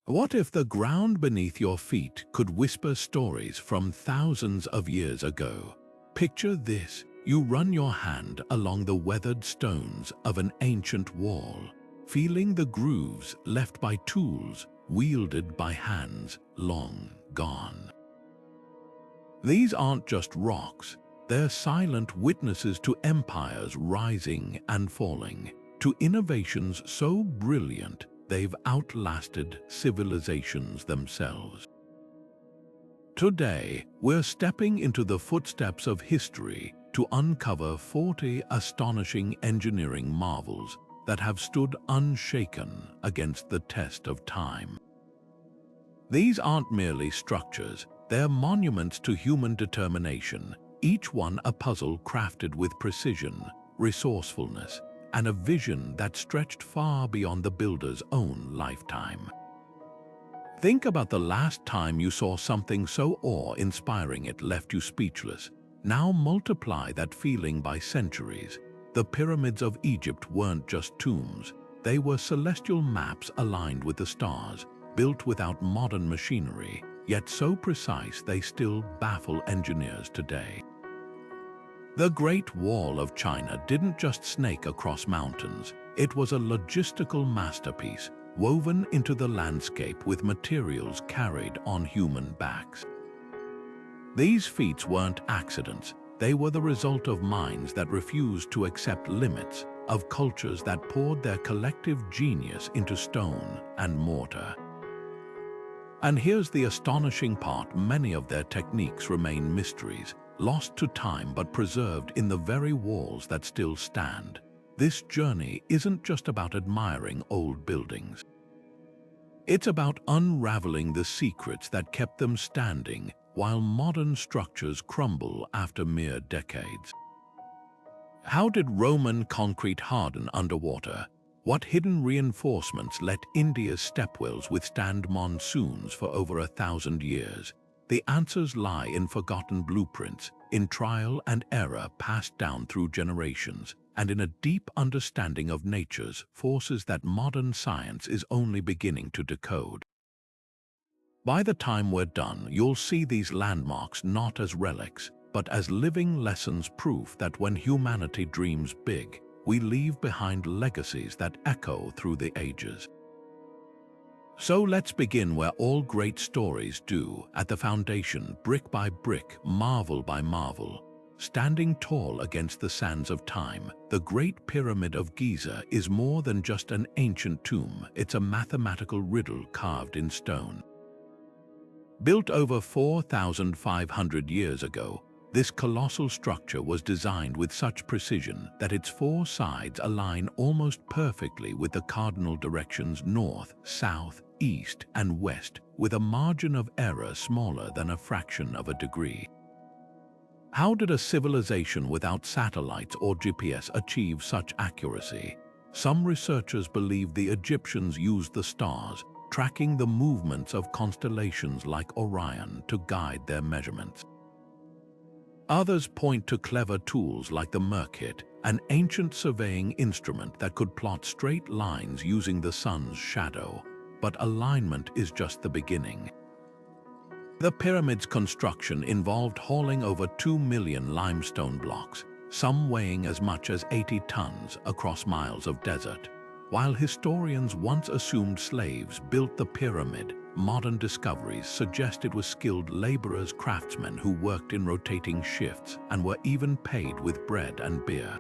What if the ground beneath your feet could whisper stories from thousands of years ago? Picture this. You run your hand along the weathered stones of an ancient wall, feeling the grooves left by tools wielded by hands long gone. These aren't just rocks, they're silent witnesses to empires rising and falling, to innovations so brilliant they've outlasted civilizations themselves. Today, we're stepping into the footsteps of history to uncover 40 astonishing engineering marvels that have stood unshaken against the test of time. These aren't merely structures, they're monuments to human determination, each one a puzzle crafted with precision, resourcefulness, and a vision that stretched far beyond the builder's own lifetime. Think about the last time you saw something so awe-inspiring it left you speechless. Now multiply that feeling by centuries. The pyramids of Egypt weren't just tombs, they were celestial maps aligned with the stars, built without modern machinery, yet so precise they still baffle engineers today. The Great Wall of China didn't just snake across mountains, it was a logistical masterpiece, woven into the landscape with materials carried on human backs. These feats weren't accidents, they were the result of minds that refused to accept limits, of cultures that poured their collective genius into stone and mortar. And here's the astonishing part, many of their techniques remain mysteries, lost to time but preserved in the very walls that still stand. This journey isn't just about admiring old buildings. It's about unraveling the secrets that kept them standing while modern structures crumble after mere decades. How did Roman concrete harden underwater? What hidden reinforcements let India's stepwells withstand monsoons for over 1,000 years? The answers lie in forgotten blueprints, in trial and error passed down through generations, and in a deep understanding of nature's forces that modern science is only beginning to decode. By the time we're done, you'll see these landmarks not as relics, but as living lessons, proof that when humanity dreams big, we leave behind legacies that echo through the ages. So let's begin where all great stories do, at the foundation, brick by brick, marvel by marvel. Standing tall against the sands of time, the Great Pyramid of Giza is more than just an ancient tomb, it's a mathematical riddle carved in stone. Built over 4,500 years ago, this colossal structure was designed with such precision that its four sides align almost perfectly with the cardinal directions north, south, east, and west, with a margin of error smaller than a fraction of a degree. How did a civilization without satellites or GPS achieve such accuracy? Some researchers believe the Egyptians used the stars, tracking the movements of constellations like Orion to guide their measurements. Others point to clever tools like the Merkit, an ancient surveying instrument that could plot straight lines using the sun's shadow. But alignment is just the beginning. The pyramid's construction involved hauling over 2 million limestone blocks, some weighing as much as 80 tons across miles of desert. While historians once assumed slaves built the pyramid, modern discoveries suggest it was skilled laborers, craftsmen who worked in rotating shifts and were even paid with bread and beer.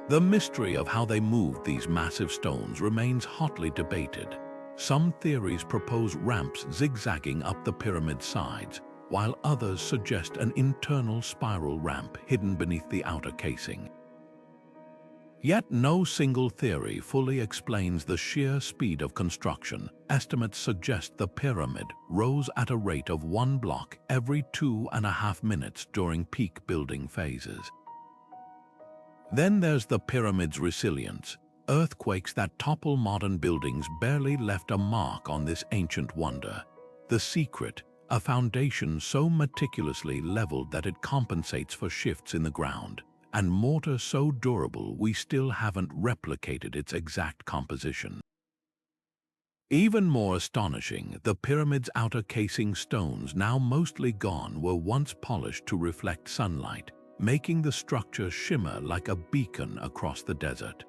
The mystery of how they moved these massive stones remains hotly debated. Some theories propose ramps zigzagging up the pyramid's sides, while others suggest an internal spiral ramp hidden beneath the outer casing. Yet no single theory fully explains the sheer speed of construction. Estimates suggest the pyramid rose at a rate of 1 block every 2.5 minutes during peak building phases. Then there's the pyramid's resilience. Earthquakes that topple modern buildings barely left a mark on this ancient wonder. The secret, a foundation so meticulously leveled that it compensates for shifts in the ground, and mortar so durable we still haven't replicated its exact composition. Even more astonishing, the pyramid's outer casing stones, now mostly gone, were once polished to reflect sunlight, making the structure shimmer like a beacon across the desert.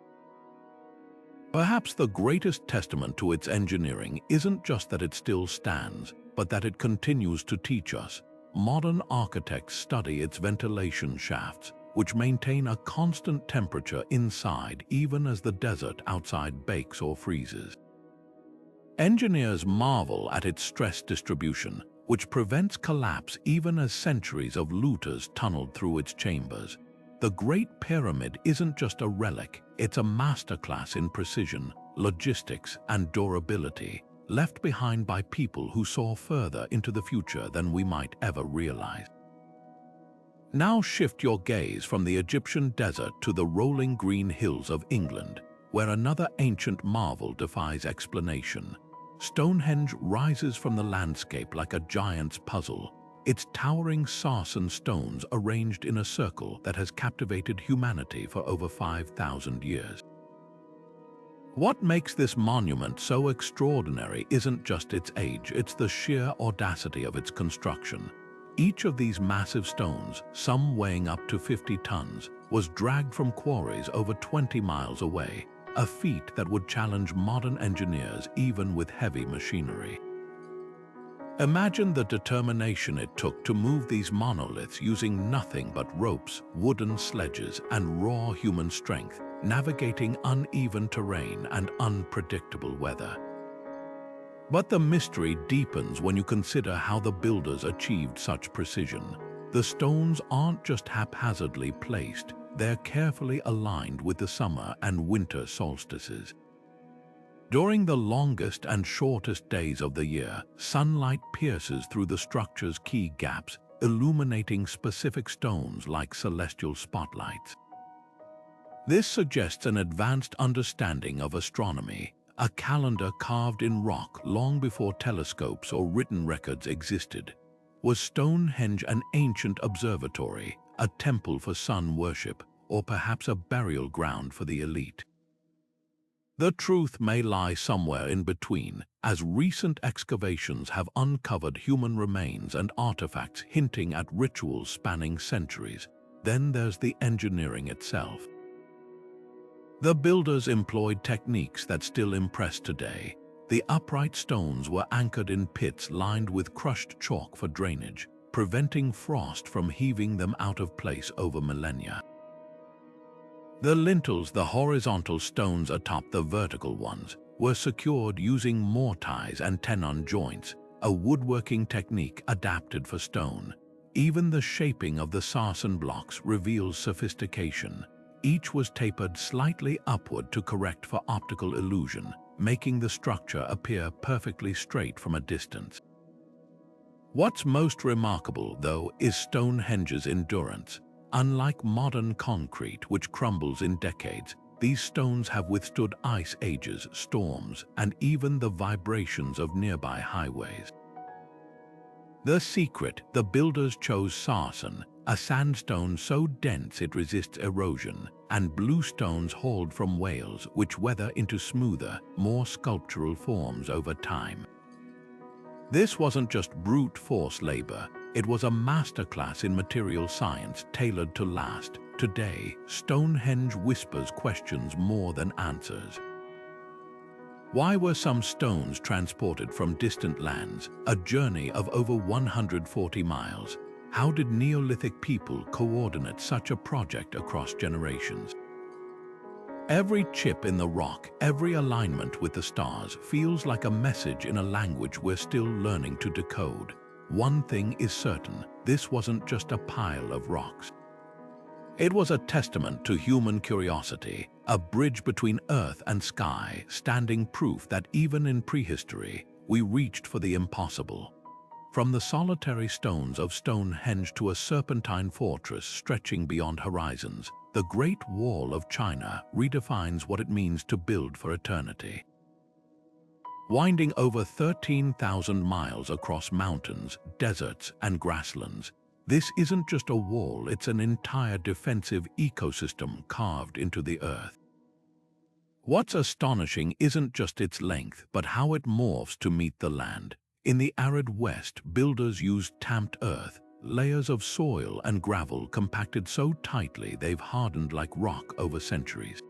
Perhaps the greatest testament to its engineering isn't just that it still stands, but that it continues to teach us. Modern architects study its ventilation shafts, which maintain a constant temperature inside even as the desert outside bakes or freezes. Engineers marvel at its stress distribution, which prevents collapse even as centuries of looters tunneled through its chambers. The Great Pyramid isn't just a relic, it's a masterclass in precision, logistics, and durability, left behind by people who saw further into the future than we might ever realize. Now shift your gaze from the Egyptian desert to the rolling green hills of England, where another ancient marvel defies explanation. Stonehenge rises from the landscape like a giant's puzzle, its towering sarsen stones arranged in a circle that has captivated humanity for over 5,000 years. What makes this monument so extraordinary isn't just its age, it's the sheer audacity of its construction. Each of these massive stones, some weighing up to 50 tons, was dragged from quarries over 20 miles away, a feat that would challenge modern engineers even with heavy machinery. Imagine the determination it took to move these monoliths using nothing but ropes, wooden sledges, and raw human strength, navigating uneven terrain and unpredictable weather. But the mystery deepens when you consider how the builders achieved such precision. The stones aren't just haphazardly placed, they're carefully aligned with the summer and winter solstices. During the longest and shortest days of the year, sunlight pierces through the structure's key gaps, illuminating specific stones like celestial spotlights. This suggests an advanced understanding of astronomy, a calendar carved in rock long before telescopes or written records existed. Was Stonehenge an ancient observatory, a temple for sun worship, or perhaps a burial ground for the elite? The truth may lie somewhere in between, as recent excavations have uncovered human remains and artifacts hinting at rituals spanning centuries. Then there's the engineering itself. The builders employed techniques that still impress today. The upright stones were anchored in pits lined with crushed chalk for drainage, preventing frost from heaving them out of place over millennia. The lintels, the horizontal stones atop the vertical ones, were secured using mortise and tenon joints, a woodworking technique adapted for stone. Even the shaping of the sarsen blocks reveals sophistication. Each was tapered slightly upward to correct for optical illusion, making the structure appear perfectly straight from a distance. What's most remarkable, though, is Stonehenge's endurance. Unlike modern concrete, which crumbles in decades, these stones have withstood ice ages, storms, and even the vibrations of nearby highways. The secret: the builders chose sarsen, a sandstone so dense it resists erosion, and blue stones hauled from Wales, which weather into smoother, more sculptural forms over time. This wasn't just brute force labor, it was a masterclass in material science tailored to last. Today, Stonehenge whispers questions more than answers. Why were some stones transported from distant lands, a journey of over 140 miles? How did Neolithic people coordinate such a project across generations? Every chip in the rock, every alignment with the stars feels like a message in a language we're still learning to decode. One thing is certain: this wasn't just a pile of rocks. It was a testament to human curiosity, a bridge between earth and sky, standing proof that even in prehistory, we reached for the impossible. From the solitary stones of Stonehenge to a serpentine fortress stretching beyond horizons, the Great Wall of China redefines what it means to build for eternity. Winding over 13,000 miles across mountains, deserts, and grasslands, this isn't just a wall, it's an entire defensive ecosystem carved into the earth. What's astonishing isn't just its length, but how it morphs to meet the land. In the arid west, builders used tamped earth, layers of soil and gravel compacted so tightly they've hardened like rock over centuries.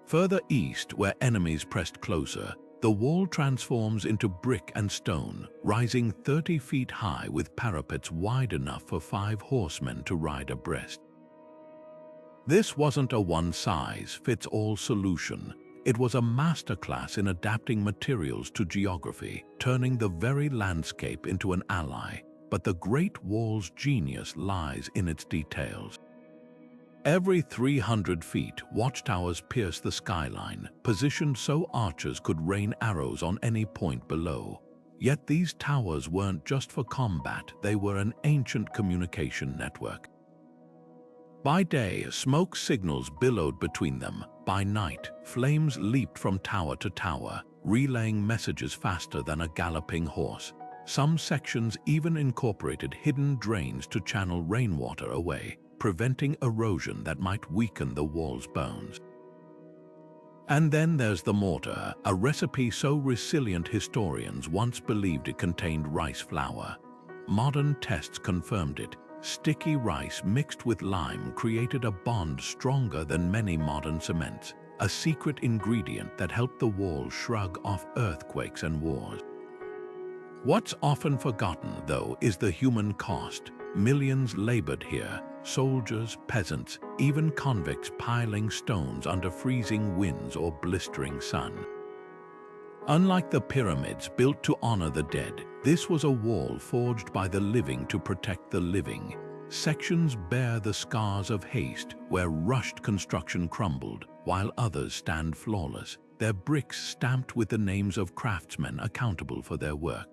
Further east, where enemies pressed closer, the wall transforms into brick and stone, rising 30 feet high with parapets wide enough for 5 horsemen to ride abreast. This wasn't a one-size-fits-all solution. It was a masterclass in adapting materials to geography, turning the very landscape into an ally. But the Great Wall's genius lies in its details. Every 300 feet, watchtowers pierce the skyline, positioned so archers could rain arrows on any point below. Yet these towers weren't just for combat, they were an ancient communication network. By day, smoke signals billowed between them. By night, flames leaped from tower to tower, relaying messages faster than a galloping horse. Some sections even incorporated hidden drains to channel rainwater away, preventing erosion that might weaken the wall's bones. And then there's the mortar, a recipe so resilient historians once believed it contained rice flour. Modern tests confirmed it. Sticky rice mixed with lime created a bond stronger than many modern cements, a secret ingredient that helped the wall shrug off earthquakes and wars. What's often forgotten, though, is the human cost. Millions labored here, soldiers, peasants, even convicts piling stones under freezing winds or blistering sun. Unlike the pyramids built to honor the dead, this was a wall forged by the living to protect the living. Sections bear the scars of haste, where rushed construction crumbled, while others stand flawless, their bricks stamped with the names of craftsmen accountable for their work.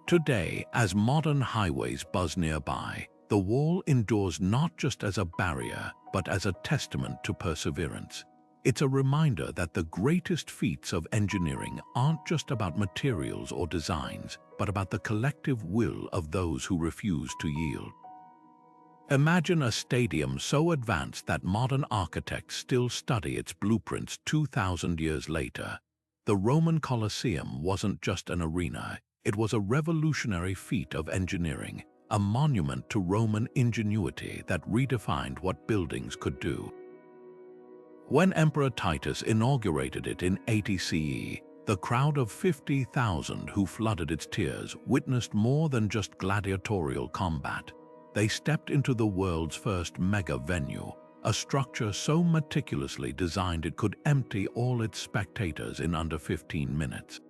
Today, as modern highways buzz nearby, the wall endures not just as a barrier, but as a testament to perseverance. It's a reminder that the greatest feats of engineering aren't just about materials or designs, but about the collective will of those who refuse to yield. Imagine a stadium so advanced that modern architects still study its blueprints 2,000 years later. The Roman Coliseum wasn't just an arena, it was a revolutionary feat of engineering, a monument to Roman ingenuity that redefined what buildings could do. When Emperor Titus inaugurated it in 80 CE, the crowd of 50,000 who flooded its tiers witnessed more than just gladiatorial combat. They stepped into the world's first mega venue, a structure so meticulously designed it could empty all its spectators in under 15 minutes.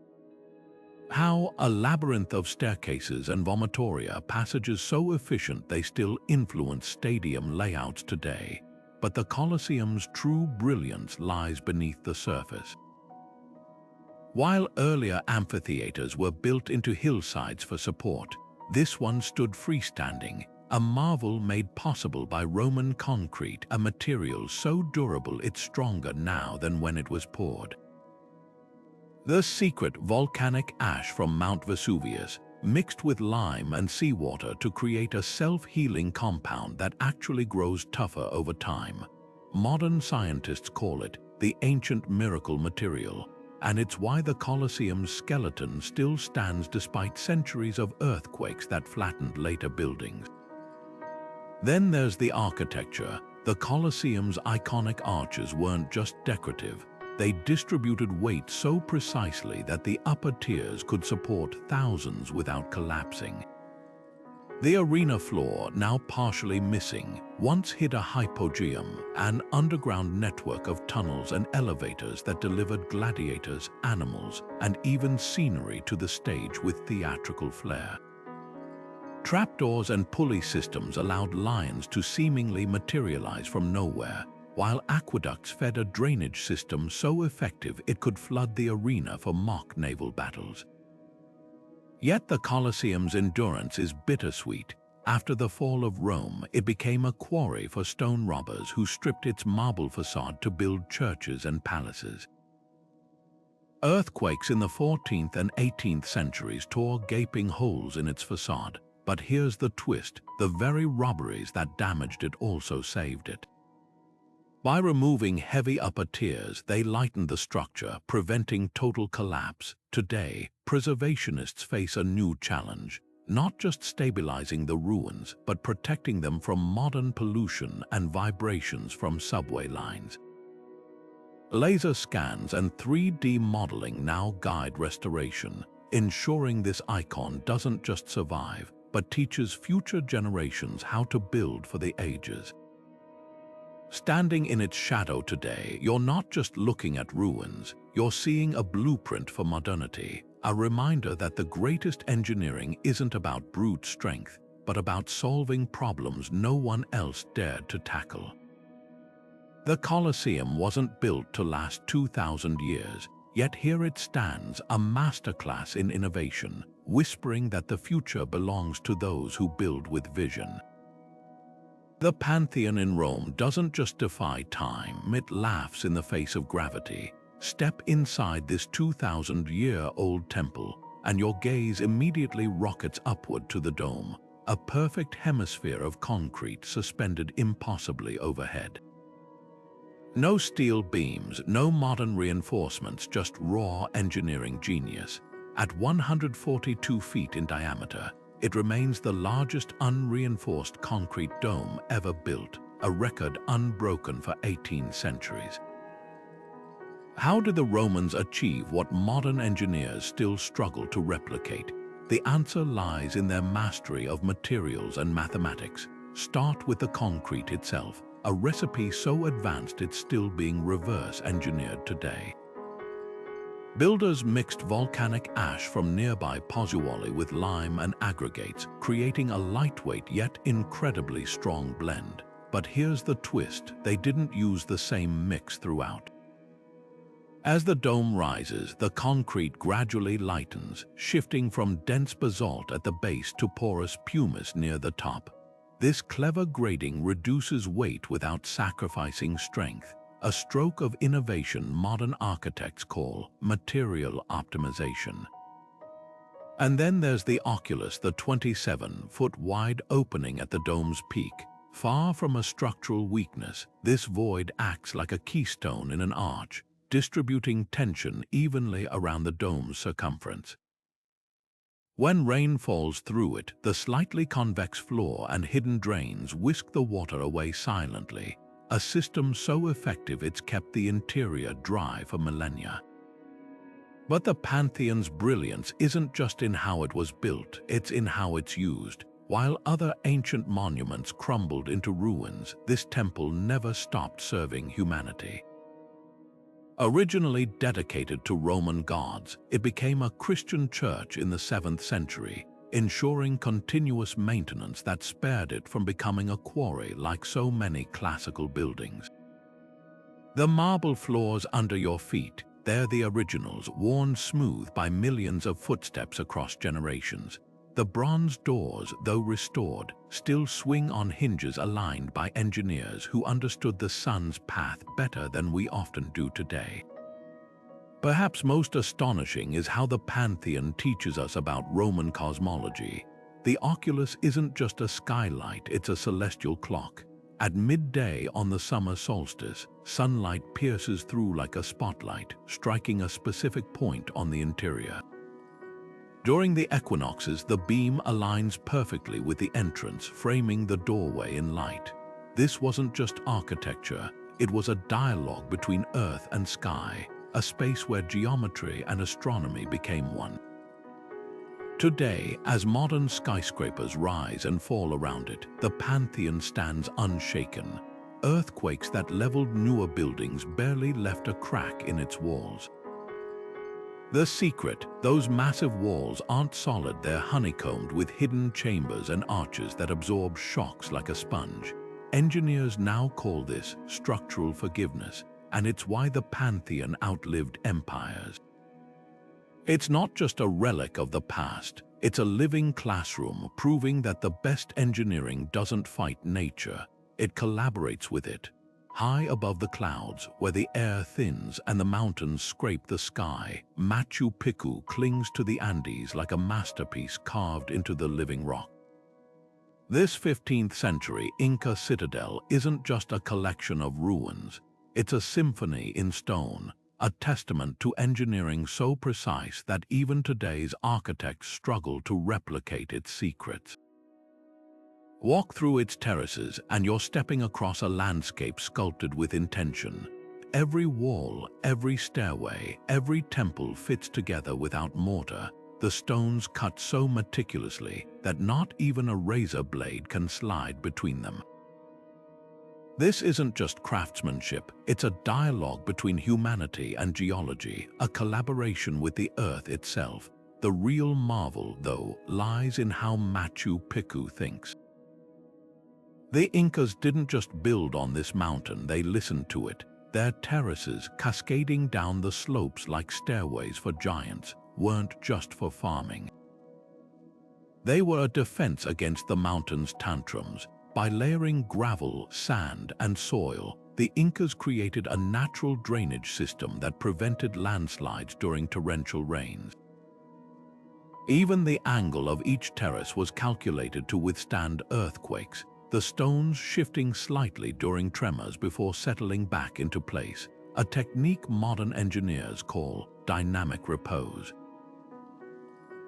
How a labyrinth of staircases and vomitoria, passages so efficient they still influence stadium layouts today. But the Colosseum's true brilliance lies beneath the surface. While earlier amphitheaters were built into hillsides for support, this one stood freestanding, a marvel made possible by Roman concrete, a material so durable it's stronger now than when it was poured. The secret volcanic ash from Mount Vesuvius, mixed with lime and seawater to create a self-healing compound that actually grows tougher over time. Modern scientists call it the ancient miracle material, and it's why the Colosseum's skeleton still stands despite centuries of earthquakes that flattened later buildings. Then there's the architecture. The Colosseum's iconic arches weren't just decorative. They distributed weight so precisely that the upper tiers could support thousands without collapsing. The arena floor, now partially missing, once hid a hypogeum, an underground network of tunnels and elevators that delivered gladiators, animals, and even scenery to the stage with theatrical flair. Trapdoors and pulley systems allowed lions to seemingly materialize from nowhere, while aqueducts fed a drainage system so effective it could flood the arena for mock naval battles. Yet the Colosseum's endurance is bittersweet. After the fall of Rome, it became a quarry for stone robbers who stripped its marble facade to build churches and palaces. Earthquakes in the 14th and 18th centuries tore gaping holes in its facade. But here's the twist: the very robberies that damaged it also saved it. By removing heavy upper tiers, they lightened the structure, preventing total collapse. Today, preservationists face a new challenge, not just stabilizing the ruins, but protecting them from modern pollution and vibrations from subway lines. Laser scans and 3D modeling now guide restoration, ensuring this icon doesn't just survive, but teaches future generations how to build for the ages. Standing in its shadow today, you're not just looking at ruins, you're seeing a blueprint for modernity, a reminder that the greatest engineering isn't about brute strength, but about solving problems no one else dared to tackle. The Colosseum wasn't built to last 2,000 years, yet here it stands, a masterclass in innovation, whispering that the future belongs to those who build with vision. The Pantheon in Rome doesn't just defy time, it laughs in the face of gravity. Step inside this 2,000-year-old temple, and your gaze immediately rockets upward to the dome, a perfect hemisphere of concrete suspended impossibly overhead. No steel beams, no modern reinforcements, just raw engineering genius. At 142 feet in diameter, it remains the largest unreinforced concrete dome ever built, a record unbroken for 18 centuries. How did the Romans achieve what modern engineers still struggle to replicate? The answer lies in their mastery of materials and mathematics. Start with the concrete itself, a recipe so advanced it's still being reverse engineered today. Builders mixed volcanic ash from nearby Pozzuoli with lime and aggregates, creating a lightweight yet incredibly strong blend. But here's the twist, they didn't use the same mix throughout. As the dome rises, the concrete gradually lightens, shifting from dense basalt at the base to porous pumice near the top. This clever grading reduces weight without sacrificing strength, a stroke of innovation modern architects call material optimization. And then there's the oculus, the 27-foot-wide opening at the dome's peak. Far from a structural weakness, this void acts like a keystone in an arch, distributing tension evenly around the dome's circumference. When rain falls through it, the slightly convex floor and hidden drains whisk the water away silently, a system so effective it's kept the interior dry for millennia. But the Pantheon's brilliance isn't just in how it was built, it's in how it's used. While other ancient monuments crumbled into ruins, this temple never stopped serving humanity. Originally dedicated to Roman gods, it became a Christian church in the 7th century, ensuring continuous maintenance that spared it from becoming a quarry like so many classical buildings. The marble floors under your feet, they're the originals, worn smooth by millions of footsteps across generations. The bronze doors, though restored, still swing on hinges aligned by engineers who understood the sun's path better than we often do today. Perhaps most astonishing is how the Pantheon teaches us about Roman cosmology. The oculus isn't just a skylight, it's a celestial clock. At midday on the summer solstice, sunlight pierces through like a spotlight, striking a specific point on the interior. During the equinoxes, the beam aligns perfectly with the entrance, framing the doorway in light. This wasn't just architecture, it was a dialogue between earth and sky, a space where geometry and astronomy became one. Today, as modern skyscrapers rise and fall around it, the Pantheon stands unshaken. Earthquakes that leveled newer buildings barely left a crack in its walls. The secret, those massive walls aren't solid, they're honeycombed with hidden chambers and arches that absorb shocks like a sponge. Engineers now call this structural forgiveness, and it's why the Pantheon outlived empires. It's not just a relic of the past, it's a living classroom proving that the best engineering doesn't fight nature, it collaborates with it. High above the clouds, where the air thins and the mountains scrape the sky, Machu Picchu clings to the Andes like a masterpiece carved into the living rock. This 15th century Inca citadel isn't just a collection of ruins, it's a symphony in stone, a testament to engineering so precise that even today's architects struggle to replicate its secrets. Walk through its terraces and you're stepping across a landscape sculpted with intention. Every wall, every stairway, every temple fits together without mortar, the stones cut so meticulously that not even a razor blade can slide between them. This isn't just craftsmanship, it's a dialogue between humanity and geology, a collaboration with the earth itself. The real marvel, though, lies in how Machu Picchu thinks. The Incas didn't just build on this mountain, they listened to it. Their terraces, cascading down the slopes like stairways for giants, weren't just for farming. They were a defense against the mountain's tantrums. By layering gravel, sand, and soil, the Incas created a natural drainage system that prevented landslides during torrential rains. Even the angle of each terrace was calculated to withstand earthquakes, the stones shifting slightly during tremors before settling back into place, a technique modern engineers call dynamic repose.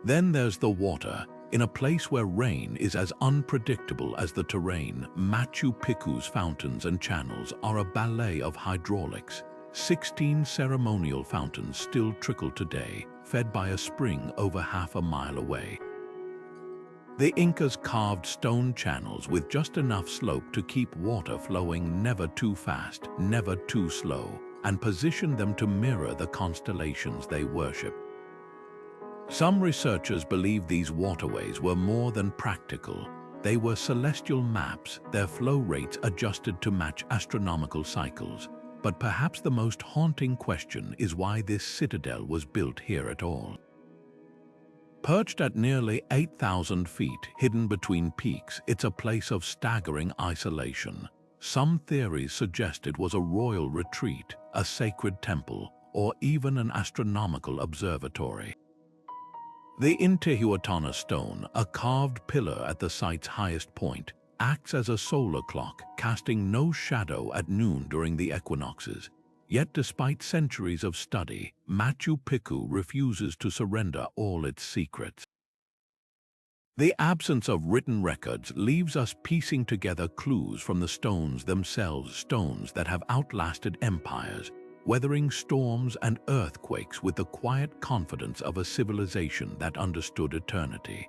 Then there's the water. In a place where rain is as unpredictable as the terrain, Machu Picchu's fountains and channels are a ballet of hydraulics. 16 ceremonial fountains still trickle today, fed by a spring over half a mile away. The Incas carved stone channels with just enough slope to keep water flowing never too fast, never too slow, and positioned them to mirror the constellations they worship. Some researchers believe these waterways were more than practical. They were celestial maps, their flow rates adjusted to match astronomical cycles. But perhaps the most haunting question is why this citadel was built here at all. Perched at nearly 8,000 feet, hidden between peaks, it's a place of staggering isolation. Some theories suggest it was a royal retreat, a sacred temple, or even an astronomical observatory. The Intihuatana stone, a carved pillar at the site's highest point, acts as a solar clock, casting no shadow at noon during the equinoxes. Yet despite centuries of study, Machu Picchu refuses to surrender all its secrets. The absence of written records leaves us piecing together clues from the stones themselves, stones that have outlasted empires, weathering storms and earthquakes with the quiet confidence of a civilization that understood eternity.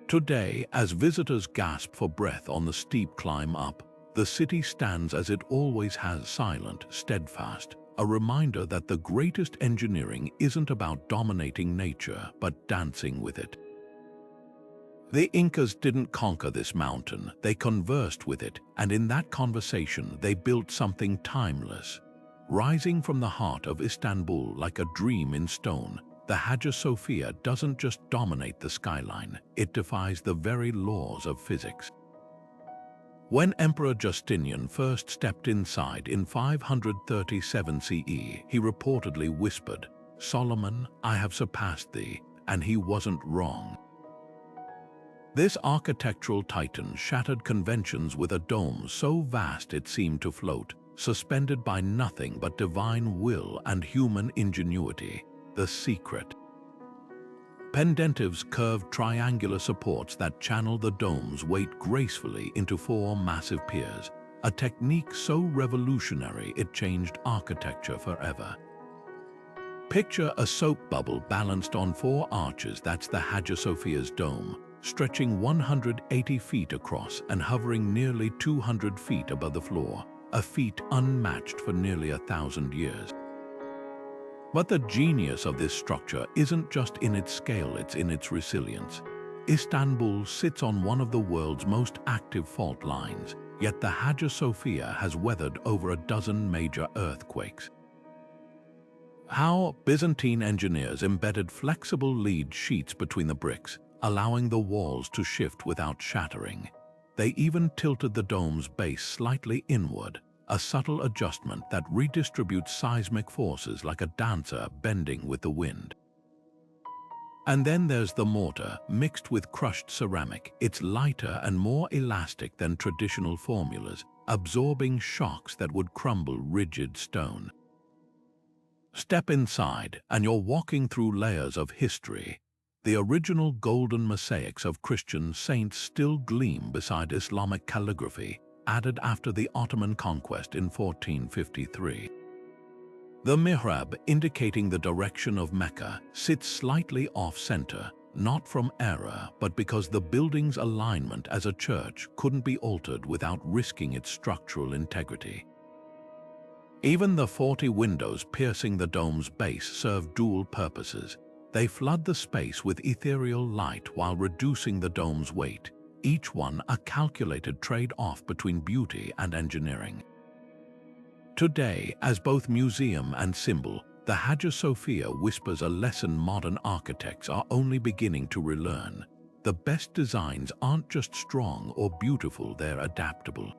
Today, as visitors gasp for breath on the steep climb up, the city stands as it always has, silent, steadfast, a reminder that the greatest engineering isn't about dominating nature, but dancing with it. The Incas didn't conquer this mountain, they conversed with it, and in that conversation they built something timeless. Rising from the heart of Istanbul like a dream in stone, the Hagia Sophia doesn't just dominate the skyline, it defies the very laws of physics. When Emperor Justinian first stepped inside in 537 CE, he reportedly whispered, "Solomon, I have surpassed thee," and he wasn't wrong. This architectural titan shattered conventions with a dome so vast it seemed to float, suspended by nothing but divine will and human ingenuity. The secret. Pendentives curved triangular supports that channel the dome's weight gracefully into 4 massive piers, a technique so revolutionary it changed architecture forever. Picture a soap bubble balanced on 4 arches. That's the Hagia Sophia's dome, stretching 180 feet across and hovering nearly 200 feet above the floor, a feat unmatched for nearly 1,000 years. But the genius of this structure isn't just in its scale, it's in its resilience. Istanbul sits on one of the world's most active fault lines, yet the Hagia Sophia has weathered over a dozen major earthquakes. How Byzantine engineers embedded flexible lead sheets between the bricks, allowing the walls to shift without shattering. They even tilted the dome's base slightly inward, a subtle adjustment that redistributes seismic forces like a dancer bending with the wind. And then there's the mortar, mixed with crushed ceramic. It's lighter and more elastic than traditional formulas, absorbing shocks that would crumble rigid stone. Step inside, and you're walking through layers of history. The original golden mosaics of Christian saints still gleam beside Islamic calligraphy, added after the Ottoman conquest in 1453. The mihrab, indicating the direction of Mecca, sits slightly off-center, not from error, but because the building's alignment as a church couldn't be altered without risking its structural integrity. Even the 40 windows piercing the dome's base serve dual purposes. They flood the space with ethereal light while reducing the dome's weight, each one a calculated trade-off between beauty and engineering. Today, as both museum and symbol, the Hagia Sophia whispers a lesson modern architects are only beginning to relearn. The best designs aren't just strong or beautiful, they're adaptable.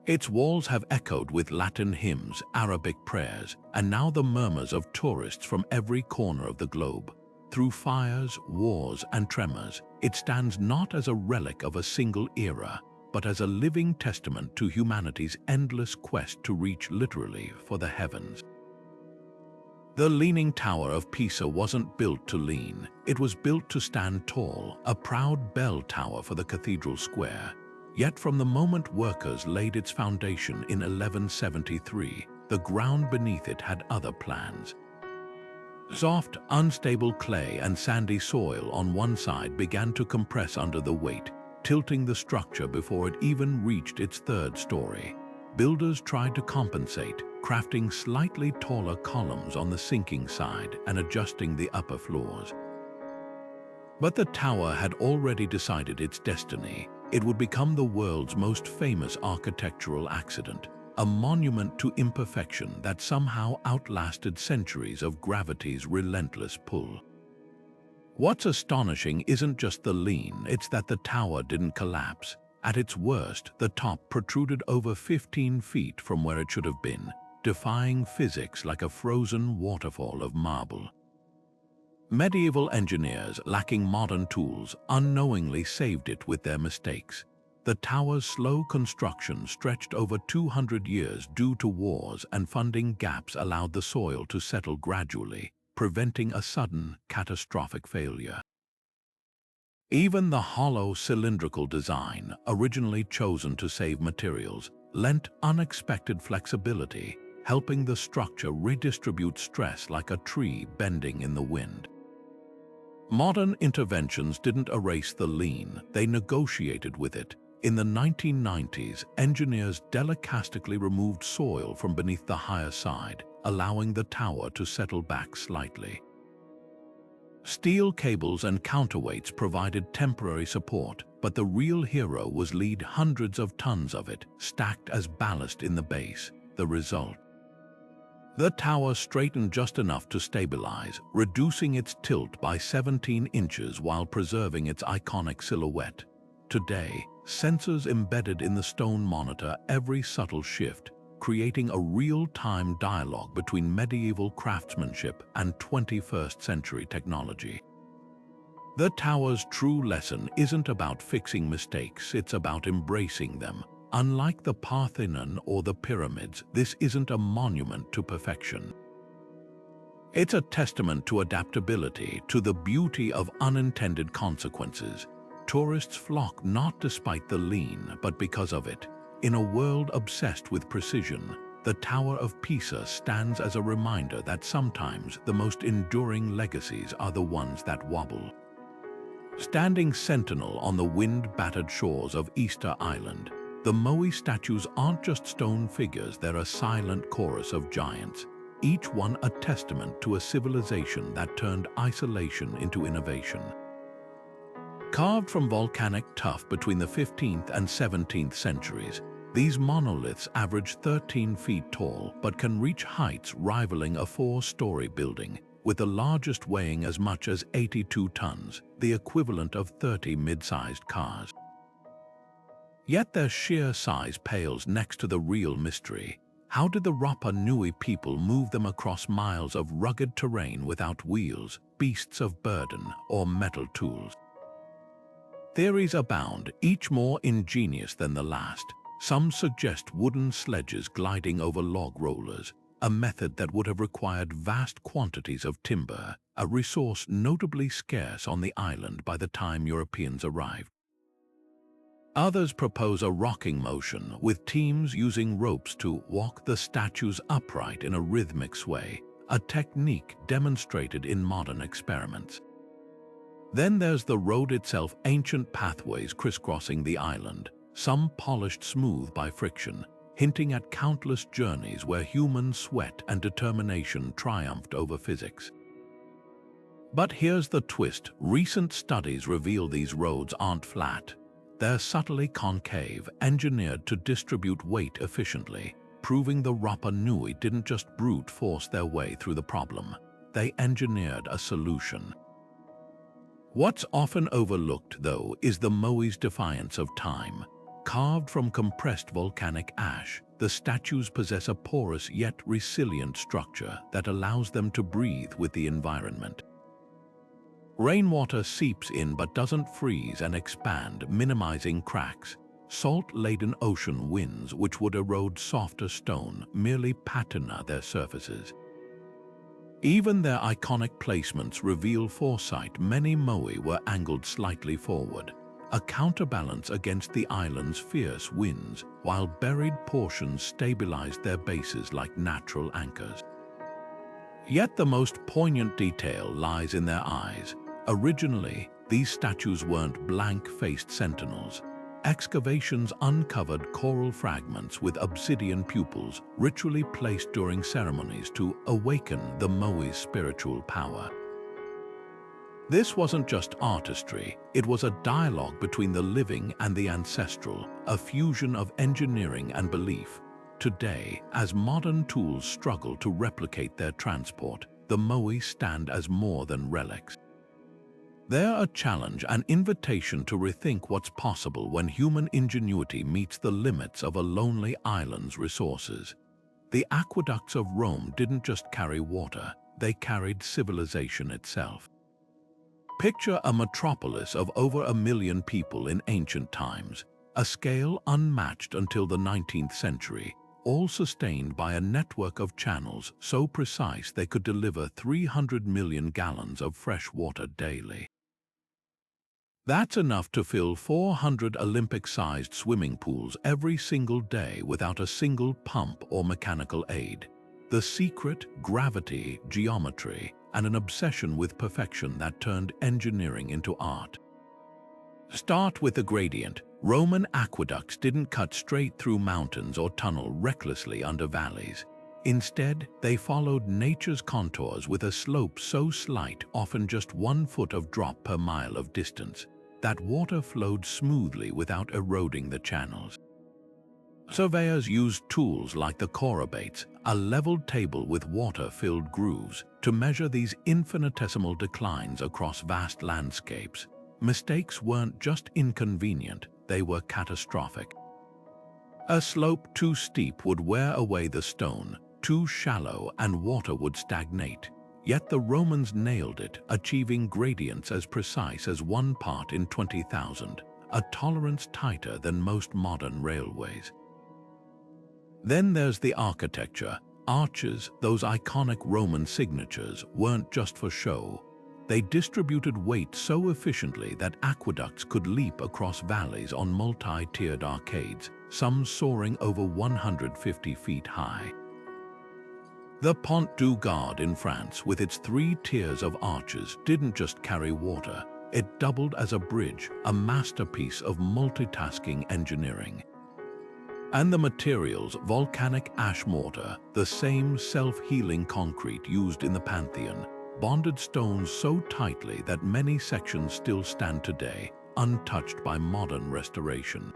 Its walls have echoed with Latin hymns, Arabic prayers, and now the murmurs of tourists from every corner of the globe. Through fires, wars, and tremors, it stands not as a relic of a single era, but as a living testament to humanity's endless quest to reach literally for the heavens. The Leaning Tower of Pisa wasn't built to lean, it was built to stand tall, a proud bell tower for the cathedral square. Yet from the moment workers laid its foundation in 1173, the ground beneath it had other plans. Soft, unstable clay and sandy soil on one side began to compress under the weight, tilting the structure before it even reached its third story. Builders tried to compensate, crafting slightly taller columns on the sinking side and adjusting the upper floors. But the tower had already decided its destiny. It would become the world's most famous architectural accident, a monument to imperfection that somehow outlasted centuries of gravity's relentless pull. What's astonishing isn't just the lean, it's that the tower didn't collapse. At its worst, the top protruded over 15 feet from where it should have been, defying physics like a frozen waterfall of marble. Medieval engineers, lacking modern tools, unknowingly saved it with their mistakes. The tower's slow construction stretched over 200 years due to wars, and funding gaps allowed the soil to settle gradually, preventing a sudden, catastrophic failure. Even the hollow, cylindrical design, originally chosen to save materials, lent unexpected flexibility, helping the structure redistribute stress like a tree bending in the wind. Modern interventions didn't erase the lean, they negotiated with it. In the 1990s, engineers delicately removed soil from beneath the higher side, allowing the tower to settle back slightly. Steel cables and counterweights provided temporary support, but the real hero was lead hundreds of tons of it, stacked as ballast in the base. The result: the tower straightened just enough to stabilize, reducing its tilt by 17 inches while preserving its iconic silhouette. Today, sensors embedded in the stone monitor every subtle shift, creating a real-time dialogue between medieval craftsmanship and 21st century technology. The tower's true lesson isn't about fixing mistakes, it's about embracing them. Unlike the Pantheon or the pyramids, this isn't a monument to perfection. It's a testament to adaptability, to the beauty of unintended consequences. Tourists flock not despite the lean, but because of it. In a world obsessed with precision, the Tower of Pisa stands as a reminder that sometimes the most enduring legacies are the ones that wobble. Standing sentinel on the wind-battered shores of Easter Island, the Moai statues aren't just stone figures, they're a silent chorus of giants, each one a testament to a civilization that turned isolation into innovation. Carved from volcanic tuff between the 15th and 17th centuries, these monoliths average 13 feet tall but can reach heights rivaling a 4-story building, with the largest weighing as much as 82 tons, the equivalent of 30 mid-sized cars. Yet their sheer size pales next to the real mystery. How did the Rapa Nui people move them across miles of rugged terrain without wheels, beasts of burden, or metal tools? Theories abound, each more ingenious than the last. Some suggest wooden sledges gliding over log rollers, a method that would have required vast quantities of timber, a resource notably scarce on the island by the time Europeans arrived. Others propose a rocking motion, with teams using ropes to walk the statues upright in a rhythmic sway, a technique demonstrated in modern experiments. Then there's the road itself, ancient pathways crisscrossing the island, some polished smooth by friction, hinting at countless journeys where human sweat and determination triumphed over physics. But here's the twist. Recent studies reveal these roads aren't flat. They're subtly concave, engineered to distribute weight efficiently, proving the Rapa Nui didn't just brute force their way through the problem. They engineered a solution. What's often overlooked, though, is the Moai's defiance of time. Carved from compressed volcanic ash, the statues possess a porous yet resilient structure that allows them to breathe with the environment. Rainwater seeps in but doesn't freeze and expand, minimizing cracks. Salt-laden ocean winds, which would erode softer stone, merely patina their surfaces. Even their iconic placements reveal foresight. Many moai were angled slightly forward, a counterbalance against the island's fierce winds, while buried portions stabilized their bases like natural anchors. Yet the most poignant detail lies in their eyes. Originally, these statues weren't blank-faced sentinels. Excavations uncovered coral fragments with obsidian pupils, ritually placed during ceremonies to awaken the Moai's spiritual power. This wasn't just artistry, it was a dialogue between the living and the ancestral, a fusion of engineering and belief. Today, as modern tools struggle to replicate their transport, the Moai stand as more than relics. They're a challenge, an invitation to rethink what's possible when human ingenuity meets the limits of a lonely island's resources. The aqueducts of Rome didn't just carry water, they carried civilization itself. Picture a metropolis of over 1 million people in ancient times, a scale unmatched until the 19th century, all sustained by a network of channels so precise they could deliver 300 million gallons of fresh water daily. That's enough to fill 400 Olympic-sized swimming pools every single day without a single pump or mechanical aid. The secret, gravity, geometry, and an obsession with perfection that turned engineering into art. Start with the gradient. Roman aqueducts didn't cut straight through mountains or tunnel recklessly under valleys. Instead, they followed nature's contours with a slope so slight, often just 1 foot of drop per mile of distance, that water flowed smoothly without eroding the channels. Surveyors used tools like the chorobates, a leveled table with water-filled grooves, to measure these infinitesimal declines across vast landscapes. Mistakes weren't just inconvenient, they were catastrophic. A slope too steep would wear away the stone, too shallow and water would stagnate. Yet the Romans nailed it, achieving gradients as precise as 1 part in 20,000, a tolerance tighter than most modern railways. Then there's the architecture. Arches, those iconic Roman signatures, weren't just for show. They distributed weight so efficiently that aqueducts could leap across valleys on multi-tiered arcades, some soaring over 150 feet high. The Pont du Gard in France, with its 3 tiers of arches, didn't just carry water. It doubled as a bridge, a masterpiece of multitasking engineering. And the materials, volcanic ash mortar, the same self-healing concrete used in the Pantheon, bonded stones so tightly that many sections still stand today, untouched by modern restoration.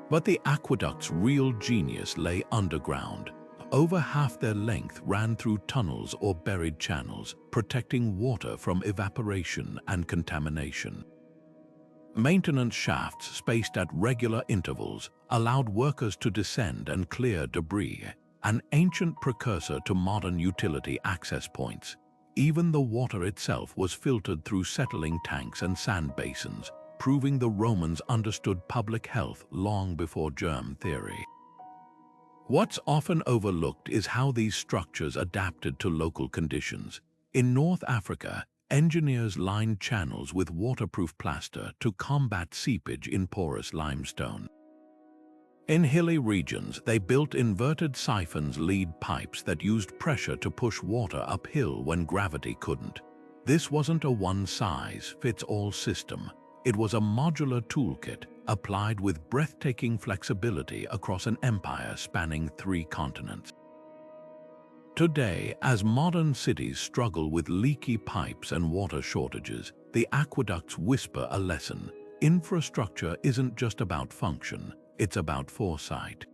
But the aqueduct's real genius lay underground. Over half their length ran through tunnels or buried channels, protecting water from evaporation and contamination. Maintenance shafts spaced at regular intervals allowed workers to descend and clear debris, an ancient precursor to modern utility access points. Even the water itself was filtered through settling tanks and sand basins, proving the Romans understood public health long before germ theory. What's often overlooked is how these structures adapted to local conditions. In North Africa, engineers lined channels with waterproof plaster to combat seepage in porous limestone. In hilly regions, they built inverted siphons lead pipes that used pressure to push water uphill when gravity couldn't. This wasn't a one-size-fits-all system. It was a modular toolkit applied with breathtaking flexibility across an empire spanning 3 continents. Today, as modern cities struggle with leaky pipes and water shortages, the aqueducts whisper a lesson. Infrastructure isn't just about function, it's about foresight.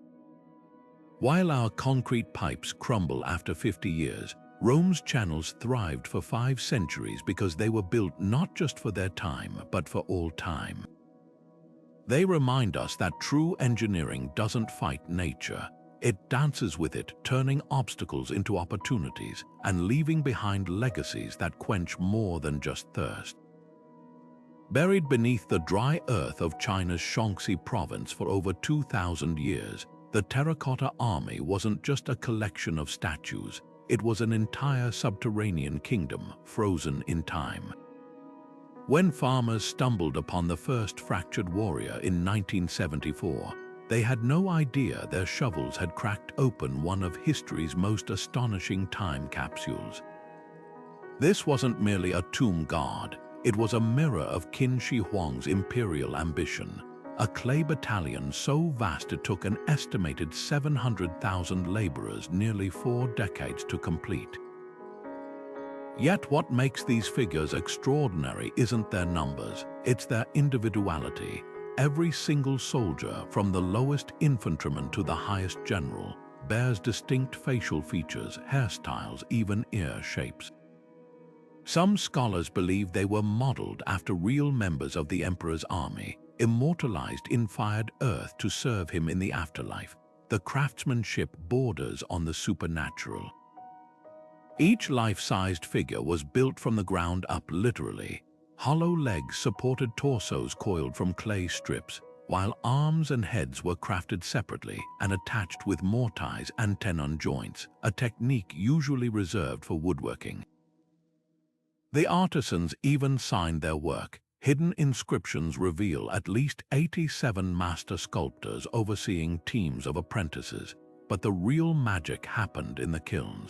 While our concrete pipes crumble after 50 years, Rome's channels thrived for 5 centuries because they were built not just for their time, but for all time. They remind us that true engineering doesn't fight nature. It dances with it, turning obstacles into opportunities and leaving behind legacies that quench more than just thirst. Buried beneath the dry earth of China's Shaanxi province for over 2,000 years, the Terracotta Army wasn't just a collection of statues, it was an entire subterranean kingdom frozen in time. When farmers stumbled upon the first fractured warrior in 1974, they had no idea their shovels had cracked open one of history's most astonishing time capsules. This wasn't merely a tomb god, it was a mirror of Qin Shi Huang's imperial ambition, a clay battalion so vast it took an estimated 700,000 laborers nearly 4 decades to complete. Yet what makes these figures extraordinary isn't their numbers, it's their individuality. Every single soldier, from the lowest infantryman to the highest general, bears distinct facial features, hairstyles, even ear shapes. Some scholars believe they were modeled after real members of the emperor's army, immortalized in fired earth to serve him in the afterlife. The craftsmanship borders on the supernatural. Each life-sized figure was built from the ground up literally. Hollow legs supported torsos coiled from clay strips, while arms and heads were crafted separately and attached with mortise and tenon joints, a technique usually reserved for woodworking. The artisans even signed their work. Hidden inscriptions reveal at least 87 master sculptors overseeing teams of apprentices, but the real magic happened in the kilns.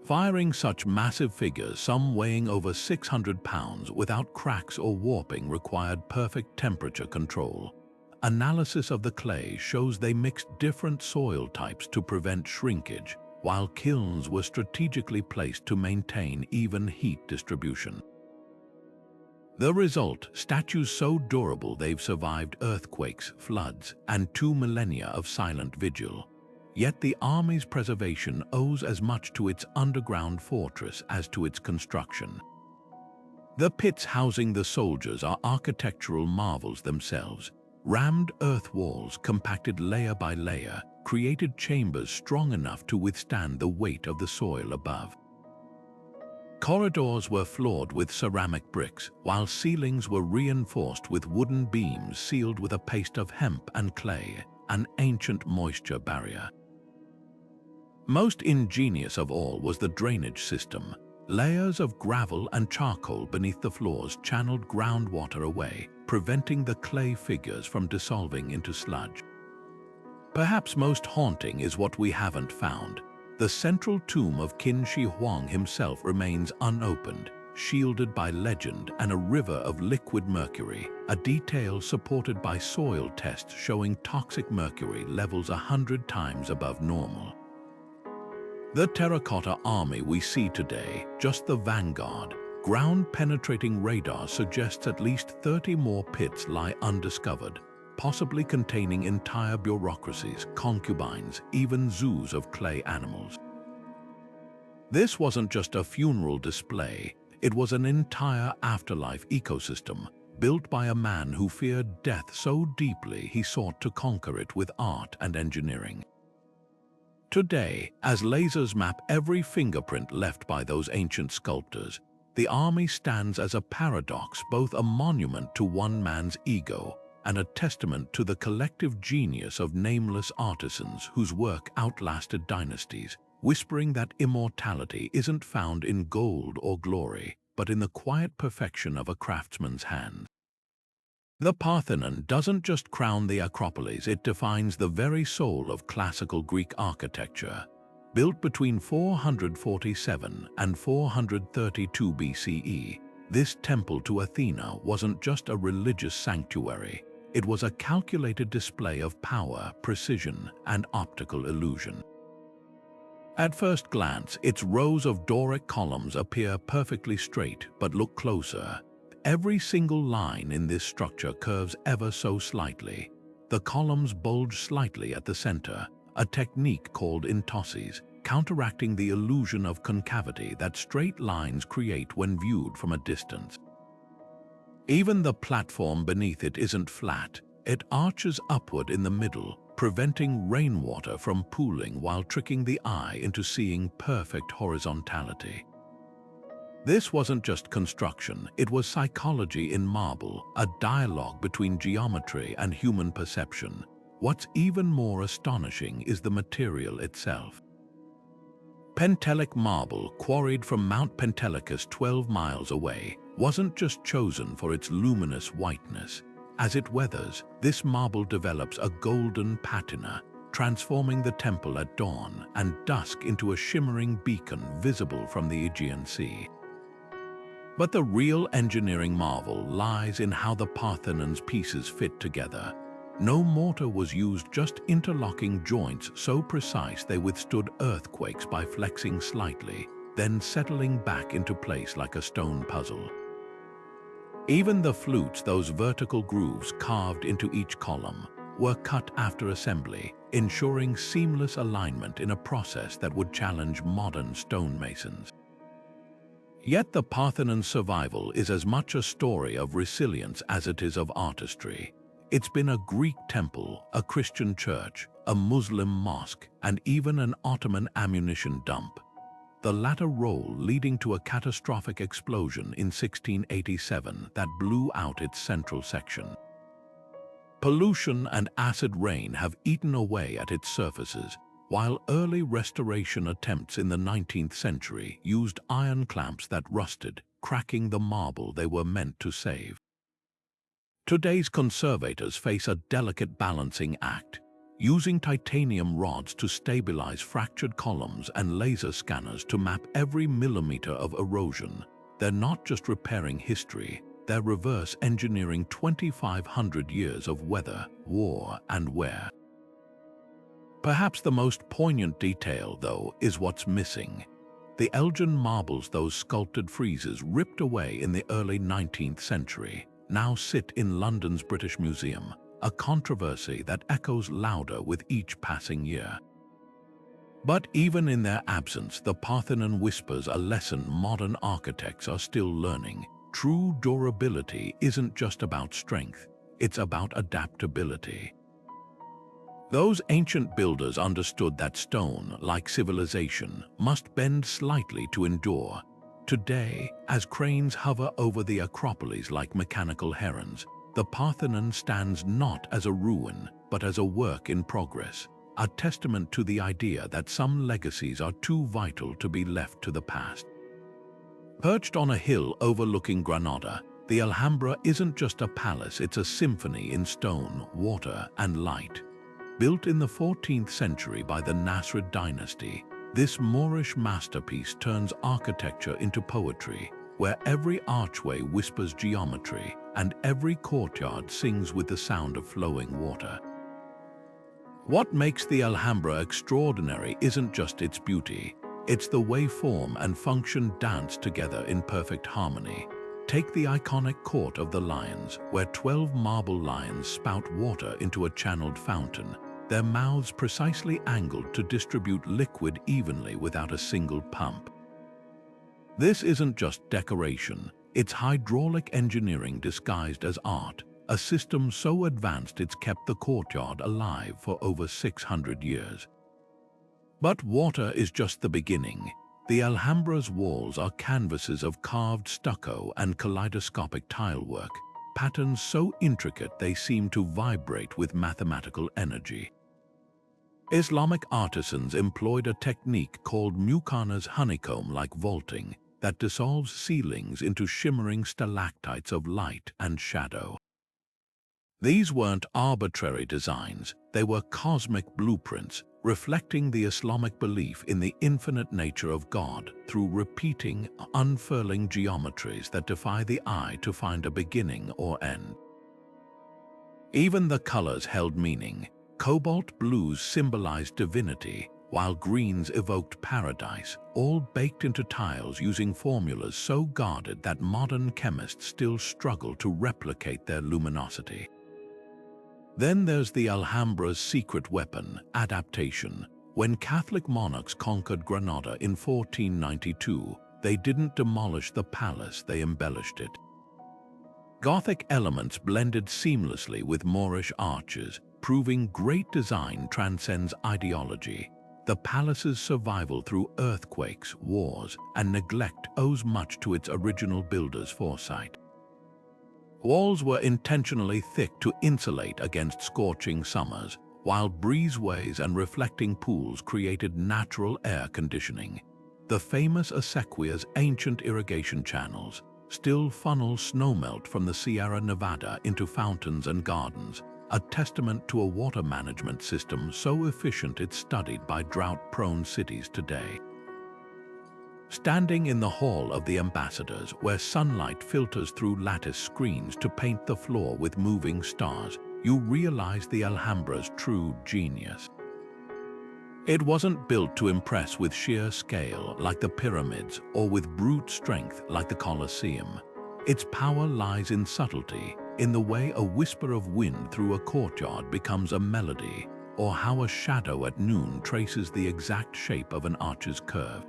Firing such massive figures, some weighing over 600 pounds, without cracks or warping required perfect temperature control. Analysis of the clay shows they mixed different soil types to prevent shrinkage, while kilns were strategically placed to maintain even heat distribution. The result, statues so durable they've survived earthquakes, floods, and 2 millennia of silent vigil. Yet the army's preservation owes as much to its underground fortress as to its construction. The pits housing the soldiers are architectural marvels themselves. Rammed earth walls, compacted layer by layer, created chambers strong enough to withstand the weight of the soil above. Corridors were floored with ceramic bricks, while ceilings were reinforced with wooden beams sealed with a paste of hemp and clay, an ancient moisture barrier. Most ingenious of all was the drainage system. Layers of gravel and charcoal beneath the floors channeled groundwater away, preventing the clay figures from dissolving into sludge. Perhaps most haunting is what we haven't found. The central tomb of Qin Shi Huang himself remains unopened, shielded by legend and a river of liquid mercury, a detail supported by soil tests showing toxic mercury levels 100 times above normal. The Terracotta Army we see today, just the vanguard. Ground-penetrating radar suggests at least 30 more pits lie undiscovered, possibly containing entire bureaucracies, concubines, even zoos of clay animals. This wasn't just a funeral display, it was an entire afterlife ecosystem, built by a man who feared death so deeply he sought to conquer it with art and engineering. Today, as lasers map every fingerprint left by those ancient sculptors, the army stands as a paradox, both a monument to one man's ego and a testament to the collective genius of nameless artisans whose work outlasted dynasties, whispering that immortality isn't found in gold or glory, but in the quiet perfection of a craftsman's hand. The Parthenon doesn't just crown the Acropolis, it defines the very soul of classical Greek architecture. Built between 447 and 432 BCE, this temple to Athena wasn't just a religious sanctuary, it was a calculated display of power, precision, and optical illusion. At first glance, its rows of Doric columns appear perfectly straight, but look closer. Every single line in this structure curves ever so slightly. The columns bulge slightly at the center, a technique called intosses, counteracting the illusion of concavity that straight lines create when viewed from a distance. Even the platform beneath it isn't flat. It arches upward in the middle, preventing rainwater from pooling while tricking the eye into seeing perfect horizontality. This wasn't just construction, it was psychology in marble, a dialogue between geometry and human perception. What's even more astonishing is the material itself. Pentelic marble, quarried from Mount Pentelicus 12 miles away, wasn't just chosen for its luminous whiteness. As it weathers, this marble develops a golden patina, transforming the temple at dawn and dusk into a shimmering beacon visible from the Aegean Sea. But the real engineering marvel lies in how the Parthenon's pieces fit together. No mortar was used, just interlocking joints so precise they withstood earthquakes by flexing slightly, then settling back into place like a stone puzzle. Even the flutes, those vertical grooves carved into each column, were cut after assembly, ensuring seamless alignment in a process that would challenge modern stonemasons. Yet the Parthenon's survival is as much a story of resilience as it is of artistry. It's been a Greek temple, a Christian church, a Muslim mosque, and even an Ottoman ammunition dump. The latter role leading to a catastrophic explosion in 1687 that blew out its central section. Pollution and acid rain have eaten away at its surfaces, while early restoration attempts in the 19th century used iron clamps that rusted, cracking the marble they were meant to save. Today's conservators face a delicate balancing act, using titanium rods to stabilize fractured columns and laser scanners to map every millimeter of erosion. They're not just repairing history, they're reverse engineering 2,500 years of weather, war, and wear. Perhaps the most poignant detail, though, is what's missing. The Elgin marbles, those sculpted friezes ripped away in the early 19th century, now sit in London's British Museum, a controversy that echoes louder with each passing year. But even in their absence, the Parthenon whispers a lesson modern architects are still learning. True durability isn't just about strength, it's about adaptability. Those ancient builders understood that stone, like civilization, must bend slightly to endure. Today, as cranes hover over the Acropolis like mechanical herons, the Parthenon stands not as a ruin, but as a work in progress, a testament to the idea that some legacies are too vital to be left to the past. Perched on a hill overlooking Granada, the Alhambra isn't just a palace, it's a symphony in stone, water, and light. Built in the 14th century by the Nasrid dynasty, this Moorish masterpiece turns architecture into poetry, where every archway whispers geometry and every courtyard sings with the sound of flowing water. What makes the Alhambra extraordinary isn't just its beauty, it's the way form and function dance together in perfect harmony. Take the iconic Court of the Lions, where 12 marble lions spout water into a channeled fountain, their mouths precisely angled to distribute liquid evenly without a single pump. This isn't just decoration, It's hydraulic engineering disguised as art, a system so advanced it's kept the courtyard alive for over 600 years. But water is just the beginning. The Alhambra's walls are canvases of carved stucco and kaleidoscopic tilework, patterns so intricate they seem to vibrate with mathematical energy. Islamic artisans employed a technique called Muqarnah's honeycomb-like vaulting that dissolves ceilings into shimmering stalactites of light and shadow. These weren't arbitrary designs, they were cosmic blueprints, reflecting the Islamic belief in the infinite nature of God through repeating, unfurling geometries that defy the eye to find a beginning or end. Even the colors held meaning. Cobalt blues symbolized divinity, while greens evoked paradise, all baked into tiles using formulas so guarded that modern chemists still struggle to replicate their luminosity. Then there's the Alhambra's secret weapon, adaptation. When Catholic monarchs conquered Granada in 1492, they didn't demolish the palace, they embellished it. Gothic elements blended seamlessly with Moorish arches, proving great design transcends ideology. The palace's survival through earthquakes, wars, and neglect owes much to its original builders' foresight. Walls were intentionally thick to insulate against scorching summers, while breezeways and reflecting pools created natural air conditioning. The famous acequia's ancient irrigation channels still funnel snowmelt from the Sierra Nevada into fountains and gardens, a testament to a water management system so efficient it's studied by drought-prone cities today. Standing in the Hall of the Ambassadors, where sunlight filters through lattice screens to paint the floor with moving stars, you realize the Alhambra's true genius. It wasn't built to impress with sheer scale like the pyramids or with brute strength like the Colosseum. Its power lies in subtlety, in the way a whisper of wind through a courtyard becomes a melody, or how a shadow at noon traces the exact shape of an arch's curve.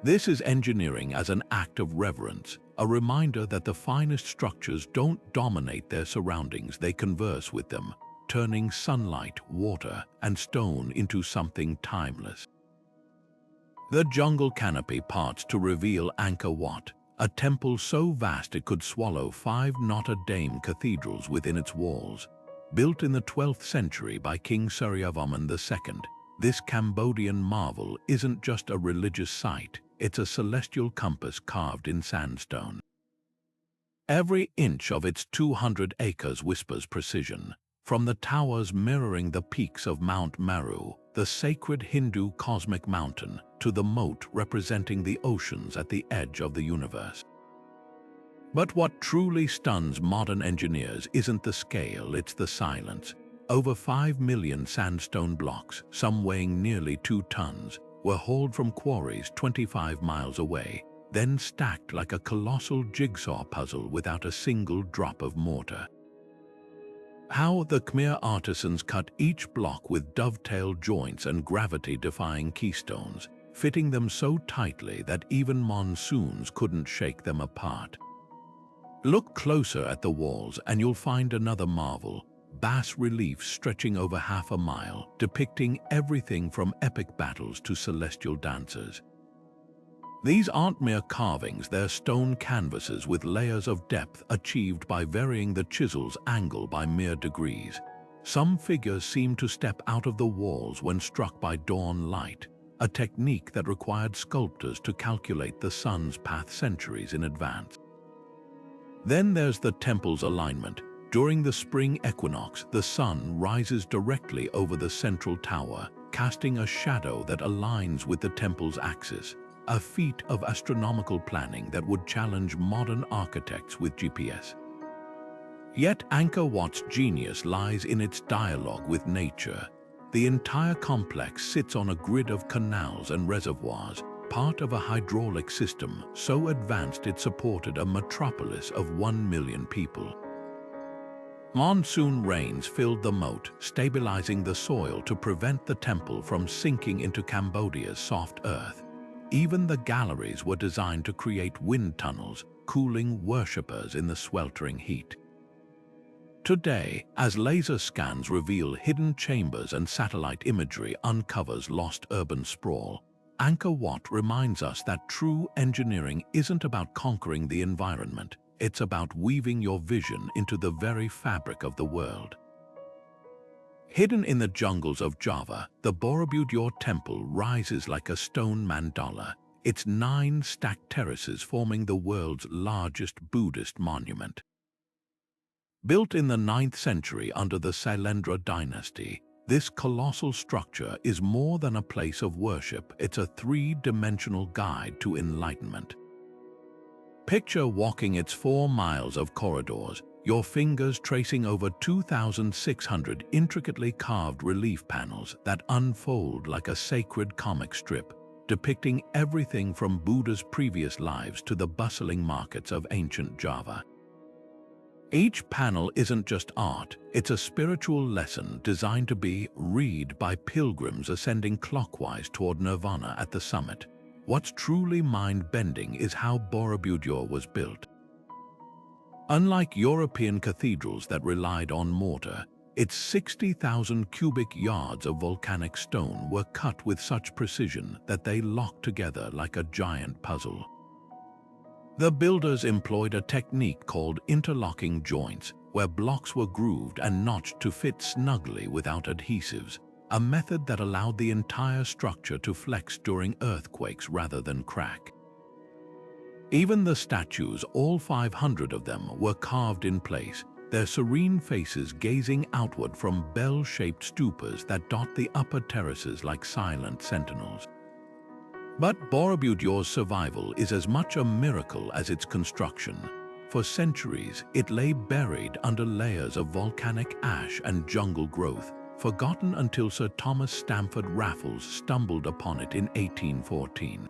This is engineering as an act of reverence, a reminder that the finest structures don't dominate their surroundings, they converse with them, turning sunlight, water, and stone into something timeless. The jungle canopy parts to reveal Angkor Wat, a temple so vast it could swallow 5 Notre Dame cathedrals within its walls. Built in the 12th century by King Suryavarman II, this Cambodian marvel isn't just a religious site, it's a celestial compass carved in sandstone. Every inch of its 200 acres whispers precision, from the towers mirroring the peaks of Mount Meru, the sacred Hindu cosmic mountain, to the moat representing the oceans at the edge of the universe. But what truly stuns modern engineers isn't the scale, it's the silence. Over 5 million sandstone blocks, some weighing nearly 2 tons, were hauled from quarries 25 miles away, then stacked like a colossal jigsaw puzzle without a single drop of mortar. How the Khmer artisans cut each block with dovetail joints and gravity-defying keystones, fitting them so tightly that even monsoons couldn't shake them apart. Look closer at the walls and you'll find another marvel. Bas-reliefs stretching over half a mile, depicting everything from epic battles to celestial dances. These aren't mere carvings, they're stone canvases with layers of depth achieved by varying the chisel's angle by mere degrees. Some figures seem to step out of the walls when struck by dawn light, a technique that required sculptors to calculate the sun's path centuries in advance. Then there's the temple's alignment. During the spring equinox, the sun rises directly over the central tower, casting a shadow that aligns with the temple's axis, a feat of astronomical planning that would challenge modern architects with GPS. Yet Angkor Wat's genius lies in its dialogue with nature. The entire complex sits on a grid of canals and reservoirs, part of a hydraulic system so advanced it supported a metropolis of 1 million people. Monsoon rains filled the moat, stabilizing the soil to prevent the temple from sinking into Cambodia's soft earth. Even the galleries were designed to create wind tunnels, cooling worshippers in the sweltering heat. Today, as laser scans reveal hidden chambers and satellite imagery uncovers lost urban sprawl, Angkor Wat reminds us that true engineering isn't about conquering the environment, it's about weaving your vision into the very fabric of the world. Hidden in the jungles of Java, the Borobudur Temple rises like a stone mandala, its 9 stacked terraces forming the world's largest Buddhist monument. Built in the 9th century under the Sailendra dynasty, this colossal structure is more than a place of worship, it's a 3-dimensional guide to enlightenment. Picture walking its 4 miles of corridors, your fingers tracing over 2,600 intricately carved relief panels that unfold like a sacred comic strip, depicting everything from Buddha's previous lives to the bustling markets of ancient Java. Each panel isn't just art, it's a spiritual lesson designed to be read by pilgrims ascending clockwise toward nirvana at the summit. What's truly mind-bending is how Borobudur was built. Unlike European cathedrals that relied on mortar, its 60,000 cubic yards of volcanic stone were cut with such precision that they locked together like a giant puzzle. The builders employed a technique called interlocking joints, where blocks were grooved and notched to fit snugly without adhesives, a method that allowed the entire structure to flex during earthquakes rather than crack. Even the statues, all 500 of them, were carved in place, their serene faces gazing outward from bell-shaped stupas that dot the upper terraces like silent sentinels. But Borobudur's survival is as much a miracle as its construction. For centuries, it lay buried under layers of volcanic ash and jungle growth, forgotten until Sir Thomas Stamford Raffles stumbled upon it in 1814.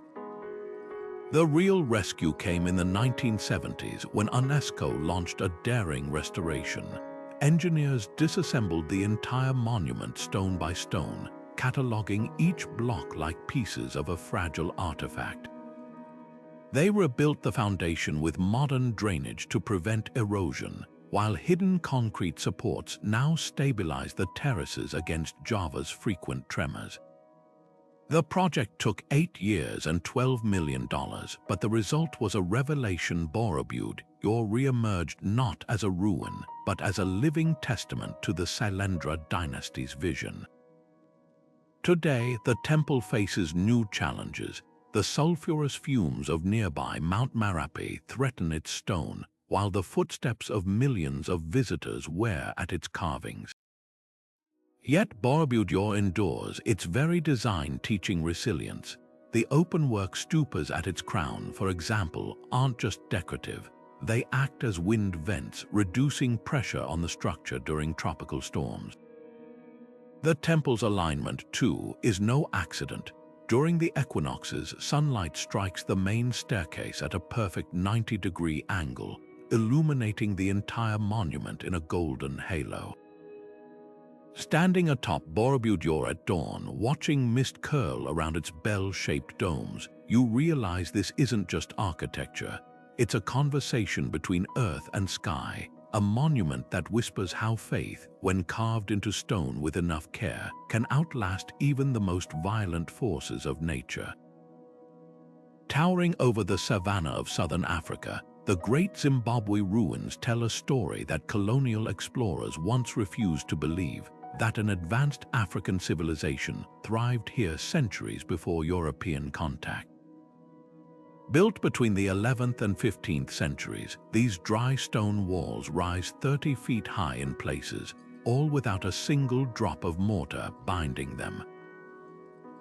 The real rescue came in the 1970s when UNESCO launched a daring restoration. Engineers disassembled the entire monument stone by stone, cataloging each block like pieces of a fragile artifact. They rebuilt the foundation with modern drainage to prevent erosion, while hidden concrete supports now stabilize the terraces against Java's frequent tremors. The project took 8 years and $12 million, but the result was a revelation. Borobudur re-emerged not as a ruin, but as a living testament to the Sailendra dynasty's vision. Today, the temple faces new challenges. The sulfurous fumes of nearby Mount Marapi threaten its stone, while the footsteps of millions of visitors wear at its carvings. Yet Borobudur endures, its very design teaching resilience. The open-work stupas at its crown, for example, aren't just decorative. They act as wind vents, reducing pressure on the structure during tropical storms. The temple's alignment, too, is no accident. During the equinoxes, sunlight strikes the main staircase at a perfect 90-degree angle, illuminating the entire monument in a golden halo. Standing atop Borobudur at dawn, watching mist curl around its bell-shaped domes, you realize this isn't just architecture. It's a conversation between earth and sky, a monument that whispers how faith, when carved into stone with enough care, can outlast even the most violent forces of nature. Towering over the savanna of southern Africa, the Great Zimbabwe ruins tell a story that colonial explorers once refused to believe, that an advanced African civilization thrived here centuries before European contact. Built between the 11th and 15th centuries, these dry stone walls rise 30 feet high in places, all without a single drop of mortar binding them.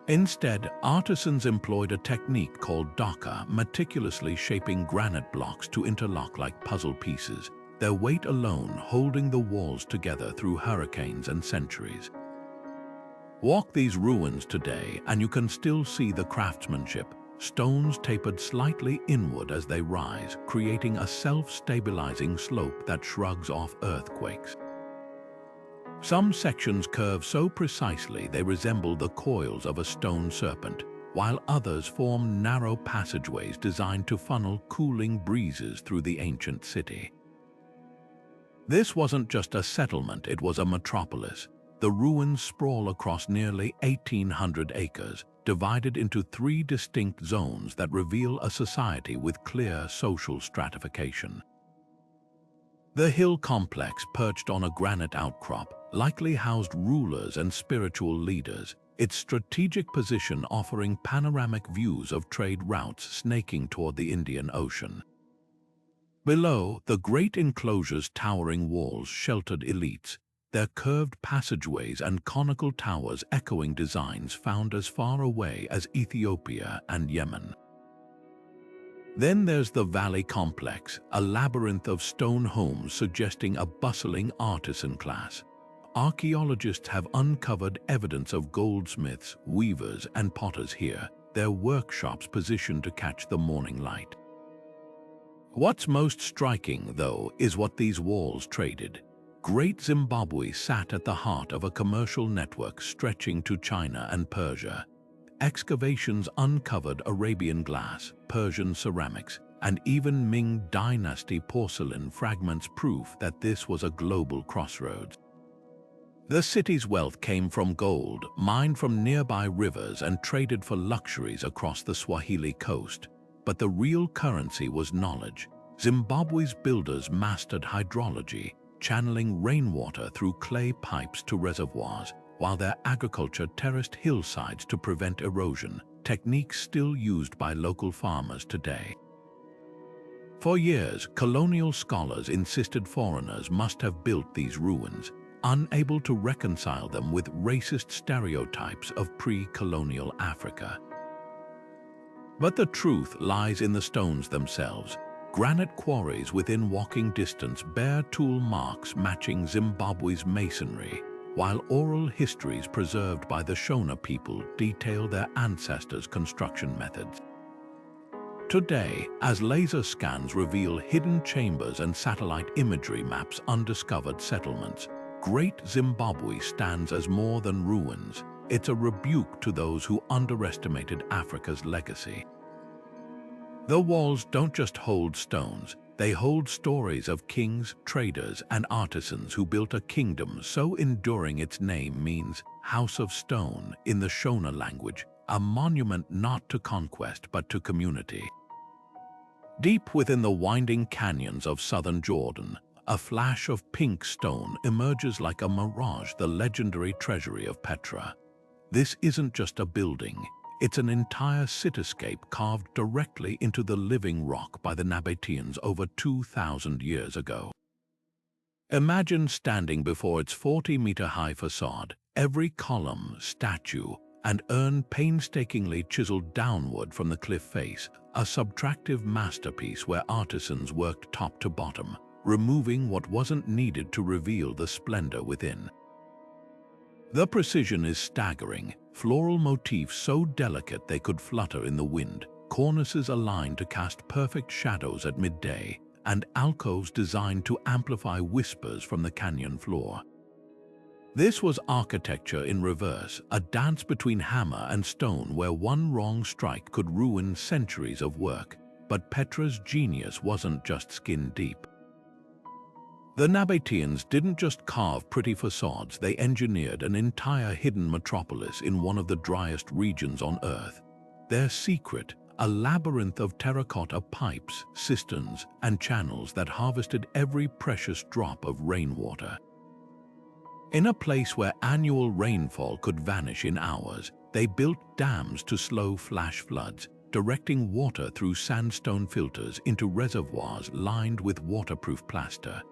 Instead, artisans employed a technique called dhaka, meticulously shaping granite blocks to interlock like puzzle pieces, their weight alone holding the walls together through hurricanes and centuries. Walk these ruins today and you can still see the craftsmanship, stones tapered slightly inward as they rise, creating a self-stabilizing slope that shrugs off earthquakes. Some sections curve so precisely they resemble the coils of a stone serpent, while others form narrow passageways designed to funnel cooling breezes through the ancient city. This wasn't just a settlement, it was a metropolis. The ruins sprawl across nearly 1,800 acres, divided into 3 distinct zones that reveal a society with clear social stratification. The hill complex, perched on a granite outcrop, likely housed rulers and spiritual leaders, its strategic position offering panoramic views of trade routes snaking toward the Indian Ocean. Below, the great enclosure's towering walls sheltered elites, their curved passageways and conical towers echoing designs found as far away as Ethiopia and Yemen. Then there's the valley complex, a labyrinth of stone homes suggesting a bustling artisan class. Archaeologists have uncovered evidence of goldsmiths, weavers, and potters here, their workshops positioned to catch the morning light. What's most striking, though, is what these walls traded. Great Zimbabwe sat at the heart of a commercial network stretching to China and Persia. Excavations uncovered Arabian glass, Persian ceramics, and even Ming Dynasty porcelain fragments, proof that this was a global crossroads. The city's wealth came from gold, mined from nearby rivers and traded for luxuries across the Swahili coast. But the real currency was knowledge. Zimbabwe's builders mastered hydrology, channeling rainwater through clay pipes to reservoirs, while their agriculture terraced hillsides to prevent erosion, techniques still used by local farmers today. For years, colonial scholars insisted foreigners must have built these ruins, unable to reconcile them with racist stereotypes of pre-colonial Africa. But the truth lies in the stones themselves. Granite quarries within walking distance bear tool marks matching Zimbabwe's masonry, while oral histories preserved by the Shona people detail their ancestors' construction methods. Today, as laser scans reveal hidden chambers and satellite imagery maps undiscovered settlements, Great Zimbabwe stands as more than ruins. It's a rebuke to those who underestimated Africa's legacy. The walls don't just hold stones, they hold stories of kings, traders, and artisans who built a kingdom so enduring its name means House of Stone in the Shona language, a monument not to conquest but to community. Deep within the winding canyons of southern Jordan, a flash of pink stone emerges like a mirage, the legendary Treasury of Petra. This isn't just a building. It's an entire cityscape carved directly into the living rock by the Nabateans over 2,000 years ago. Imagine standing before its 40-meter-high facade, every column, statue, and urn painstakingly chiseled downward from the cliff face, a subtractive masterpiece where artisans worked top to bottom, removing what wasn't needed to reveal the splendor within. The precision is staggering, floral motifs so delicate they could flutter in the wind, cornices aligned to cast perfect shadows at midday, and alcoves designed to amplify whispers from the canyon floor. This was architecture in reverse, a dance between hammer and stone where one wrong strike could ruin centuries of work. But Petra's genius wasn't just skin deep. The Nabateans didn't just carve pretty facades, they engineered an entire hidden metropolis in one of the driest regions on Earth. Their secret, a labyrinth of terracotta pipes, cisterns, and channels that harvested every precious drop of rainwater. In a place where annual rainfall could vanish in hours, they built dams to slow flash floods, directing water through sandstone filters into reservoirs lined with waterproof plaster.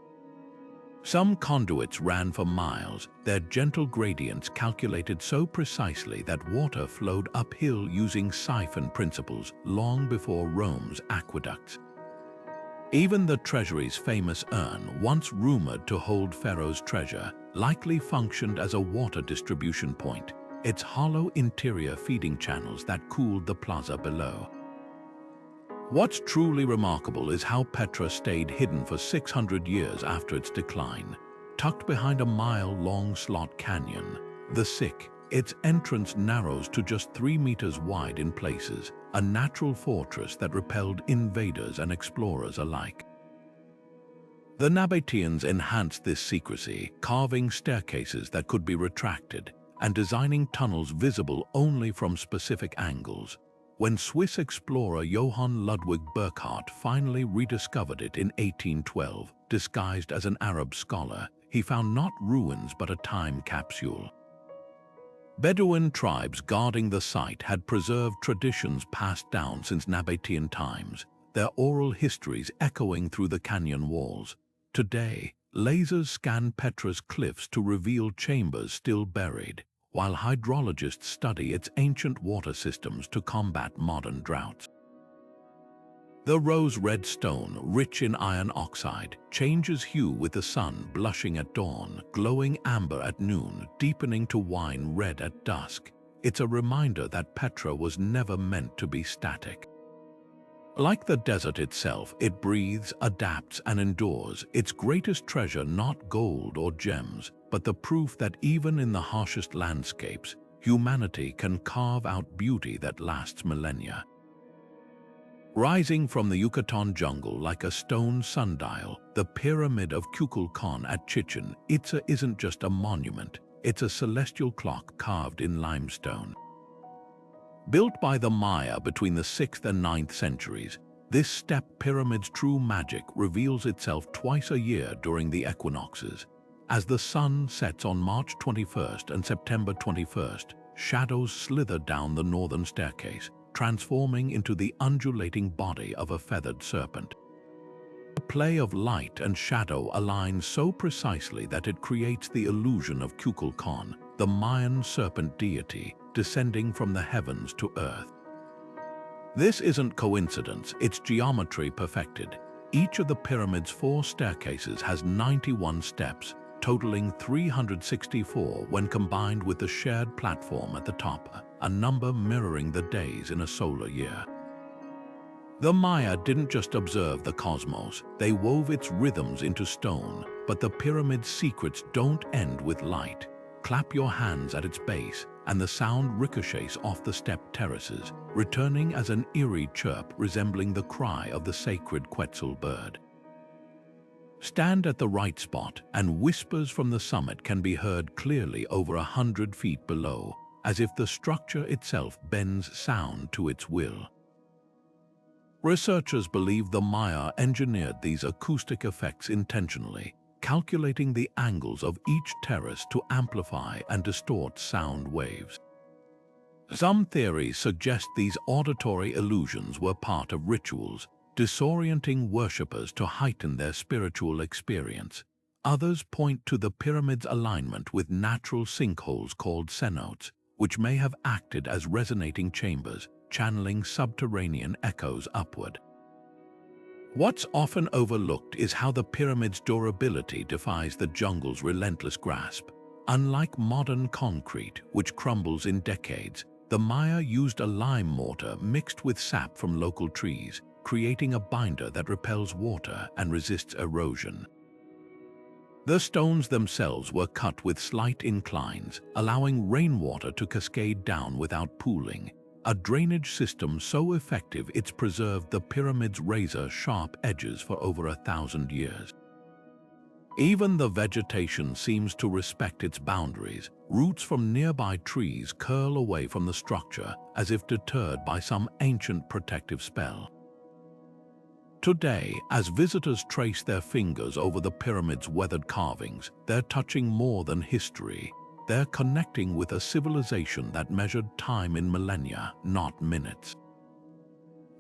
Some conduits ran for miles, their gentle gradients calculated so precisely that water flowed uphill using siphon principles long before Rome's aqueducts. Even the treasury's famous urn, once rumored to hold Pharaoh's treasure, likely functioned as a water distribution point, its hollow interior feeding channels that cooled the plaza below. What's truly remarkable is how Petra stayed hidden for 600 years after its decline. Tucked behind a mile-long slot canyon, the Sick, Its entrance narrows to just 3 meters wide in places, a natural fortress that repelled invaders and explorers alike. The Nabateans enhanced this secrecy, carving staircases that could be retracted and designing tunnels visible only from specific angles. When Swiss explorer Johann Ludwig Burckhardt finally rediscovered it in 1812, disguised as an Arab scholar, he found not ruins but a time capsule. Bedouin tribes guarding the site had preserved traditions passed down since Nabatean times, their oral histories echoing through the canyon walls. Today, lasers scan Petra's cliffs to reveal chambers still buried, while hydrologists study its ancient water systems to combat modern droughts. The rose-red stone, rich in iron oxide, changes hue with the sun blushing at dawn, glowing amber at noon, deepening to wine red at dusk. It's a reminder that Petra was never meant to be static. Like the desert itself, it breathes, adapts, and endures, its greatest treasure not gold or gems, but the proof that even in the harshest landscapes, humanity can carve out beauty that lasts millennia. Rising from the Yucatan jungle like a stone sundial, the Pyramid of Kukulkan at Chichen Itza isn't just a monument, it's a celestial clock carved in limestone. Built by the Maya between the 6th and 9th centuries, this step pyramid's true magic reveals itself twice a year during the equinoxes. As the sun sets on March 21st and September 21st, shadows slither down the northern staircase, transforming into the undulating body of a feathered serpent. The play of light and shadow aligns so precisely that it creates the illusion of Kukulkan, the Mayan serpent deity, descending from the heavens to earth. This isn't coincidence, it's geometry perfected. Each of the pyramid's 4 staircases has 91 steps, totaling 364 when combined with the shared platform at the top, a number mirroring the days in a solar year. The Maya didn't just observe the cosmos, they wove its rhythms into stone, but the pyramid's secrets don't end with light. Clap your hands at its base, and the sound ricochets off the step terraces, returning as an eerie chirp resembling the cry of the sacred Quetzal bird. Stand at the right spot, and whispers from the summit can be heard clearly over 100 feet below, as if the structure itself bends sound to its will. Researchers believe the Maya engineered these acoustic effects intentionally, calculating the angles of each terrace to amplify and distort sound waves. Some theories suggest these auditory illusions were part of rituals, disorienting worshippers to heighten their spiritual experience. Others point to the pyramid's alignment with natural sinkholes called cenotes, which may have acted as resonating chambers, channeling subterranean echoes upward. What's often overlooked is how the pyramid's durability defies the jungle's relentless grasp. Unlike modern concrete, which crumbles in decades, the Maya used a lime mortar mixed with sap from local trees, creating a binder that repels water and resists erosion. The stones themselves were cut with slight inclines, allowing rainwater to cascade down without pooling, a drainage system so effective it's preserved the pyramid's razor-sharp edges for over 1,000 years. Even the vegetation seems to respect its boundaries. Roots from nearby trees curl away from the structure as if deterred by some ancient protective spell. Today, as visitors trace their fingers over the pyramid's weathered carvings, they're touching more than history. They're connecting with a civilization that measured time in millennia, not minutes.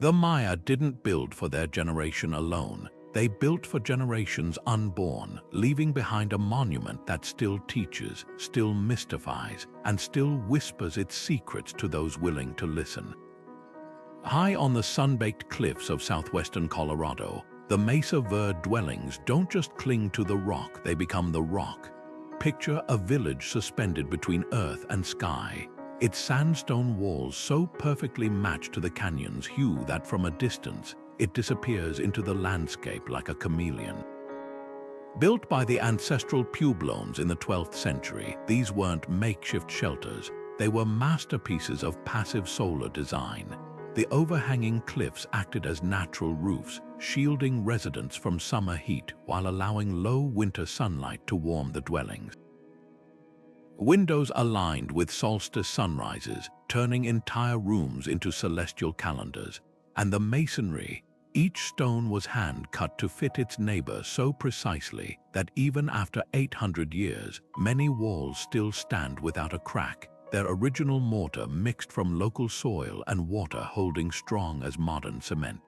The Maya didn't build for their generation alone. They built for generations unborn, leaving behind a monument that still teaches, still mystifies, and still whispers its secrets to those willing to listen. High on the sun-baked cliffs of southwestern Colorado, the Mesa Verde dwellings don't just cling to the rock, they become the rock. Picture a village suspended between earth and sky, its sandstone walls so perfectly matched to the canyon's hue that from a distance, it disappears into the landscape like a chameleon. Built by the ancestral Pueblones in the 12th century, these weren't makeshift shelters. They were masterpieces of passive solar design. The overhanging cliffs acted as natural roofs, shielding residents from summer heat while allowing low winter sunlight to warm the dwellings. Windows aligned with solstice sunrises, turning entire rooms into celestial calendars. And the masonry, each stone was hand-cut to fit its neighbor so precisely that even after 800 years, many walls still stand without a crack, their original mortar mixed from local soil and water holding strong as modern cement.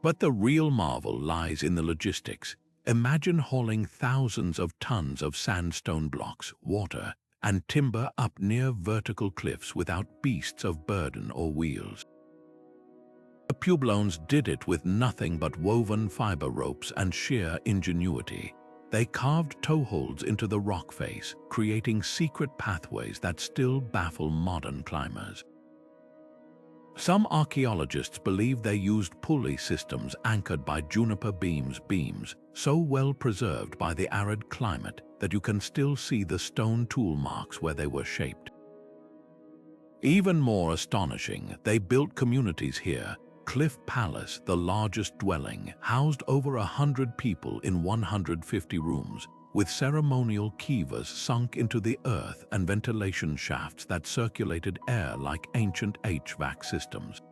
But the real marvel lies in the logistics. Imagine hauling thousands of tons of sandstone blocks, water, and timber up near vertical cliffs without beasts of burden or wheels. The Pueblones did it with nothing but woven fiber ropes and sheer ingenuity. They carved toeholds into the rock face, creating secret pathways that still baffle modern climbers. Some archaeologists believe they used pulley systems anchored by juniper beams, so well preserved by the arid climate that you can still see the stone tool marks where they were shaped. Even more astonishing, they built communities here. Cliff Palace, the largest dwelling, housed over 100 people in 150 rooms, with ceremonial kivas sunk into the earth and ventilation shafts that circulated air like ancient HVAC systems.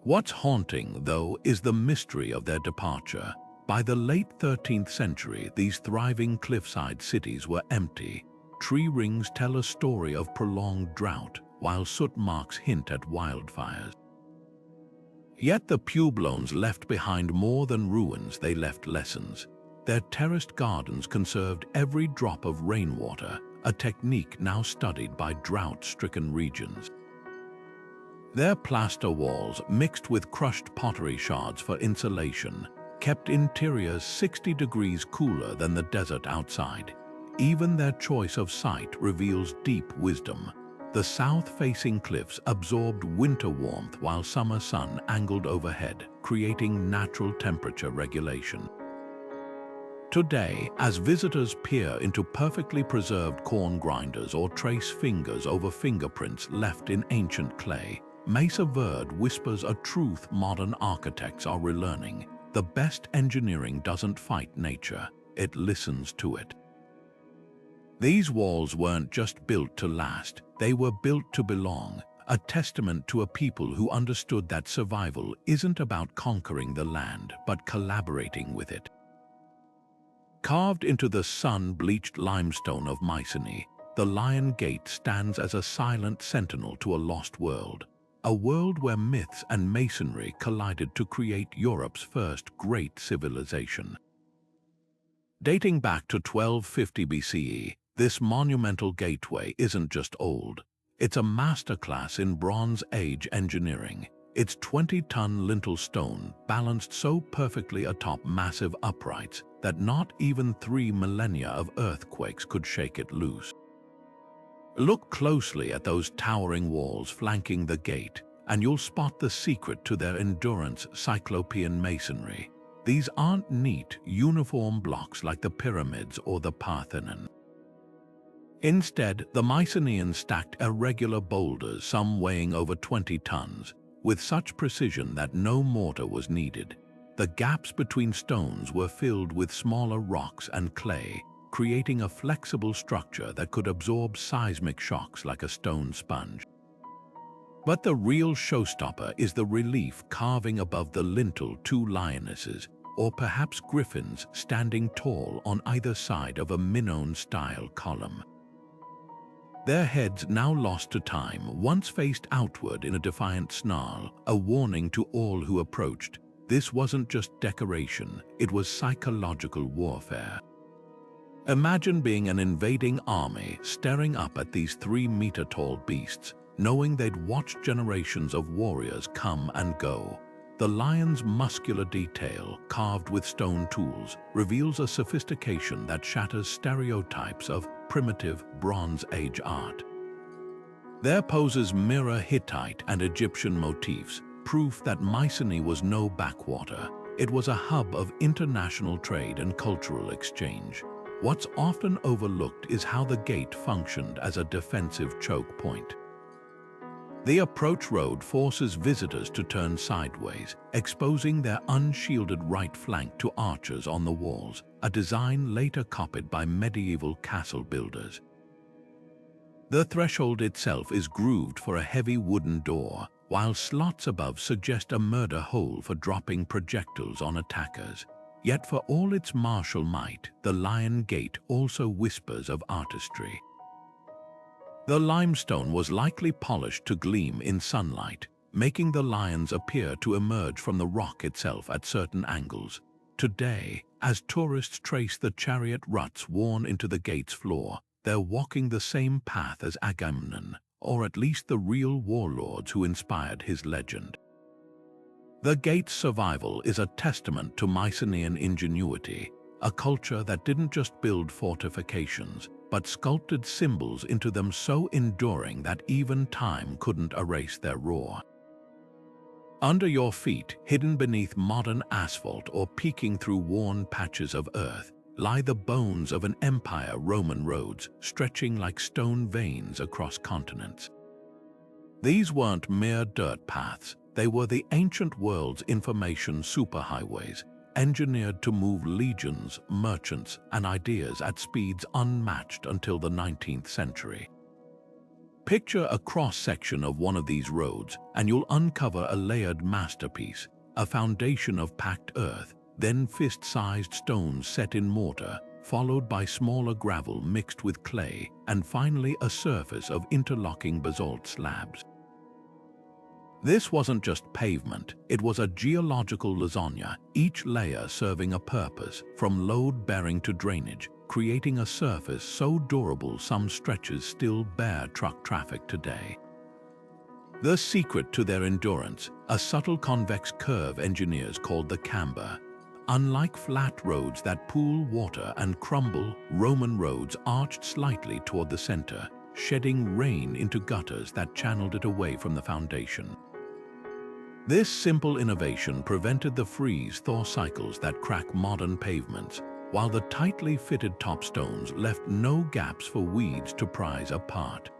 What's haunting, though, is the mystery of their departure. By the late 13th century, these thriving cliffside cities were empty. Tree rings tell a story of prolonged drought, while soot marks hint at wildfires. Yet the Pueblones left behind more than ruins, they left lessons. Their terraced gardens conserved every drop of rainwater, a technique now studied by drought-stricken regions. Their plaster walls, mixed with crushed pottery shards for insulation, kept interiors 60 degrees cooler than the desert outside. Even their choice of site reveals deep wisdom. The south-facing cliffs absorbed winter warmth while summer sun angled overhead, creating natural temperature regulation. Today, as visitors peer into perfectly preserved corn grinders or trace fingers over fingerprints left in ancient clay, Mesa Verde whispers a truth modern architects are relearning. The best engineering doesn't fight nature, it listens to it. These walls weren't just built to last, they were built to belong, a testament to a people who understood that survival isn't about conquering the land, but collaborating with it. Carved into the sun-bleached limestone of Mycenae, the Lion Gate stands as a silent sentinel to a lost world, a world where myths and masonry collided to create Europe's first great civilization. Dating back to 1250 BCE, this monumental gateway isn't just old. It's a masterclass in Bronze Age engineering. Its 20-ton lintel stone balanced so perfectly atop massive uprights that not even 3 millennia of earthquakes could shake it loose. Look closely at those towering walls flanking the gate, and you'll spot the secret to their endurance: cyclopean masonry. These aren't neat, uniform blocks like the pyramids or the Parthenon. Instead, the Mycenaeans stacked irregular boulders, some weighing over 20 tons, with such precision that no mortar was needed. The gaps between stones were filled with smaller rocks and clay, creating a flexible structure that could absorb seismic shocks like a stone sponge. But the real showstopper is the relief carving above the lintel: 2 lionesses, or perhaps griffins, standing tall on either side of a Minoan-style column. Their heads, now lost to time, once faced outward in a defiant snarl, a warning to all who approached. This wasn't just decoration, it was psychological warfare. Imagine being an invading army staring up at these 3-meter-tall beasts, knowing they'd watched generations of warriors come and go. The lion's muscular detail, carved with stone tools, reveals a sophistication that shatters stereotypes of primitive Bronze Age art. Their poses mirror Hittite and Egyptian motifs, proof that Mycenae was no backwater. It was a hub of international trade and cultural exchange. What's often overlooked is how the gate functioned as a defensive choke point. The approach road forces visitors to turn sideways, exposing their unshielded right flank to archers on the walls, a design later copied by medieval castle builders. The threshold itself is grooved for a heavy wooden door, while slots above suggest a murder hole for dropping projectiles on attackers. Yet for all its martial might, the Lion Gate also whispers of artistry. The limestone was likely polished to gleam in sunlight, making the lions appear to emerge from the rock itself at certain angles. Today, as tourists trace the chariot ruts worn into the gate's floor, they're walking the same path as Agamemnon, or at least the real warlords who inspired his legend. The gate's survival is a testament to Mycenaean ingenuity, a culture that didn't just build fortifications, but sculpted symbols into them so enduring that even time couldn't erase their roar. Under your feet, hidden beneath modern asphalt or peeking through worn patches of earth, lie the bones of an empire, Roman roads, stretching like stone veins across continents. These weren't mere dirt paths, they were the ancient world's information superhighways, engineered to move legions, merchants, and ideas at speeds unmatched until the 19th century. Picture a cross-section of one of these roads, and you'll uncover a layered masterpiece, a foundation of packed earth, then fist-sized stones set in mortar, followed by smaller gravel mixed with clay, and finally a surface of interlocking basalt slabs. This wasn't just pavement, it was a geological lasagna, each layer serving a purpose, from load-bearing to drainage, creating a surface so durable some stretches still bear truck traffic today. The secret to their endurance, a subtle convex curve engineers called the camber. Unlike flat roads that pool water and crumble, Roman roads arched slightly toward the center, shedding rain into gutters that channeled it away from the foundation. This simple innovation prevented the freeze-thaw cycles that crack modern pavements, while the tightly fitted top stones left no gaps for weeds to prise apart.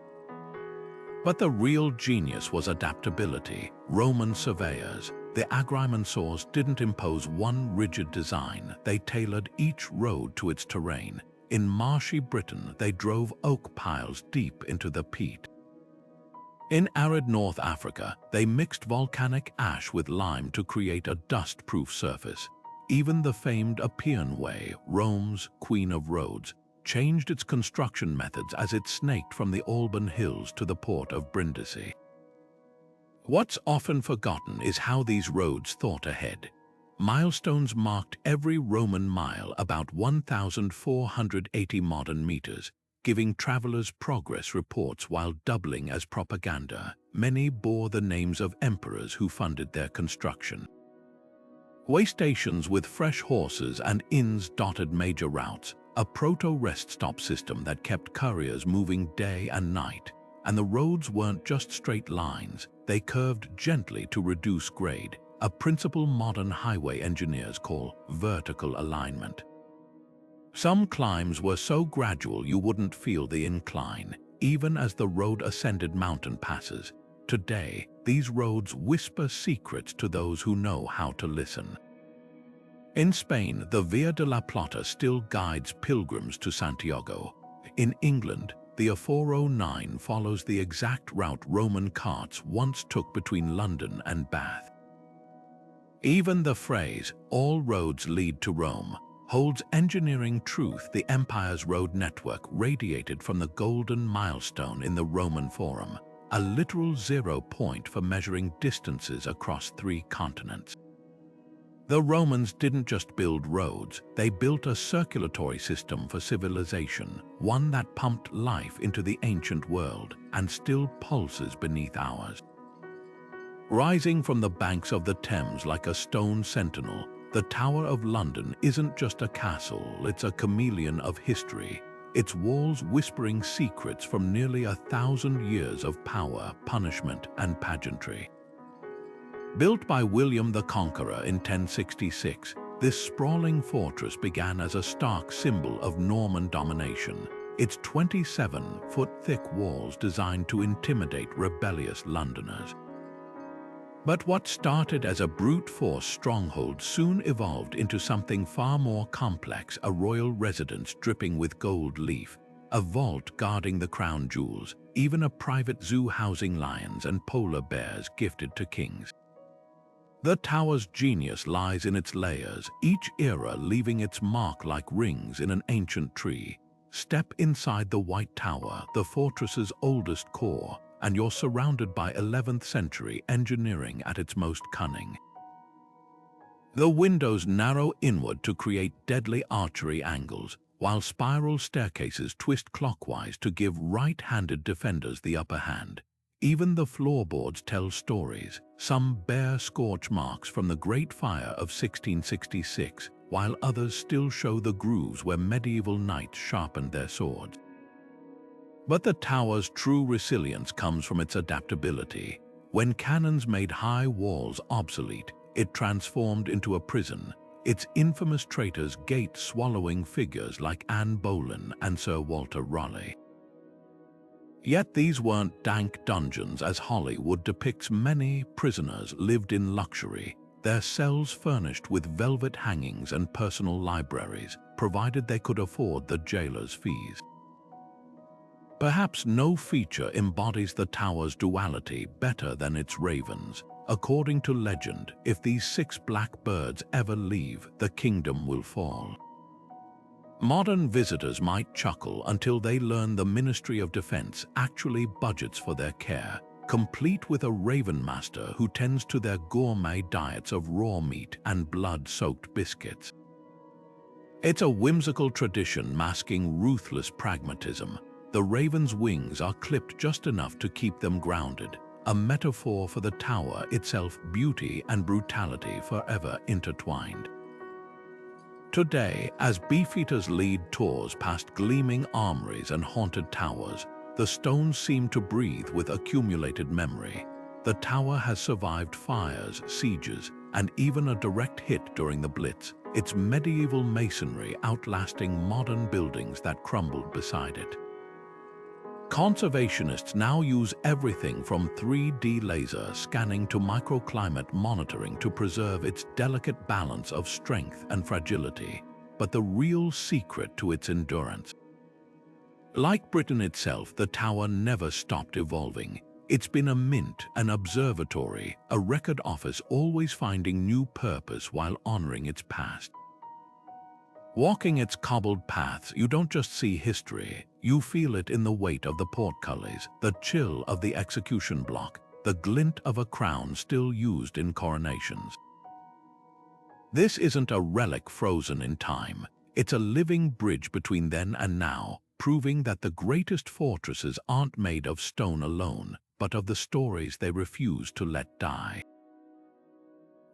But the real genius was adaptability. Roman surveyors, the agrimensors, didn't impose one rigid design, they tailored each road to its terrain. In marshy Britain, they drove oak piles deep into the peat. In arid North Africa, they mixed volcanic ash with lime to create a dust-proof surface. Even the famed Appian Way, Rome's Queen of Roads, changed its construction methods as it snaked from the Alban Hills to the port of Brindisi. What's often forgotten is how these roads thought ahead. Milestones marked every Roman mile, about 1,480 modern meters, giving travelers progress reports while doubling as propaganda. Many bore the names of emperors who funded their construction. Way stations with fresh horses and inns dotted major routes, a proto-rest stop system that kept couriers moving day and night. And the roads weren't just straight lines, they curved gently to reduce grade, a principle modern highway engineers call vertical alignment. Some climbs were so gradual you wouldn't feel the incline, even as the road ascended mountain passes. Today, these roads whisper secrets to those who know how to listen. In Spain, the Via de la Plata still guides pilgrims to Santiago. In England, the A409 follows the exact route Roman carts once took between London and Bath. Even the phrase, "all roads lead to Rome," holds engineering truth. The empire's road network radiated from the golden milestone in the Roman Forum, a literal 0 point for measuring distances across 3 continents. The Romans didn't just build roads, they built a circulatory system for civilization, one that pumped life into the ancient world and still pulses beneath ours. Rising from the banks of the Thames like a stone sentinel, the Tower of London isn't just a castle, it's a chameleon of history, its walls whispering secrets from nearly 1,000 years of power, punishment, and pageantry. Built by William the Conqueror in 1066, this sprawling fortress began as a stark symbol of Norman domination, its 27-foot-thick walls designed to intimidate rebellious Londoners. But what started as a brute force stronghold soon evolved into something far more complex: a royal residence dripping with gold leaf, a vault guarding the crown jewels, even a private zoo housing lions and polar bears gifted to kings. The tower's genius lies in its layers, each era leaving its mark like rings in an ancient tree. Step inside the White Tower, the fortress's oldest core, and you're surrounded by 11th century engineering at its most cunning. The windows narrow inward to create deadly archery angles, while spiral staircases twist clockwise to give right-handed defenders the upper hand. Even the floorboards tell stories. Some bear scorch marks from the Great Fire of 1666, while others still show the grooves where medieval knights sharpened their swords. But the tower's true resilience comes from its adaptability. When cannons made high walls obsolete, it transformed into a prison, its infamous traitors gate-swallowing figures like Anne Boleyn and Sir Walter Raleigh. Yet these weren't dank dungeons as Hollywood depicts. Many prisoners lived in luxury, their cells furnished with velvet hangings and personal libraries, provided they could afford the jailer's fees. Perhaps no feature embodies the tower's duality better than its ravens. According to legend, if these 6 black birds ever leave, the kingdom will fall. Modern visitors might chuckle until they learn the Ministry of Defense actually budgets for their care, complete with a raven master who tends to their gourmet diets of raw meat and blood-soaked biscuits. It's a whimsical tradition masking ruthless pragmatism. The raven's wings are clipped just enough to keep them grounded, a metaphor for the tower itself, beauty and brutality forever intertwined. Today, as beefeaters lead tours past gleaming armories and haunted towers, the stones seem to breathe with accumulated memory. The tower has survived fires, sieges, and even a direct hit during the Blitz, its medieval masonry outlasting modern buildings that crumbled beside it. Conservationists now use everything from 3D laser scanning to microclimate monitoring to preserve its delicate balance of strength and fragility, but the real secret to its endurance. Like Britain itself, the tower never stopped evolving. It's been a mint, an observatory, a record office, always finding new purpose while honoring its past. Walking its cobbled paths, you don't just see history, you feel it in the weight of the portcullis, the chill of the execution block, the glint of a crown still used in coronations. This isn't a relic frozen in time, it's a living bridge between then and now, proving that the greatest fortresses aren't made of stone alone, but of the stories they refuse to let die.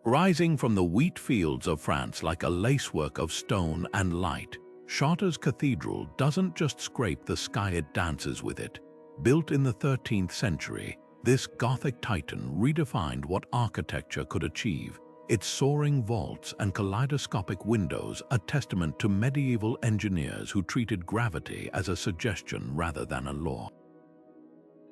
Rising from the wheat fields of France like a lacework of stone and light, Chartres Cathedral doesn't just scrape the sky, it dances with it. Built in the 13th century, this Gothic titan redefined what architecture could achieve. Its soaring vaults and kaleidoscopic windows, a testament to medieval engineers who treated gravity as a suggestion rather than a law.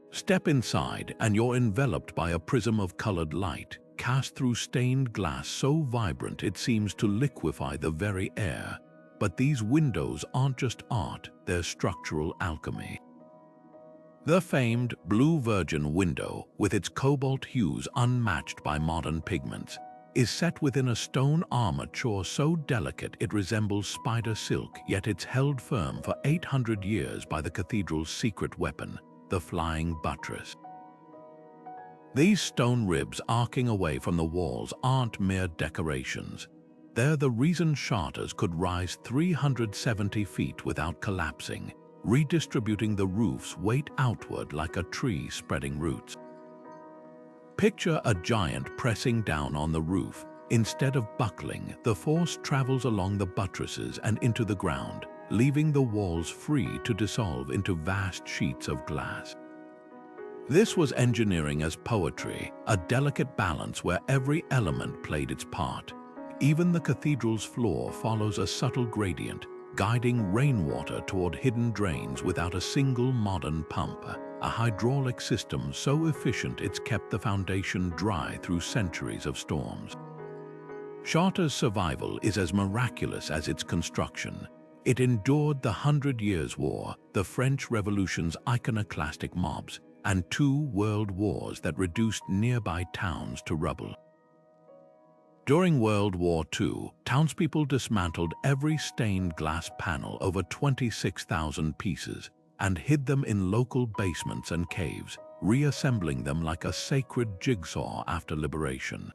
Step inside and you're enveloped by a prism of colored light, cast through stained glass so vibrant it seems to liquefy the very air. But these windows aren't just art, they're structural alchemy. The famed Blue Virgin window, with its cobalt hues unmatched by modern pigments, is set within a stone armature so delicate it resembles spider silk, yet it's held firm for 800 years by the cathedral's secret weapon, the flying buttress. These stone ribs arcing away from the walls aren't mere decorations. They're the reason Chartres could rise 370 feet without collapsing, redistributing the roof's weight outward like a tree spreading roots. Picture a giant pressing down on the roof. Instead of buckling, the force travels along the buttresses and into the ground, leaving the walls free to dissolve into vast sheets of glass. This was engineering as poetry, a delicate balance where every element played its part. Even the cathedral's floor follows a subtle gradient, guiding rainwater toward hidden drains without a single modern pump, a hydraulic system so efficient it's kept the foundation dry through centuries of storms. Chartres' survival is as miraculous as its construction. It endured the 100 Years' War, the French Revolution's iconoclastic mobs, and 2 world wars that reduced nearby towns to rubble. During World War II, townspeople dismantled every stained glass panel, over 26,000 pieces, and hid them in local basements and caves, reassembling them like a sacred jigsaw after liberation.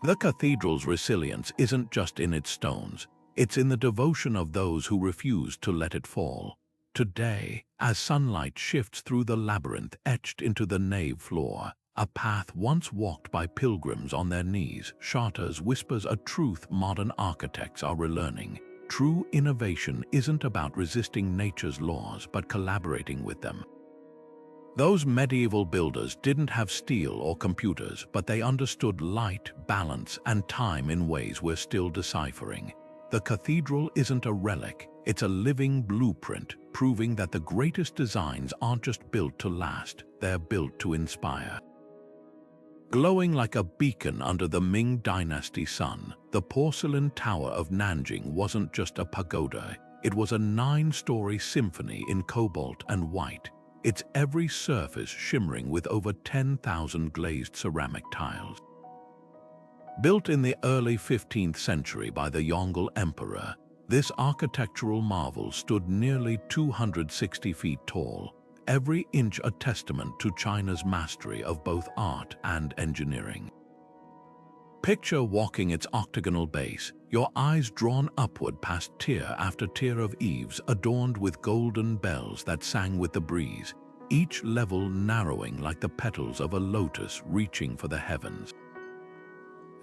The cathedral's resilience isn't just in its stones, it's in the devotion of those who refuse to let it fall. Today, as sunlight shifts through the labyrinth etched into the nave floor, a path once walked by pilgrims on their knees, Chartres whispers a truth modern architects are relearning. True innovation isn't about resisting nature's laws, but collaborating with them. Those medieval builders didn't have steel or computers, but they understood light, balance, and time in ways we're still deciphering. The cathedral isn't a relic, it's a living blueprint, proving that the greatest designs aren't just built to last, they're built to inspire. Glowing like a beacon under the Ming Dynasty sun, the porcelain tower of Nanjing wasn't just a pagoda, it was a 9-story symphony in cobalt and white, its every surface shimmering with over 10,000 glazed ceramic tiles. Built in the early 15th century by the Yongle Emperor, this architectural marvel stood nearly 260 feet tall, every inch a testament to China's mastery of both art and engineering. Picture walking its octagonal base, your eyes drawn upward past tier after tier of eaves adorned with golden bells that sang with the breeze, each level narrowing like the petals of a lotus reaching for the heavens.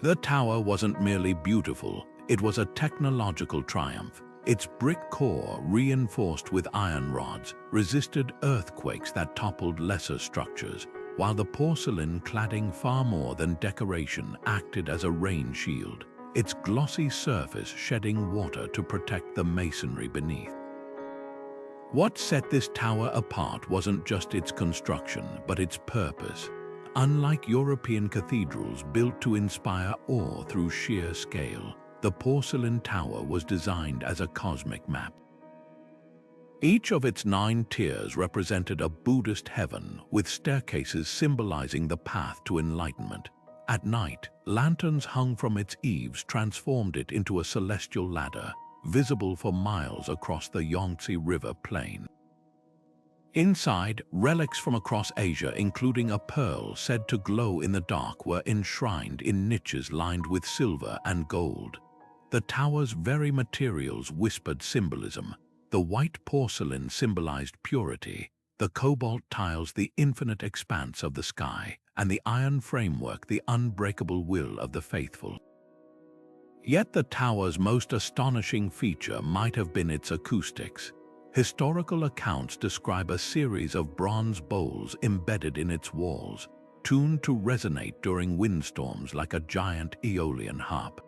The tower wasn't merely beautiful, it was a technological triumph. Its brick core, reinforced with iron rods, resisted earthquakes that toppled lesser structures, while the porcelain cladding, far more than decoration, acted as a rain shield, its glossy surface shedding water to protect the masonry beneath. What set this tower apart wasn't just its construction, but its purpose. Unlike European cathedrals built to inspire awe through sheer scale, the porcelain tower was designed as a cosmic map. Each of its 9 tiers represented a Buddhist heaven, with staircases symbolizing the path to enlightenment. At night, lanterns hung from its eaves transformed it into a celestial ladder, visible for miles across the Yangtze River plain. Inside, relics from across Asia, including a pearl said to glow in the dark, were enshrined in niches lined with silver and gold. The tower's very materials whispered symbolism. The white porcelain symbolized purity, the cobalt tiles the infinite expanse of the sky, and the iron framework the unbreakable will of the faithful. Yet the tower's most astonishing feature might have been its acoustics. Historical accounts describe a series of bronze bowls embedded in its walls, tuned to resonate during windstorms like a giant Aeolian harp.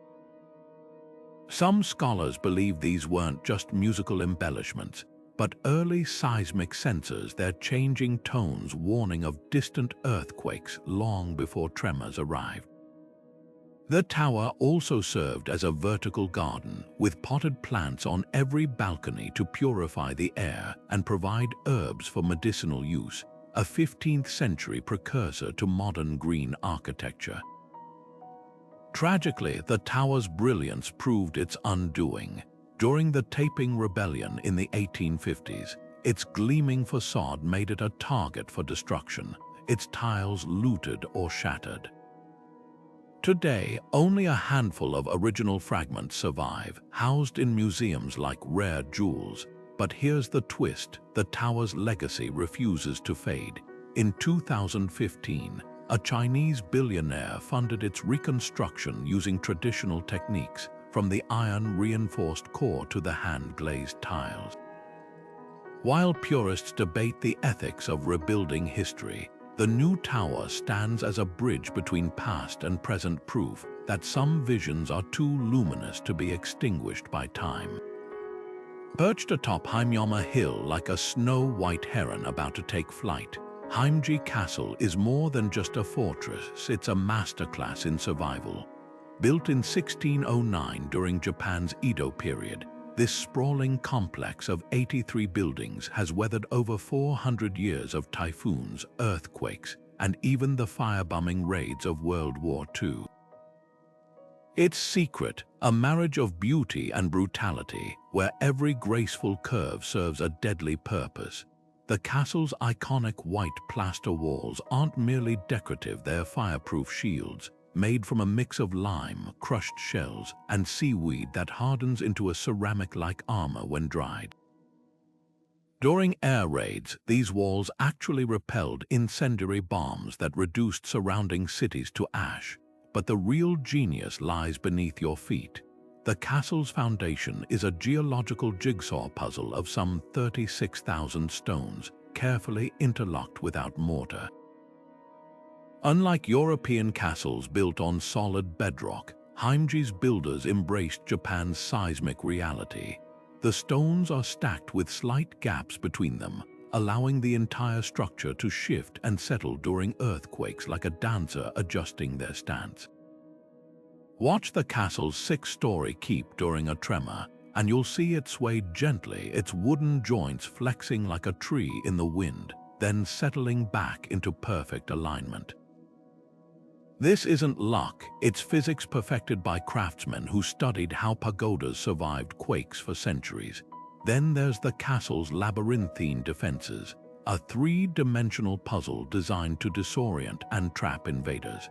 Some scholars believe these weren't just musical embellishments, but early seismic sensors, their changing tones warning of distant earthquakes long before tremors arrived. The tower also served as a vertical garden, with potted plants on every balcony to purify the air and provide herbs for medicinal use, a 15th century precursor to modern green architecture. Tragically, the tower's brilliance proved its undoing. During the Taiping Rebellion in the 1850s, its gleaming facade made it a target for destruction, its tiles looted or shattered. Today, only a handful of original fragments survive, housed in museums like rare jewels. But here's the twist: the tower's legacy refuses to fade. In 2015, a Chinese billionaire funded its reconstruction using traditional techniques, from the iron-reinforced core to the hand-glazed tiles. While purists debate the ethics of rebuilding history, the new tower stands as a bridge between past and present, proof that some visions are too luminous to be extinguished by time. Perched atop Himeji Hill like a snow-white heron about to take flight, Himeji Castle is more than just a fortress, it's a masterclass in survival. Built in 1609 during Japan's Edo period, this sprawling complex of 83 buildings has weathered over 400 years of typhoons, earthquakes, and even the firebombing raids of World War II. Its secret, a marriage of beauty and brutality, where every graceful curve serves a deadly purpose. The castle's iconic white plaster walls aren't merely decorative, they're fireproof shields, made from a mix of lime, crushed shells, and seaweed that hardens into a ceramic-like armor when dried. During air raids, these walls actually repelled incendiary bombs that reduced surrounding cities to ash. But the real genius lies beneath your feet. The castle's foundation is a geological jigsaw puzzle of some 36,000 stones, carefully interlocked without mortar. Unlike European castles built on solid bedrock, Himeji's builders embraced Japan's seismic reality. The stones are stacked with slight gaps between them, allowing the entire structure to shift and settle during earthquakes like a dancer adjusting their stance. Watch the castle's 6-story keep during a tremor, and you'll see it sway gently, its wooden joints flexing like a tree in the wind, then settling back into perfect alignment. This isn't luck, it's physics perfected by craftsmen who studied how pagodas survived quakes for centuries. Then there's the castle's labyrinthine defenses, a 3-dimensional puzzle designed to disorient and trap invaders.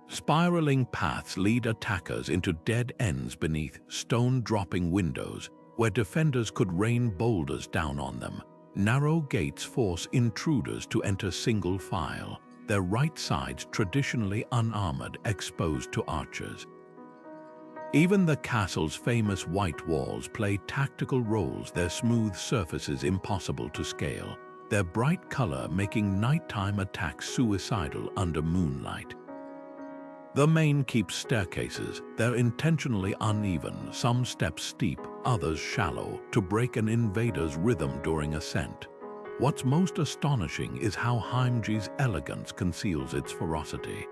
Spiraling paths lead attackers into dead ends beneath stone-dropping windows, where defenders could rain boulders down on them. Narrow gates force intruders to enter single file, their right sides traditionally unarmored, exposed to archers. Even the castle's famous white walls play tactical roles, their smooth surfaces impossible to scale, their bright color making nighttime attacks suicidal under moonlight. The main keeps staircases, they're intentionally uneven, some steps steep, others shallow, to break an invader's rhythm during ascent. What's most astonishing is how Himeji's elegance conceals its ferocity.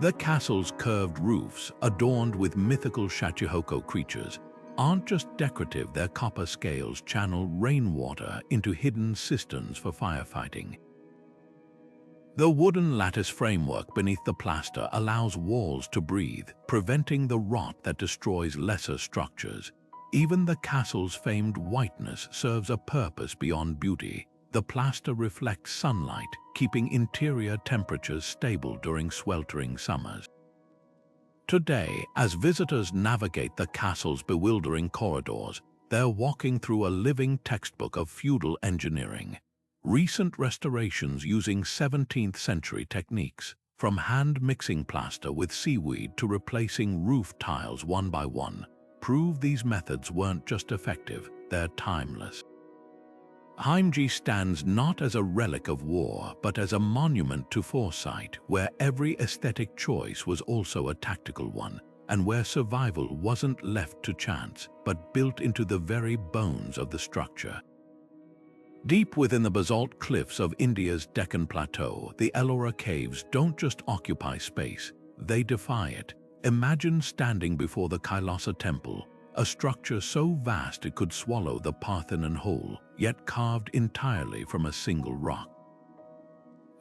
The castle's curved roofs, adorned with mythical Shachihoko creatures, aren't just decorative, their copper scales channel rainwater into hidden cisterns for firefighting. The wooden lattice framework beneath the plaster allows walls to breathe, preventing the rot that destroys lesser structures. Even the castle's famed whiteness serves a purpose beyond beauty. The plaster reflects sunlight, keeping interior temperatures stable during sweltering summers. Today, as visitors navigate the castle's bewildering corridors, they're walking through a living textbook of feudal engineering. Recent restorations using 17th-century techniques, from hand-mixing plaster with seaweed to replacing roof tiles one by one, prove these methods weren't just effective, they're timeless. Himeji stands not as a relic of war, but as a monument to foresight, where every aesthetic choice was also a tactical one, and where survival wasn't left to chance, but built into the very bones of the structure. Deep within the basalt cliffs of India's Deccan Plateau, the Ellora Caves don't just occupy space, they defy it. Imagine standing before the Kailasa Temple, a structure so vast it could swallow the Pantheon whole, yet carved entirely from a single rock.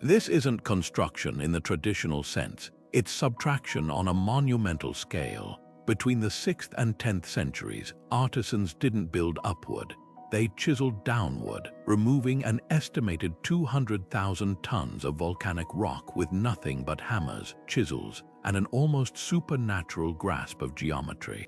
This isn't construction in the traditional sense, it's subtraction on a monumental scale. Between the 6th and 10th centuries, artisans didn't build upward, they chiseled downward, removing an estimated 200,000 tons of volcanic rock with nothing but hammers, chisels, and an almost supernatural grasp of geometry.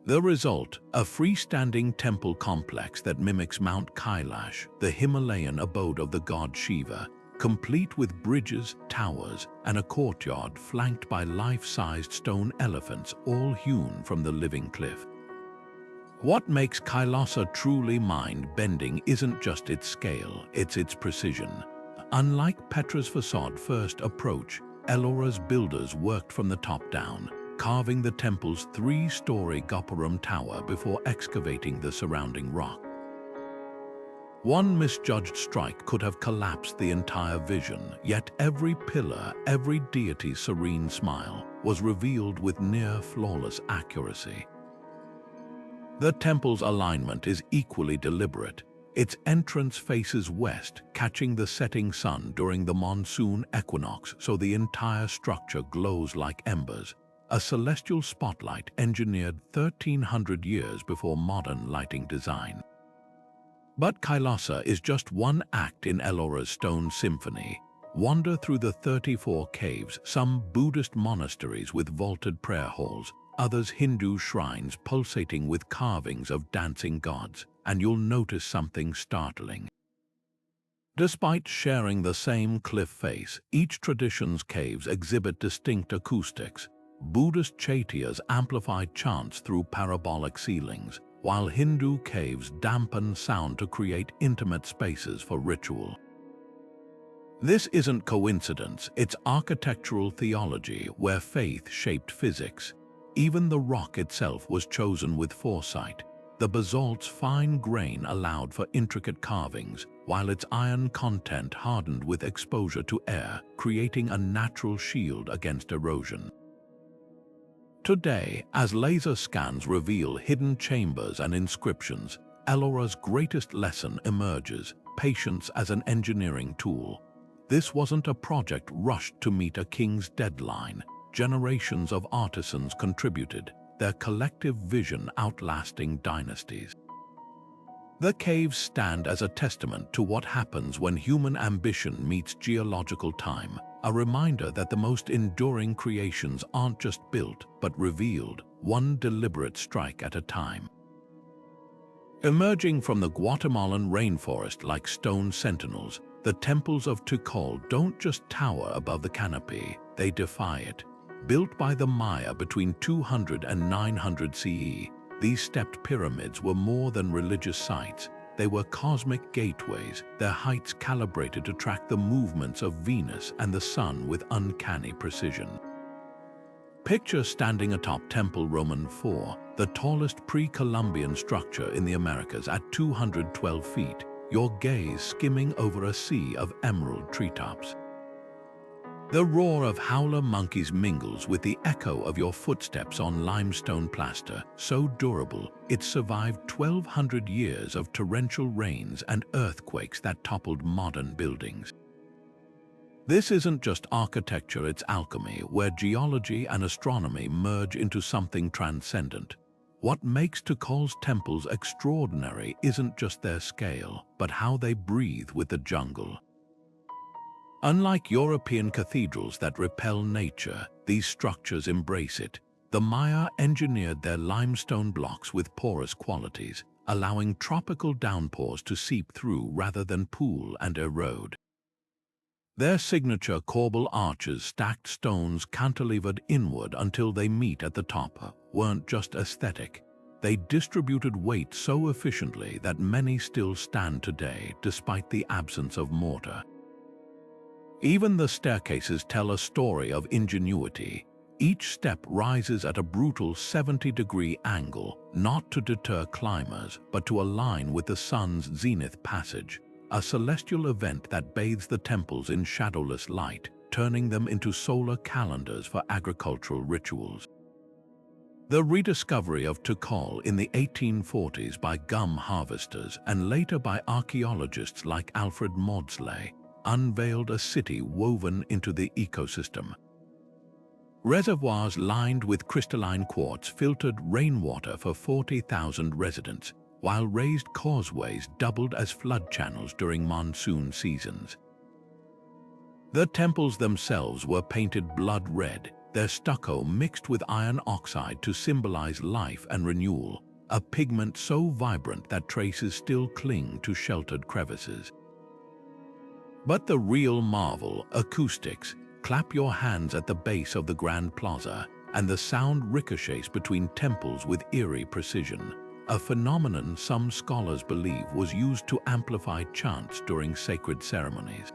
The result, a freestanding temple complex that mimics Mount Kailash, the Himalayan abode of the god Shiva, complete with bridges, towers, and a courtyard flanked by life-sized stone elephants all hewn from the living cliff. What makes Kailasa truly mind-bending isn't just its scale, it's its precision. Unlike Petra's facade first approach, Ellora's builders worked from the top down, carving the temple's three-story Gopuram tower before excavating the surrounding rock. One misjudged strike could have collapsed the entire vision, yet every pillar, every deity's serene smile, was revealed with near-flawless accuracy. The temple's alignment is equally deliberate. Its entrance faces west, catching the setting sun during the monsoon equinox, so the entire structure glows like embers, a celestial spotlight engineered 1,300 years before modern lighting design. But Kailasa is just one act in Ellora's stone symphony. Wander through the 34 caves, some Buddhist monasteries with vaulted prayer halls, others Hindu shrines pulsating with carvings of dancing gods, and you'll notice something startling. Despite sharing the same cliff face, each tradition's caves exhibit distinct acoustics. Buddhist chaityas amplify chants through parabolic ceilings, while Hindu caves dampen sound to create intimate spaces for ritual. This isn't coincidence, it's architectural theology where faith shaped physics. Even the rock itself was chosen with foresight. The basalt's fine grain allowed for intricate carvings, while its iron content hardened with exposure to air, creating a natural shield against erosion. Today, as laser scans reveal hidden chambers and inscriptions, Ellora's greatest lesson emerges: patience as an engineering tool. This wasn't a project rushed to meet a king's deadline. Generations of artisans contributed, their collective vision outlasting dynasties. The caves stand as a testament to what happens when human ambition meets geological time, a reminder that the most enduring creations aren't just built, but revealed, one deliberate strike at a time. Emerging from the Guatemalan rainforest like stone sentinels, the temples of Tikal don't just tower above the canopy, they defy it. Built by the Maya between 200 and 900 CE, these stepped pyramids were more than religious sites. They were cosmic gateways, their heights calibrated to track the movements of Venus and the Sun with uncanny precision. Picture standing atop Temple Roman 4, the tallest pre-Columbian structure in the Americas at 212 feet, your gaze skimming over a sea of emerald treetops. The roar of howler monkeys mingles with the echo of your footsteps on limestone plaster, so durable it survived 1,200 years of torrential rains and earthquakes that toppled modern buildings. This isn't just architecture, it's alchemy, where geology and astronomy merge into something transcendent. What makes Tikal's temples extraordinary isn't just their scale, but how they breathe with the jungle. Unlike European cathedrals that repel nature, these structures embrace it. The Maya engineered their limestone blocks with porous qualities, allowing tropical downpours to seep through rather than pool and erode. Their signature corbel arches, stacked stones cantilevered inward until they meet at the top, weren't just aesthetic. They distributed weight so efficiently that many still stand today despite the absence of mortar. Even the staircases tell a story of ingenuity. Each step rises at a brutal 70-degree angle, not to deter climbers, but to align with the sun's zenith passage, a celestial event that bathes the temples in shadowless light, turning them into solar calendars for agricultural rituals. The rediscovery of Tikal in the 1840s by gum harvesters and later by archaeologists like Alfred Maudslay unveiled a city woven into the ecosystem. Reservoirs lined with crystalline quartz filtered rainwater for 40,000 residents, while raised causeways doubled as flood channels during monsoon seasons. The temples themselves were painted blood red, their stucco mixed with iron oxide to symbolize life and renewal, a pigment so vibrant that traces still cling to sheltered crevices. But the real marvel, acoustics, clap your hands at the base of the Grand Plaza, and the sound ricochets between temples with eerie precision. a phenomenon some scholars believe was used to amplify chants during sacred ceremonies.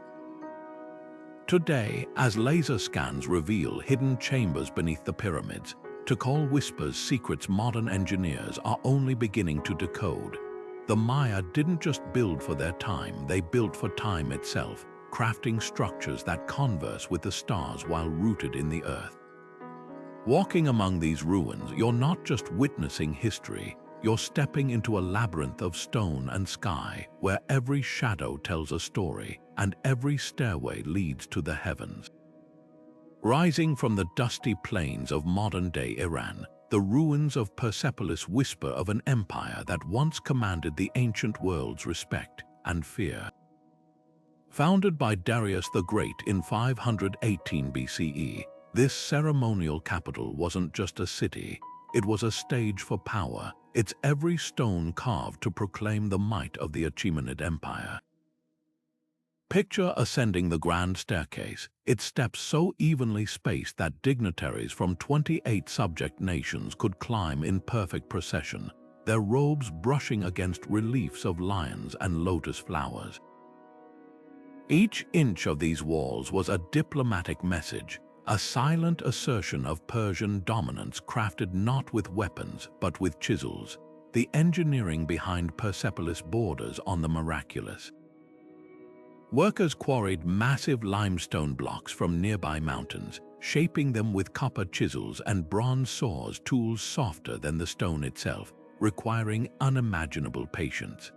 Today, as laser scans reveal hidden chambers beneath the pyramids, Tikal whispers secrets modern engineers are only beginning to decode. The Maya didn't just build for their time, they built for time itself, crafting structures that converse with the stars while rooted in the earth. Walking among these ruins, you're not just witnessing history, you're stepping into a labyrinth of stone and sky where every shadow tells a story and every stairway leads to the heavens. Rising from the dusty plains of modern-day Iran, the ruins of Persepolis whisper of an empire that once commanded the ancient world's respect and fear. Founded by Darius the Great in 518 BCE, this ceremonial capital wasn't just a city, it was a stage for power, its every stone carved to proclaim the might of the Achaemenid Empire. Picture ascending the grand staircase, its steps so evenly spaced that dignitaries from 28 subject nations could climb in perfect procession, their robes brushing against reliefs of lions and lotus flowers. Each inch of these walls was a diplomatic message, a silent assertion of Persian dominance crafted not with weapons but with chisels, the engineering behind Persepolis borders on the miraculous. Workers quarried massive limestone blocks from nearby mountains, shaping them with copper chisels and bronze saws, tools softer than the stone itself, requiring unimaginable patience.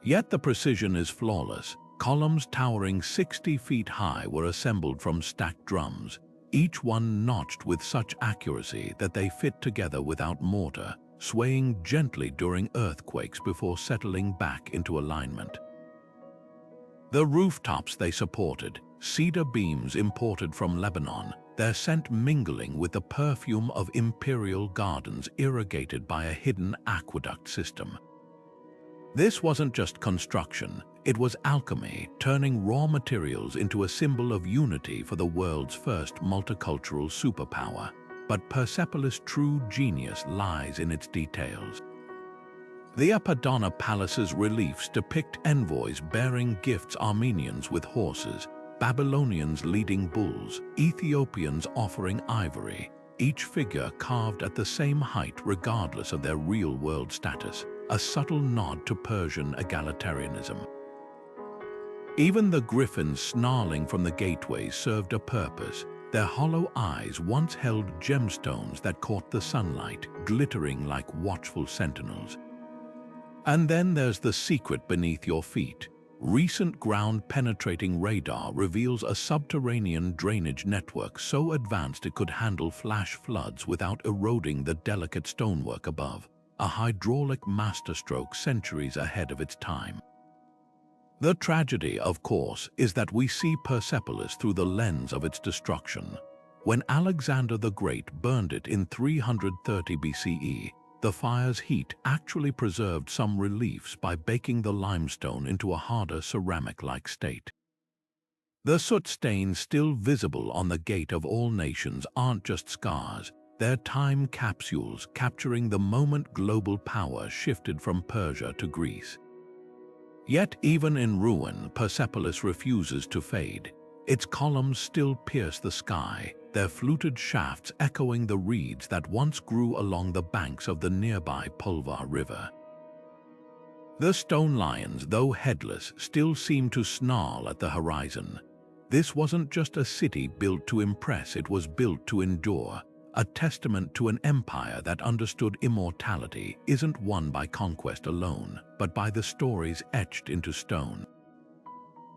Yet the precision is flawless. Columns towering 60 feet high were assembled from stacked drums, each one notched with such accuracy that they fit together without mortar, swaying gently during earthquakes before settling back into alignment. The rooftops they supported, cedar beams imported from Lebanon, their scent mingling with the perfume of imperial gardens irrigated by a hidden aqueduct system. This wasn't just construction, it was alchemy, turning raw materials into a symbol of unity for the world's first multicultural superpower. But Persepolis' true genius lies in its details. The Apadana Palace's reliefs depict envoys bearing gifts, Armenians with horses, Babylonians leading bulls, Ethiopians offering ivory, each figure carved at the same height regardless of their real-world status, a subtle nod to Persian egalitarianism. Even the griffins snarling from the gateways served a purpose. Their hollow eyes once held gemstones that caught the sunlight, glittering like watchful sentinels. And then there's the secret beneath your feet. Recent ground-penetrating radar reveals a subterranean drainage network so advanced it could handle flash floods without eroding the delicate stonework above, a hydraulic masterstroke centuries ahead of its time. The tragedy, of course, is that we see Persepolis through the lens of its destruction. When Alexander the Great burned it in 330 BCE, the fire's heat actually preserved some reliefs by baking the limestone into a harder ceramic-like state. The soot stains still visible on the gate of all nations aren't just scars, they're time capsules capturing the moment global power shifted from Persia to Greece. Yet even in ruin, Persepolis refuses to fade. Its columns still pierce the sky, their fluted shafts echoing the reeds that once grew along the banks of the nearby Pulvar River. The stone lions, though headless, still seem to snarl at the horizon. This wasn't just a city built to impress, it was built to endure, a testament to an empire that understood immortality isn't won by conquest alone, but by the stories etched into stone.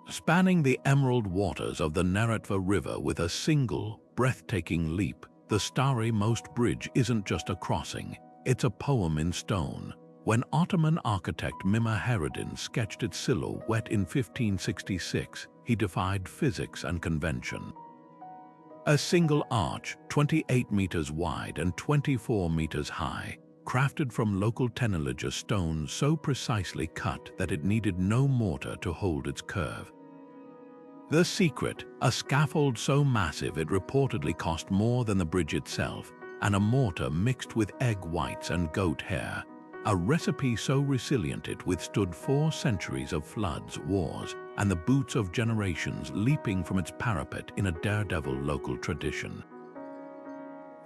Spanning the emerald waters of the Neretva River with a single, breathtaking leap, the Starry Most Bridge isn't just a crossing, it's a poem in stone. When Ottoman architect Mimar Herodin sketched its silhouette in 1566, he defied physics and convention. A single arch, 28 meters wide and 24 meters high, crafted from local Teneliger stone so precisely cut that it needed no mortar to hold its curve. The secret, a scaffold so massive it reportedly cost more than the bridge itself, and a mortar mixed with egg whites and goat hair, a recipe so resilient it withstood 4 centuries of floods, wars, and the boots of generations leaping from its parapet in a daredevil local tradition.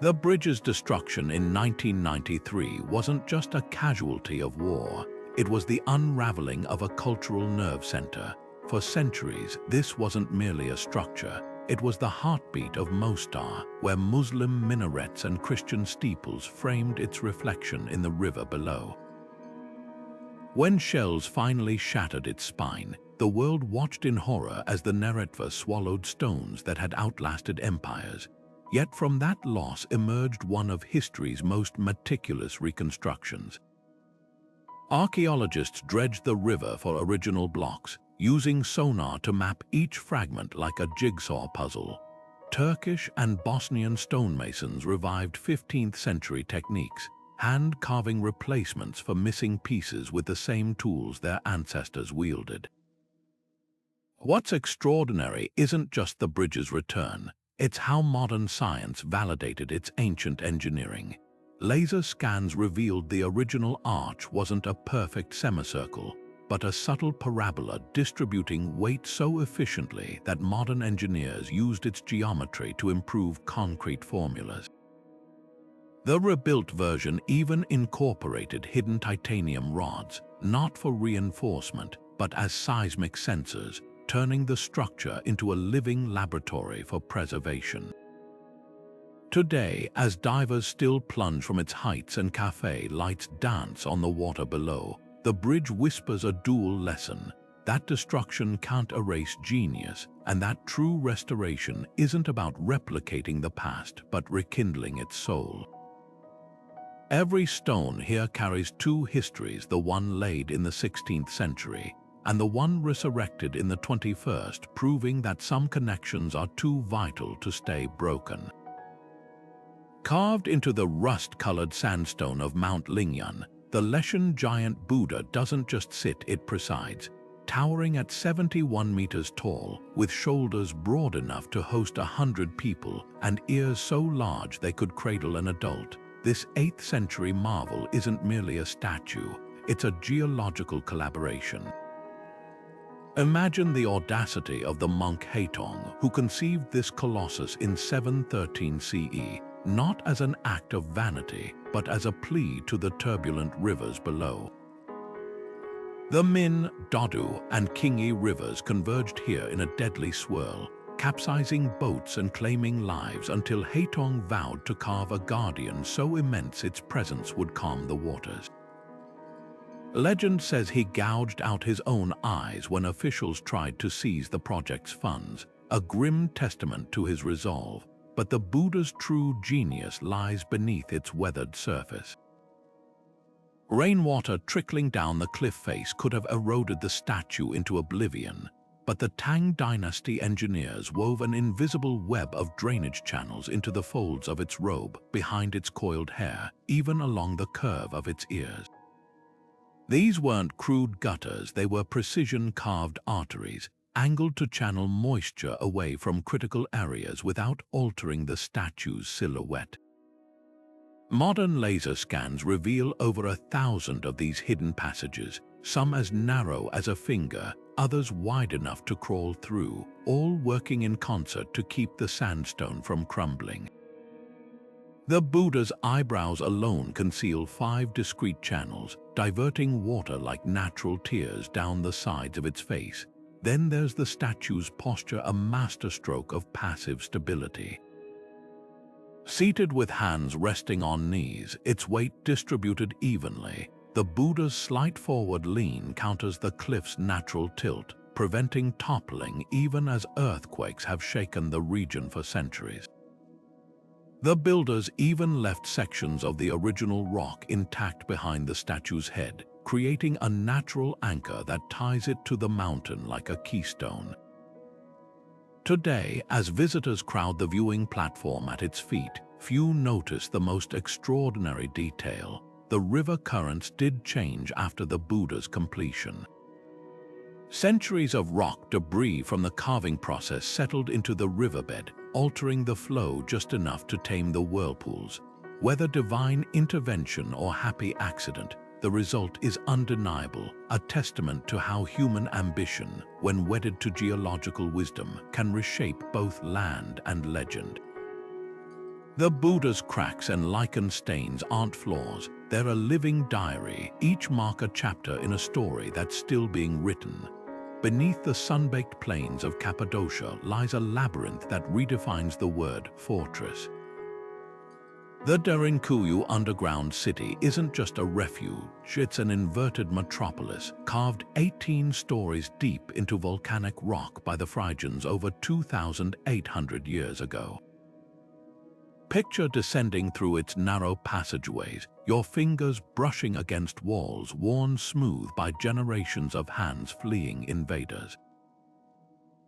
The bridge's destruction in 1993 wasn't just a casualty of war, it was the unraveling of a cultural nerve center. For centuries, this wasn't merely a structure, it was the heartbeat of Mostar, where Muslim minarets and Christian steeples framed its reflection in the river below. When shells finally shattered its spine, the world watched in horror as the Neretva swallowed stones that had outlasted empires. Yet from that loss emerged one of history's most meticulous reconstructions. Archaeologists dredged the river for original blocks, using sonar to map each fragment like a jigsaw puzzle. Turkish and Bosnian stonemasons revived 15th century techniques, hand-carving replacements for missing pieces with the same tools their ancestors wielded. What's extraordinary isn't just the bridge's return, it's how modern science validated its ancient engineering. Laser scans revealed the original arch wasn't a perfect semicircle, but a subtle parabola distributing weight so efficiently that modern engineers used its geometry to improve concrete formulas. The rebuilt version even incorporated hidden titanium rods, not for reinforcement, but as seismic sensors, turning the structure into a living laboratory for preservation. Today, as divers still plunge from its heights and cafe lights dance on the water below, the bridge whispers a dual lesson: that destruction can't erase genius, and that true restoration isn't about replicating the past, but rekindling its soul. Every stone here carries 2 histories, the one laid in the 16th century, and the one resurrected in the 21st, proving that some connections are too vital to stay broken. Carved into the rust-colored sandstone of Mount Lingyan, the Leshan giant Buddha doesn't just sit, it presides. Towering at 71 meters tall, with shoulders broad enough to host 100 people and ears so large they could cradle an adult, this 8th century marvel isn't merely a statue, it's a geological collaboration. Imagine the audacity of the monk Haitong, who conceived this colossus in 713 CE, not as an act of vanity, but as a plea to the turbulent rivers below. The Min, Dodu, and Kingi rivers converged here in a deadly swirl, capsizing boats and claiming lives until Haitong vowed to carve a guardian so immense its presence would calm the waters. Legend says he gouged out his own eyes when officials tried to seize the project's funds, a grim testament to his resolve, but the Buddha's true genius lies beneath its weathered surface. Rainwater trickling down the cliff face could have eroded the statue into oblivion, but the Tang Dynasty engineers wove an invisible web of drainage channels into the folds of its robe, behind its coiled hair, even along the curve of its ears. These weren't crude gutters, they were precision-carved arteries, angled to channel moisture away from critical areas without altering the statue's silhouette. Modern laser scans reveal over 1,000 of these hidden passages, some as narrow as a finger, others wide enough to crawl through, all working in concert to keep the sandstone from crumbling. The Buddha's eyebrows alone conceal 5 discrete channels, diverting water like natural tears down the sides of its face. Then there's the statue's posture, a masterstroke of passive stability. Seated with hands resting on knees, its weight distributed evenly, the Buddha's slight forward lean counters the cliff's natural tilt, preventing toppling even as earthquakes have shaken the region for centuries. The builders even left sections of the original rock intact behind the statue's head, creating a natural anchor that ties it to the mountain like a keystone. Today, as visitors crowd the viewing platform at its feet, few notice the most extraordinary detail. The river currents did change after the Buddha's completion. Centuries of rock debris from the carving process settled into the riverbed, altering the flow just enough to tame the whirlpools. Whether divine intervention or happy accident, the result is undeniable, a testament to how human ambition, when wedded to geological wisdom, can reshape both land and legend. The Buddha's cracks and lichen stains aren't flaws, they're a living diary, each mark a chapter in a story that's still being written. Beneath the sun-baked plains of Cappadocia lies a labyrinth that redefines the word fortress. The Derinkuyu underground city isn't just a refuge, it's an inverted metropolis, carved 18 stories deep into volcanic rock by the Phrygians over 2,800 years ago. Picture descending through its narrow passageways, your fingers brushing against walls worn smooth by generations of hands fleeing invaders.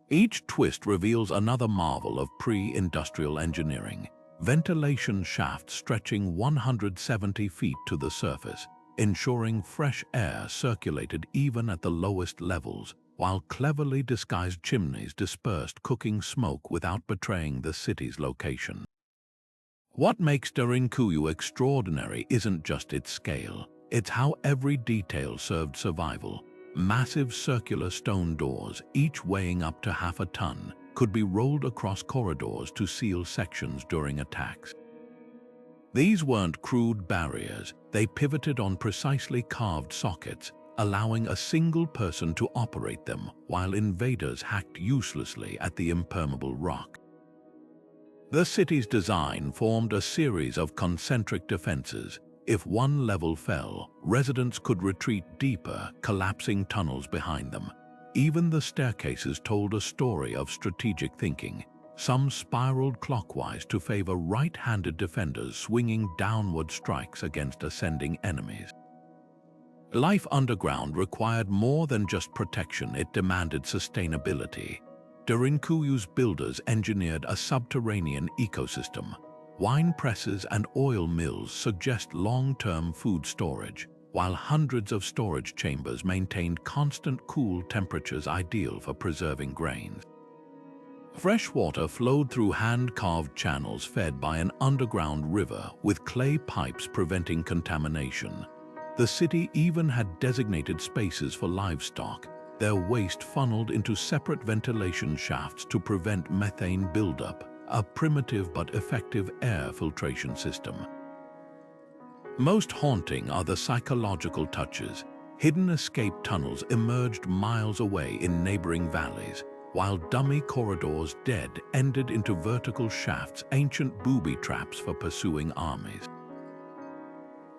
Each twist reveals another marvel of pre-industrial engineering. Ventilation shafts stretching 170 feet to the surface, ensuring fresh air circulated even at the lowest levels, while cleverly disguised chimneys dispersed cooking smoke without betraying the city's location. What makes Derinkuyu extraordinary isn't just its scale, it's how every detail served survival. Massive circular stone doors, each weighing up to half a ton, could be rolled across corridors to seal sections during attacks. These weren't crude barriers, they pivoted on precisely carved sockets, allowing a single person to operate them while invaders hacked uselessly at the impermeable rock. The city's design formed a series of concentric defenses. If one level fell, residents could retreat deeper, collapsing tunnels behind them. Even the staircases told a story of strategic thinking. Some spiraled clockwise to favor right-handed defenders swinging downward strikes against ascending enemies. Life underground required more than just protection, it demanded sustainability. Derinkuyu's builders engineered a subterranean ecosystem. Wine presses and oil mills suggest long-term food storage, while hundreds of storage chambers maintained constant cool temperatures ideal for preserving grains. Fresh water flowed through hand-carved channels fed by an underground river with clay pipes preventing contamination. The city even had designated spaces for livestock, their waste funneled into separate ventilation shafts to prevent methane buildup, a primitive but effective air filtration system. Most haunting are the psychological touches. Hidden escape tunnels emerged miles away in neighboring valleys, while dummy corridors dead ended into vertical shafts, ancient booby traps for pursuing armies.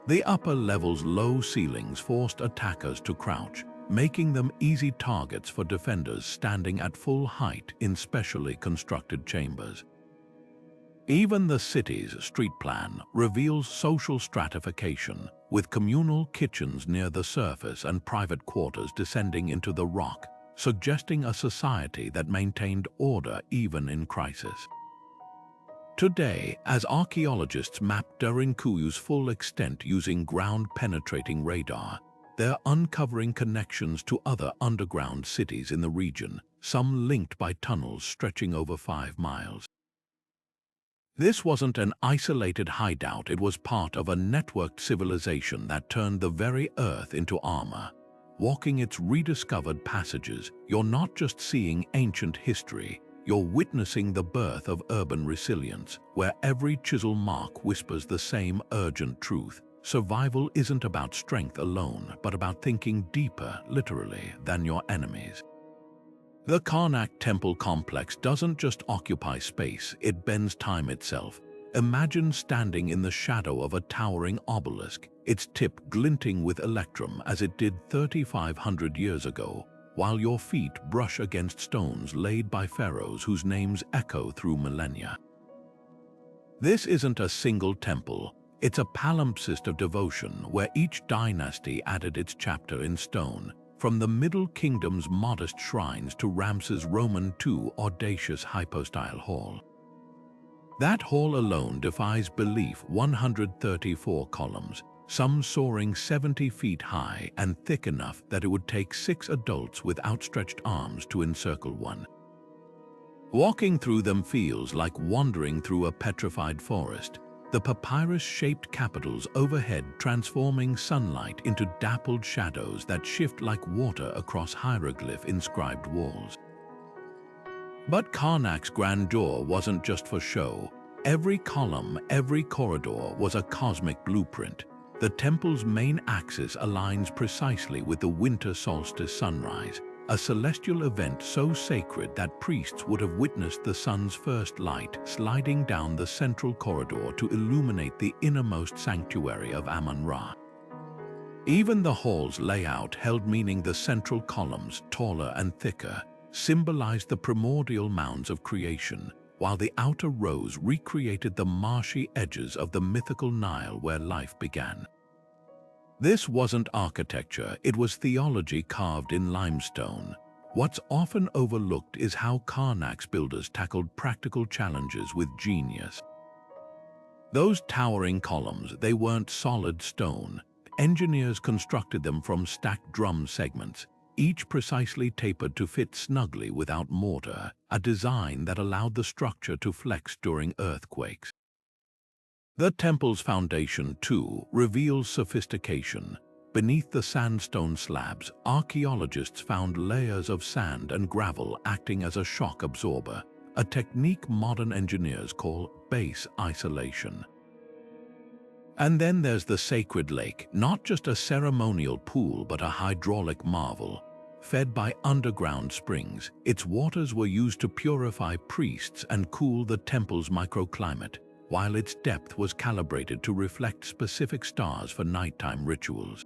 The upper level's low ceilings forced attackers to crouch, making them easy targets for defenders standing at full height in specially constructed chambers. Even the city's street plan reveals social stratification, with communal kitchens near the surface and private quarters descending into the rock, suggesting a society that maintained order even in crisis. Today, as archaeologists map Derinkuyu's full extent using ground-penetrating radar, they're uncovering connections to other underground cities in the region, some linked by tunnels stretching over 5 miles. This wasn't an isolated hideout, it was part of a networked civilization that turned the very earth into armor. Walking its rediscovered passages, you're not just seeing ancient history, you're witnessing the birth of urban resilience, where every chisel mark whispers the same urgent truth. Survival isn't about strength alone, but about thinking deeper, literally, than your enemies. The Karnak Temple complex doesn't just occupy space, it bends time itself. Imagine standing in the shadow of a towering obelisk, its tip glinting with electrum as it did 3,500 years ago, while your feet brush against stones laid by pharaohs whose names echo through millennia. This isn't a single temple, it's a palimpsest of devotion where each dynasty added its chapter in stone, from the Middle Kingdom's modest shrines to Ramses' Roman II audacious hypostyle hall. That hall alone defies belief, 134 columns, some soaring 70 feet high and thick enough that it would take 6 adults with outstretched arms to encircle one. Walking through them feels like wandering through a petrified forest. the papyrus-shaped capitals overhead transforming sunlight into dappled shadows that shift like water across hieroglyph-inscribed walls. But Karnak's grandeur wasn't just for show. Every column, every corridor was a cosmic blueprint. The temple's main axis aligns precisely with the winter solstice sunrise, a celestial event so sacred that priests would have witnessed the sun's first light sliding down the central corridor to illuminate the innermost sanctuary of Amun-Ra. Even the hall's layout held meaning. The central columns, taller and thicker, symbolized the primordial mounds of creation, while the outer rows recreated the marshy edges of the mythical Nile where life began. This wasn't architecture, it was theology carved in limestone. What's often overlooked is how Karnak's builders tackled practical challenges with genius. Those towering columns, they weren't solid stone. Engineers constructed them from stacked drum segments, each precisely tapered to fit snugly without mortar, a design that allowed the structure to flex during earthquakes. The temple's foundation, too, reveals sophistication. Beneath the sandstone slabs, archaeologists found layers of sand and gravel acting as a shock absorber, a technique modern engineers call base isolation. And then there's the sacred lake, not just a ceremonial pool but a hydraulic marvel. Fed by underground springs, its waters were used to purify priests and cool the temple's microclimate, while its depth was calibrated to reflect specific stars for nighttime rituals.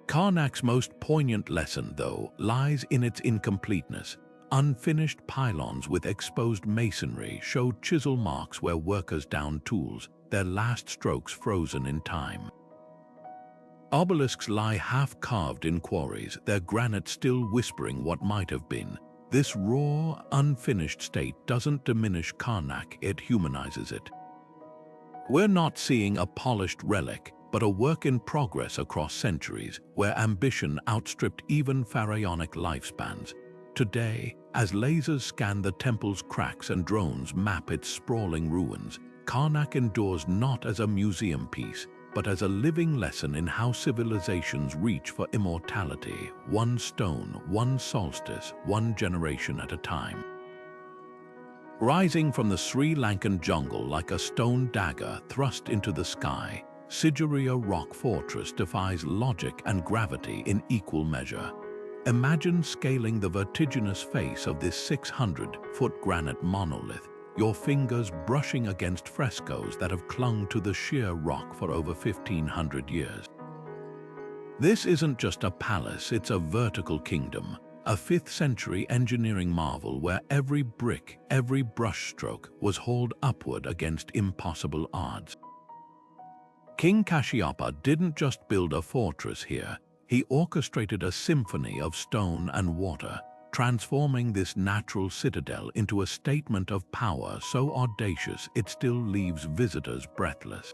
Karnak's most poignant lesson, though, lies in its incompleteness. Unfinished pylons with exposed masonry showed chisel marks where workers downed tools, their last strokes frozen in time. Obelisks lie half-carved in quarries, their granite still whispering what might have been. This raw, unfinished state doesn't diminish Karnak, it humanizes it. We're not seeing a polished relic, but a work in progress across centuries, where ambition outstripped even pharaonic lifespans. Today, as lasers scan the temple's cracks and drones map its sprawling ruins, Karnak endures not as a museum piece, but as a living lesson in how civilizations reach for immortality, one stone, one solstice, one generation at a time. Rising from the Sri Lankan jungle like a stone dagger thrust into the sky, Sigiriya Rock Fortress defies logic and gravity in equal measure. Imagine scaling the vertiginous face of this 600-foot granite monolith, your fingers brushing against frescoes that have clung to the sheer rock for over 1,500 years. This isn't just a palace, it's a vertical kingdom, a 5th-century engineering marvel where every brick, every brushstroke was hauled upward against impossible odds. King Kashyapa didn't just build a fortress here, he orchestrated a symphony of stone and water, transforming this natural citadel into a statement of power so audacious it still leaves visitors breathless.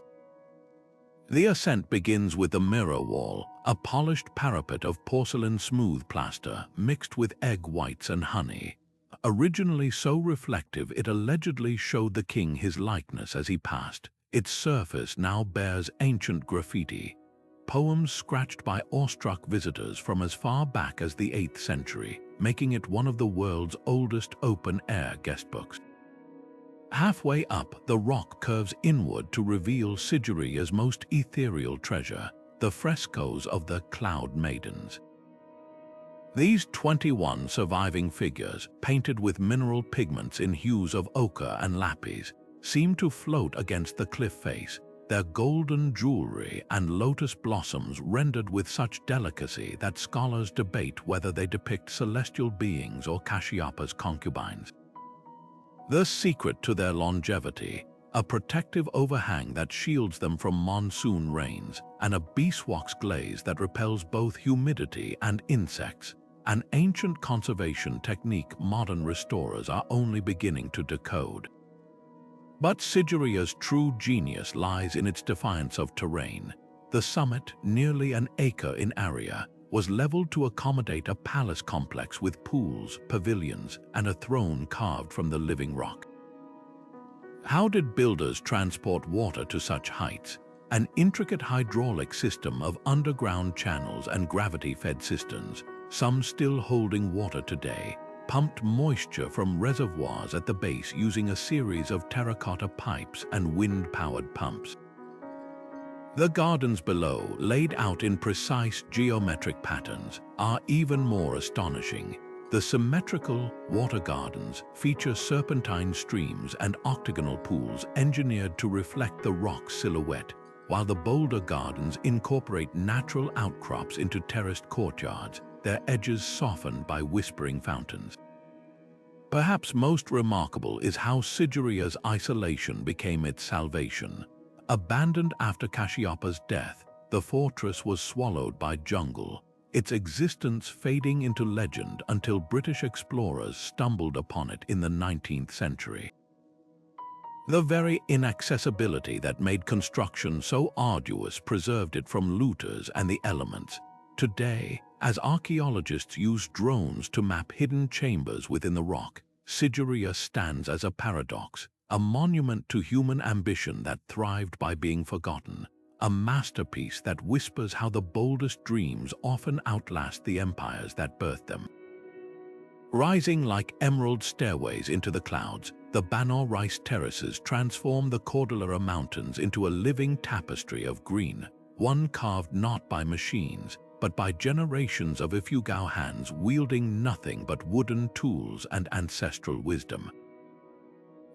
The ascent begins with the mirror wall, a polished parapet of porcelain smooth plaster mixed with egg whites and honey. Originally so reflective it allegedly showed the king his likeness as he passed, its surface now bears ancient graffiti, poems scratched by awestruck visitors from as far back as the 8th century, making it one of the world's oldest open-air guestbooks. Halfway up, the rock curves inward to reveal Sigiriya's most ethereal treasure, the frescoes of the Cloud Maidens. These 21 surviving figures, painted with mineral pigments in hues of ochre and lapis, seem to float against the cliff face, their golden jewelry and lotus blossoms rendered with such delicacy that scholars debate whether they depict celestial beings or Kashyapa's concubines. The secret to their longevity, a protective overhang that shields them from monsoon rains, and a beeswax glaze that repels both humidity and insects, an ancient conservation technique modern restorers are only beginning to decode. But Sigiriya's true genius lies in its defiance of terrain. The summit, nearly an acre in area, was leveled to accommodate a palace complex with pools, pavilions, and a throne carved from the living rock. How did builders transport water to such heights? An intricate hydraulic system of underground channels and gravity-fed cisterns, some still holding water today, pumped moisture from reservoirs at the base using a series of terracotta pipes and wind-powered pumps. The gardens below, laid out in precise geometric patterns, are even more astonishing. The symmetrical water gardens feature serpentine streams and octagonal pools engineered to reflect the rock's silhouette, while the boulder gardens incorporate natural outcrops into terraced courtyards, their edges softened by whispering fountains. Perhaps most remarkable is how Sigiria's isolation became its salvation. Abandoned after Cassiopeia's death, the fortress was swallowed by jungle, its existence fading into legend until British explorers stumbled upon it in the 19th century. The very inaccessibility that made construction so arduous preserved it from looters and the elements. Today, as archaeologists use drones to map hidden chambers within the rock, Sigiriya stands as a paradox, a monument to human ambition that thrived by being forgotten, a masterpiece that whispers how the boldest dreams often outlast the empires that birthed them. Rising like emerald stairways into the clouds, the Banor rice terraces transform the Cordillera Mountains into a living tapestry of green, one carved not by machines, but by generations of Ifugao hands wielding nothing but wooden tools and ancestral wisdom.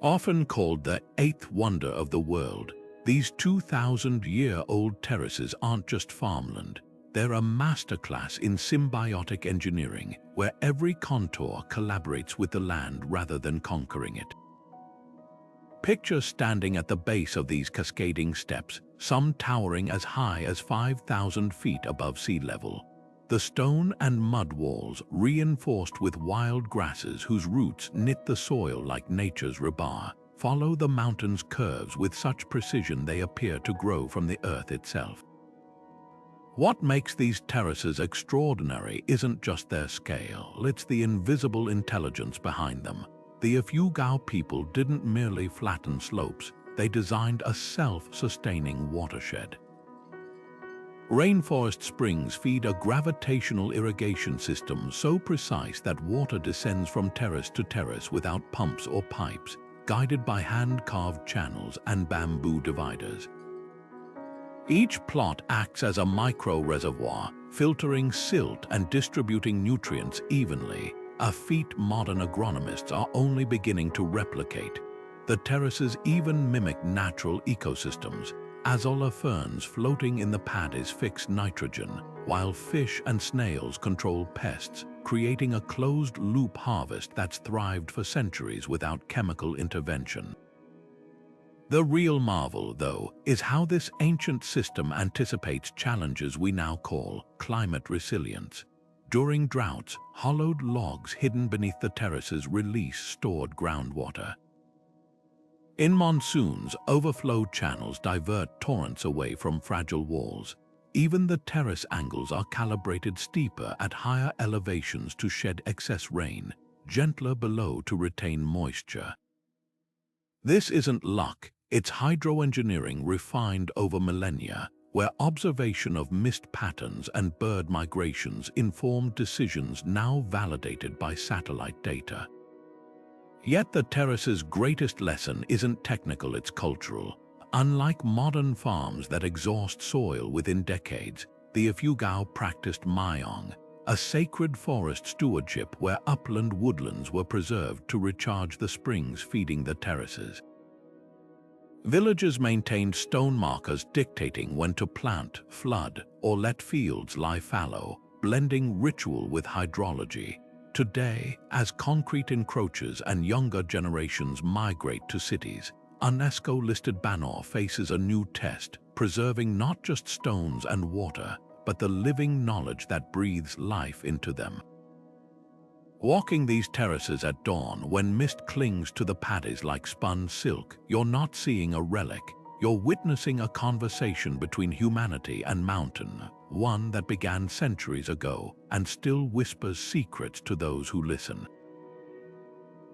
Often called the eighth wonder of the world, these 2,000-year-old terraces aren't just farmland. They're a masterclass in symbiotic engineering, where every contour collaborates with the land rather than conquering it. Picture standing at the base of these cascading steps, some towering as high as 5,000 feet above sea level. The stone and mud walls, reinforced with wild grasses whose roots knit the soil like nature's rebar, follow the mountain's curves with such precision they appear to grow from the earth itself. What makes these terraces extraordinary isn't just their scale, it's the invisible intelligence behind them. The Ifugao people didn't merely flatten slopes, they designed a self-sustaining watershed. Rainforest springs feed a gravitational irrigation system so precise that water descends from terrace to terrace without pumps or pipes, guided by hand-carved channels and bamboo dividers. Each plot acts as a micro-reservoir, filtering silt and distributing nutrients evenly, a feat modern agronomists are only beginning to replicate. The terraces even mimic natural ecosystems. Azolla ferns floating in the paddies fix nitrogen, while fish and snails control pests, creating a closed-loop harvest that's thrived for centuries without chemical intervention. The real marvel, though, is how this ancient system anticipates challenges we now call climate resilience. During droughts, hollowed logs hidden beneath the terraces release stored groundwater. In monsoons, overflow channels divert torrents away from fragile walls. Even the terrace angles are calibrated steeper at higher elevations to shed excess rain, gentler below to retain moisture. This isn't luck, it's hydroengineering refined over millennia, where observation of mist patterns and bird migrations informed decisions now validated by satellite data. Yet the terrace's greatest lesson isn't technical, it's cultural. Unlike modern farms that exhaust soil within decades, the Ifugao practiced Mayong, a sacred forest stewardship where upland woodlands were preserved to recharge the springs feeding the terraces. Villagers maintained stone markers dictating when to plant, flood, or let fields lie fallow, blending ritual with hydrology. Today, as concrete encroaches and younger generations migrate to cities, UNESCO-listed Banor faces a new test, preserving not just stones and water, but the living knowledge that breathes life into them. Walking these terraces at dawn, when mist clings to the paddies like spun silk, you're not seeing a relic, you're witnessing a conversation between humanity and mountain, one that began centuries ago and still whispers secrets to those who listen.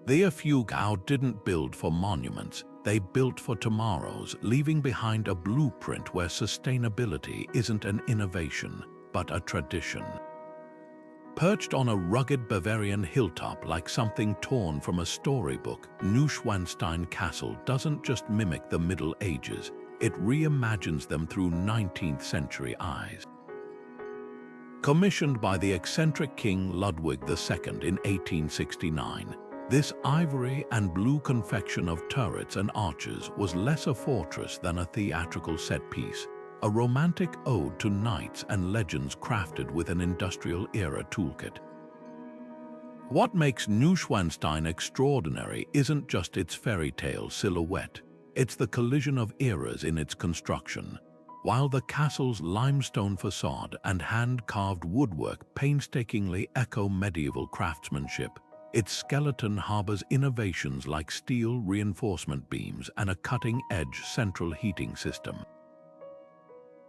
The Afugao didn't build for monuments, they built for tomorrows, leaving behind a blueprint where sustainability isn't an innovation, but a tradition. Perched on a rugged Bavarian hilltop like something torn from a storybook, Neuschwanstein Castle doesn't just mimic the Middle Ages, it reimagines them through 19th century eyes. Commissioned by the eccentric King Ludwig II in 1869, this ivory and blue confection of turrets and arches was less a fortress than a theatrical set piece, a romantic ode to knights and legends crafted with an industrial-era toolkit. What makes Neuschwanstein extraordinary isn't just its fairy tale silhouette, it's the collision of eras in its construction. While the castle's limestone facade and hand-carved woodwork painstakingly echo medieval craftsmanship, its skeleton harbors innovations like steel reinforcement beams and a cutting-edge central heating system.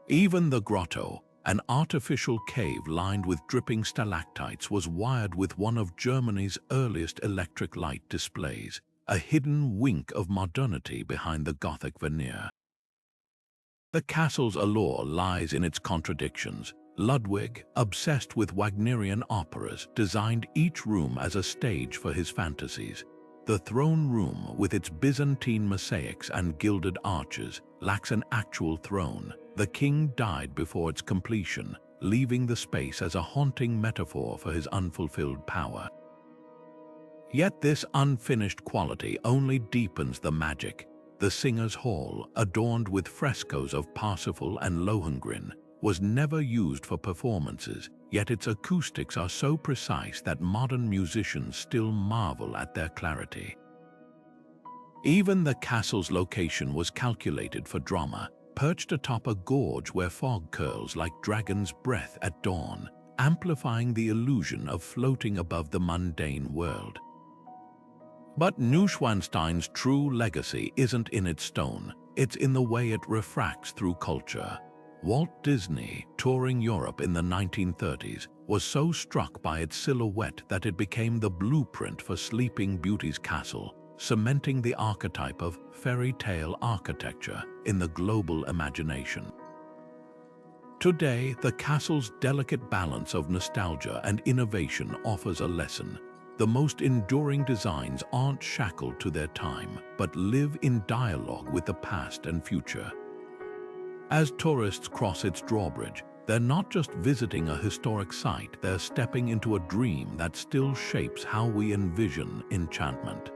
Even the grotto, an artificial cave lined with dripping stalactites, was wired with one of Germany's earliest electric light displays, a hidden wink of modernity behind the Gothic veneer. The castle's allure lies in its contradictions. Ludwig, obsessed with Wagnerian operas, designed each room as a stage for his fantasies. The throne room, with its Byzantine mosaics and gilded arches, lacks an actual throne. The king died before its completion, leaving the space as a haunting metaphor for his unfulfilled power. Yet this unfinished quality only deepens the magic. The Singers' Hall, adorned with frescoes of Parsifal and Lohengrin, was never used for performances, yet its acoustics are so precise that modern musicians still marvel at their clarity. Even the castle's location was calculated for drama, perched atop a gorge where fog curls like dragon's breath at dawn, amplifying the illusion of floating above the mundane world. But Neuschwanstein's true legacy isn't in its stone, it's in the way it refracts through culture. Walt Disney, touring Europe in the 1930s, was so struck by its silhouette that it became the blueprint for Sleeping Beauty's castle, cementing the archetype of fairy tale architecture in the global imagination. Today, the castle's delicate balance of nostalgia and innovation offers a lesson. The most enduring designs aren't shackled to their time, but live in dialogue with the past and future. As tourists cross its drawbridge, they're not just visiting a historic site, they're stepping into a dream that still shapes how we envision enchantment.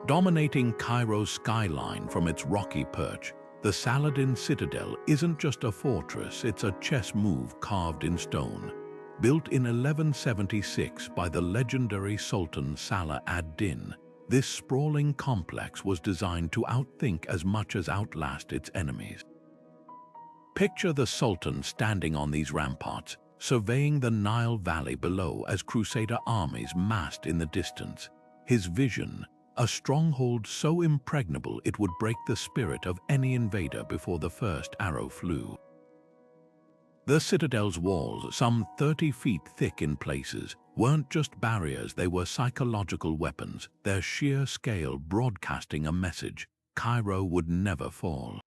Dominating Cairo's skyline from its rocky perch, the Saladin Citadel isn't just a fortress, it's a chess move carved in stone. Built in 1176 by the legendary Sultan Salah ad-Din, this sprawling complex was designed to outthink as much as outlast its enemies. Picture the Sultan standing on these ramparts, surveying the Nile Valley below as Crusader armies massed in the distance. His vision, a stronghold so impregnable it would break the spirit of any invader before the first arrow flew. The citadel's walls, some 30 feet thick in places, weren't just barriers, they were psychological weapons, their sheer scale broadcasting a message: Cairo would never fall.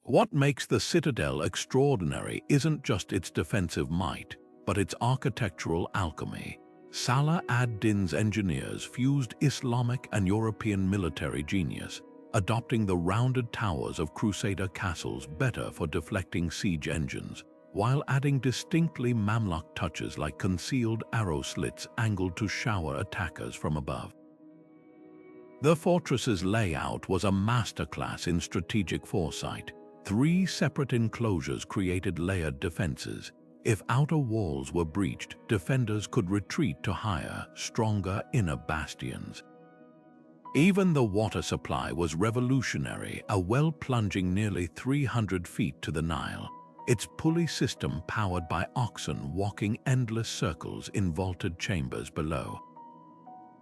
What makes the citadel extraordinary isn't just its defensive might, but its architectural alchemy. Salah ad-Din's engineers fused Islamic and European military genius, adopting the rounded towers of Crusader castles better for deflecting siege engines, while adding distinctly Mamluk touches like concealed arrow slits angled to shower attackers from above. The fortress's layout was a masterclass in strategic foresight. 3 separate enclosures created layered defenses. If outer walls were breached, defenders could retreat to higher, stronger inner bastions. Even the water supply was revolutionary, a well plunging nearly 300 feet to the Nile, its pulley system powered by oxen walking endless circles in vaulted chambers below.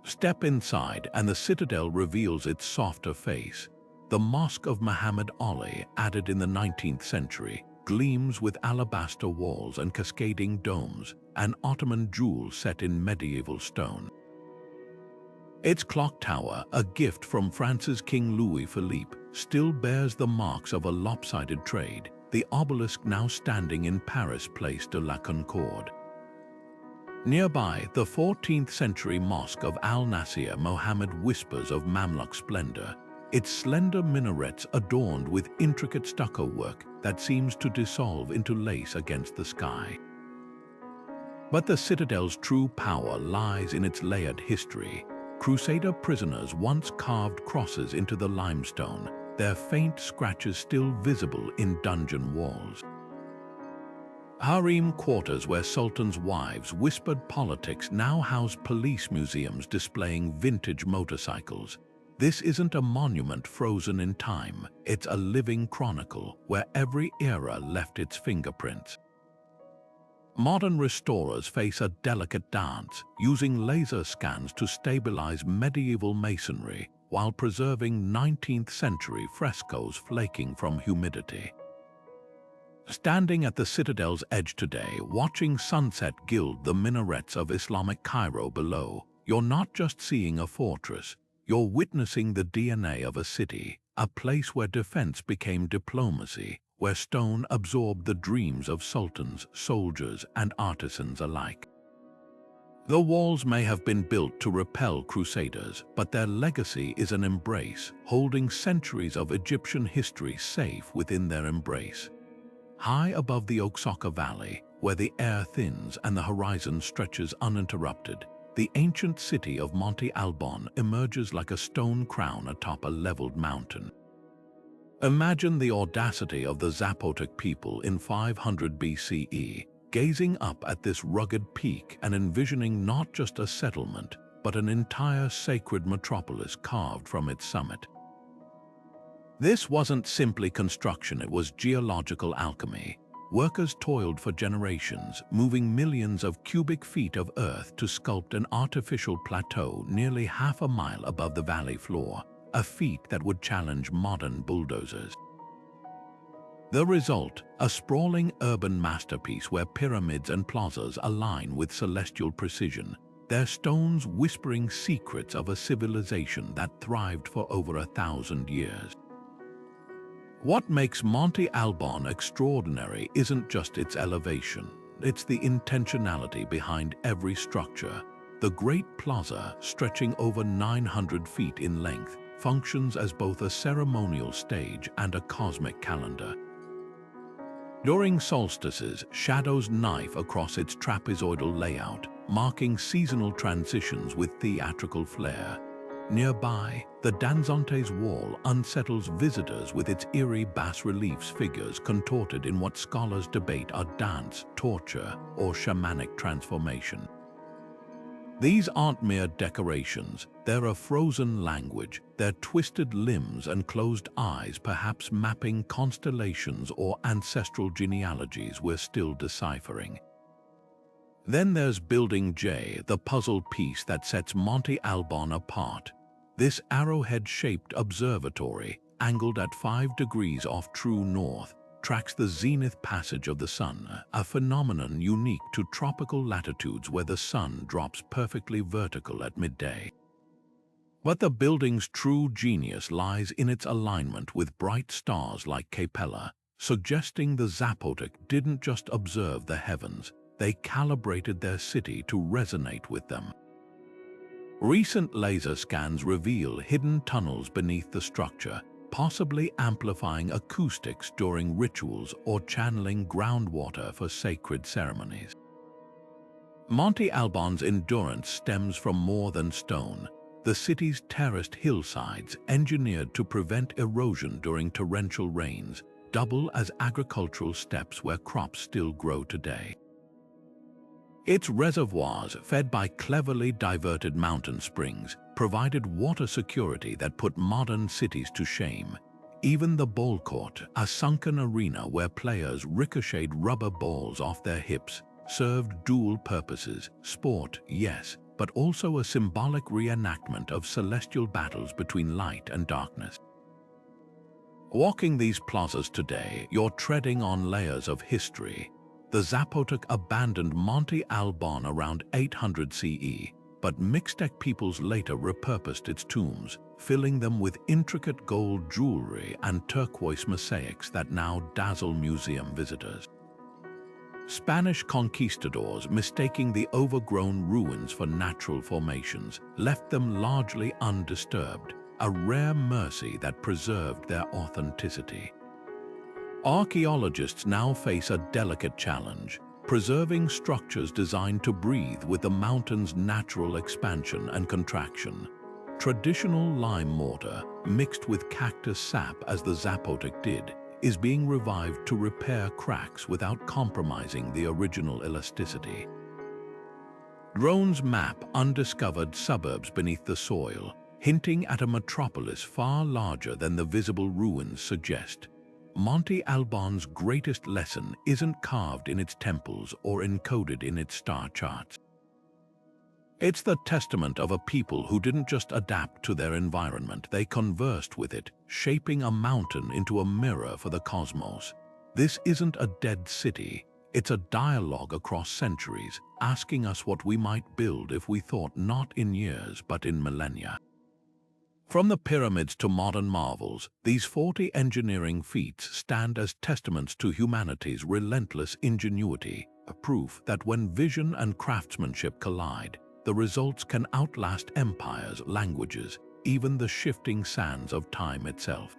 Step inside and the citadel reveals its softer face. The Mosque of Muhammad Ali, added in the 19th century, gleams with alabaster walls and cascading domes, an Ottoman jewel set in medieval stone. Its clock tower, a gift from France's King Louis Philippe, still bears the marks of a lopsided trade, the obelisk now standing in Paris' Place de la Concorde. Nearby, the 14th century mosque of Al-Nasir Mohammed whispers of Mamluk splendor, its slender minarets adorned with intricate stucco work that seems to dissolve into lace against the sky. But the citadel's true power lies in its layered history. Crusader prisoners once carved crosses into the limestone, their faint scratches still visible in dungeon walls. Harem quarters where sultans' wives whispered politics now house police museums displaying vintage motorcycles. This isn't a monument frozen in time, it's a living chronicle where every era left its fingerprints. Modern restorers face a delicate dance, using laser scans to stabilize medieval masonry while preserving 19th century frescoes flaking from humidity. Standing at the citadel's edge today, watching sunset gild the minarets of Islamic Cairo below, you're not just seeing a fortress, you're witnessing the DNA of a city, a place where defense became diplomacy, where stone absorbed the dreams of sultans, soldiers, and artisans alike. The walls may have been built to repel crusaders, but their legacy is an embrace, holding centuries of Egyptian history safe within their embrace. High above the Oaxaca Valley, where the air thins and the horizon stretches uninterrupted, the ancient city of Monte Albán emerges like a stone crown atop a leveled mountain. Imagine the audacity of the Zapotec people in 500 BCE, gazing up at this rugged peak and envisioning not just a settlement, but an entire sacred metropolis carved from its summit. This wasn't simply construction, it was geological alchemy. Workers toiled for generations, moving millions of cubic feet of earth to sculpt an artificial plateau nearly half a mile above the valley floor, a feat that would challenge modern bulldozers. The result, a sprawling urban masterpiece where pyramids and plazas align with celestial precision, their stones whispering secrets of a civilization that thrived for over 1,000 years. What makes Monte Albán extraordinary isn't just its elevation, it's the intentionality behind every structure. The Great Plaza, stretching over 900 feet in length, functions as both a ceremonial stage and a cosmic calendar. During solstices, shadows knife across its trapezoidal layout, marking seasonal transitions with theatrical flair. Nearby, the Danzantes wall unsettles visitors with its eerie bas-reliefs, figures contorted in what scholars debate are dance, torture, or shamanic transformation. These aren't mere decorations, they're a frozen language, their twisted limbs and closed eyes perhaps mapping constellations or ancestral genealogies we're still deciphering. Then there's Building J, the puzzle piece that sets Monte Albán apart. This arrowhead-shaped observatory, angled at 5 degrees off true north, tracks the zenith passage of the sun, a phenomenon unique to tropical latitudes where the sun drops perfectly vertical at midday. But the building's true genius lies in its alignment with bright stars like Capella, suggesting the Zapotec didn't just observe the heavens, they calibrated their city to resonate with them. Recent laser scans reveal hidden tunnels beneath the structure, possibly amplifying acoustics during rituals or channeling groundwater for sacred ceremonies. Monte Albán's endurance stems from more than stone. The city's terraced hillsides, engineered to prevent erosion during torrential rains, double as agricultural steppes where crops still grow today. Its reservoirs, fed by cleverly diverted mountain springs, provided water security that put modern cities to shame. Even the ball court, a sunken arena where players ricocheted rubber balls off their hips, served dual purposes: sport, yes, but also a symbolic reenactment of celestial battles between light and darkness. Walking these plazas today, you're treading on layers of history. The Zapotec abandoned Monte Albán around 800 CE, but Mixtec peoples later repurposed its tombs, filling them with intricate gold jewelry and turquoise mosaics that now dazzle museum visitors. Spanish conquistadors, mistaking the overgrown ruins for natural formations, left them largely undisturbed, a rare mercy that preserved their authenticity. Archaeologists now face a delicate challenge, preserving structures designed to breathe with the mountain's natural expansion and contraction. Traditional lime mortar, mixed with cactus sap as the Zapotec did, is being revived to repair cracks without compromising the original elasticity. Drones map undiscovered suburbs beneath the soil, hinting at a metropolis far larger than the visible ruins suggest. Monte Albán's greatest lesson isn't carved in its temples or encoded in its star charts. It's the testament of a people who didn't just adapt to their environment, they conversed with it, shaping a mountain into a mirror for the cosmos. This isn't a dead city, it's a dialogue across centuries, asking us what we might build if we thought not in years but in millennia. From the pyramids to modern marvels, these 40 engineering feats stand as testaments to humanity's relentless ingenuity, a proof that when vision and craftsmanship collide, the results can outlast empires, languages, even the shifting sands of time itself.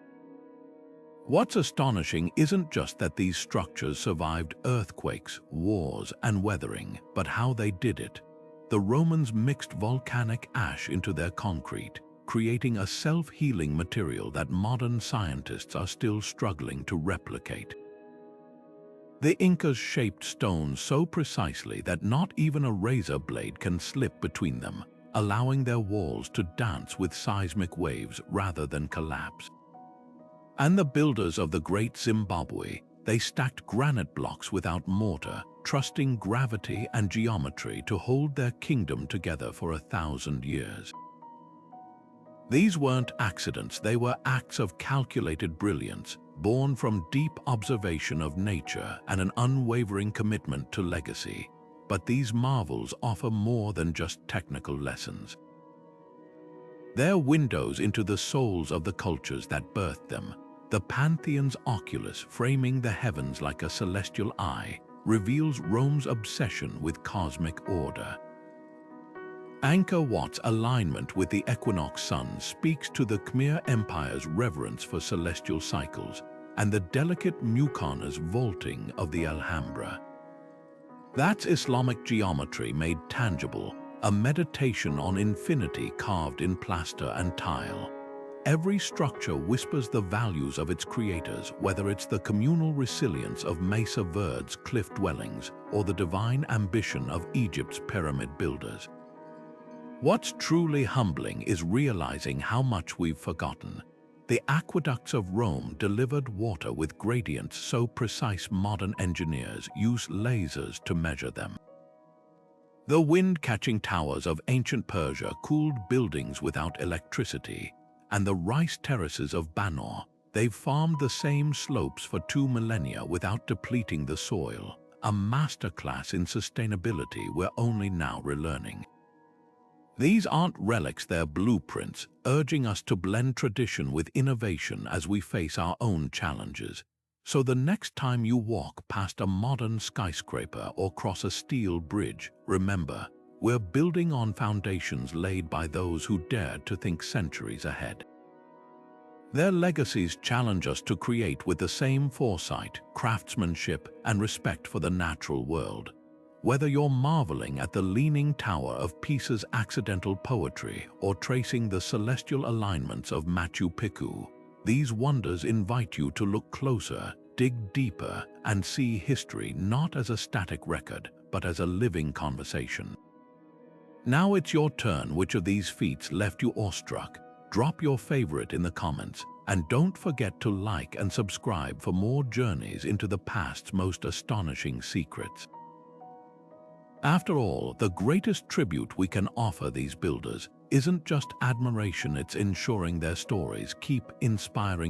What's astonishing isn't just that these structures survived earthquakes, wars, and weathering, but how they did it. The Romans mixed volcanic ash into their concrete, creating a self-healing material that modern scientists are still struggling to replicate. The Incas shaped stones so precisely that not even a razor blade can slip between them, allowing their walls to dance with seismic waves rather than collapse. And the builders of the Great Zimbabwe, they stacked granite blocks without mortar, trusting gravity and geometry to hold their kingdom together for 1,000 years. These weren't accidents, they were acts of calculated brilliance, born from deep observation of nature and an unwavering commitment to legacy. But these marvels offer more than just technical lessons. They're windows into the souls of the cultures that birthed them. The Pantheon's oculus, framing the heavens like a celestial eye, reveals Rome's obsession with cosmic order. Angkor Wat's alignment with the equinox sun speaks to the Khmer Empire's reverence for celestial cycles and the delicate Muqarnas vaulting of the Alhambra. That's Islamic geometry made tangible, a meditation on infinity carved in plaster and tile. Every structure whispers the values of its creators, whether it's the communal resilience of Mesa Verde's cliff dwellings or the divine ambition of Egypt's pyramid builders. What's truly humbling is realizing how much we've forgotten. The aqueducts of Rome delivered water with gradients so precise modern engineers use lasers to measure them. The wind-catching towers of ancient Persia cooled buildings without electricity, and the rice terraces of Banor, they've farmed the same slopes for 2 millennia without depleting the soil, a masterclass in sustainability we're only now relearning. These aren't relics, they're blueprints, urging us to blend tradition with innovation as we face our own challenges. So the next time you walk past a modern skyscraper or cross a steel bridge, remember, we're building on foundations laid by those who dared to think centuries ahead. Their legacies challenge us to create with the same foresight, craftsmanship, and respect for the natural world. Whether you're marveling at the Leaning Tower of Pisa's accidental poetry or tracing the celestial alignments of Machu Picchu, these wonders invite you to look closer, dig deeper, and see history not as a static record, but as a living conversation. Now it's your turn. Which of these feats left you awestruck? Drop your favorite in the comments, and don't forget to like and subscribe for more journeys into the past's most astonishing secrets. After all, the greatest tribute we can offer these builders isn't just admiration, it's ensuring their stories keep inspiring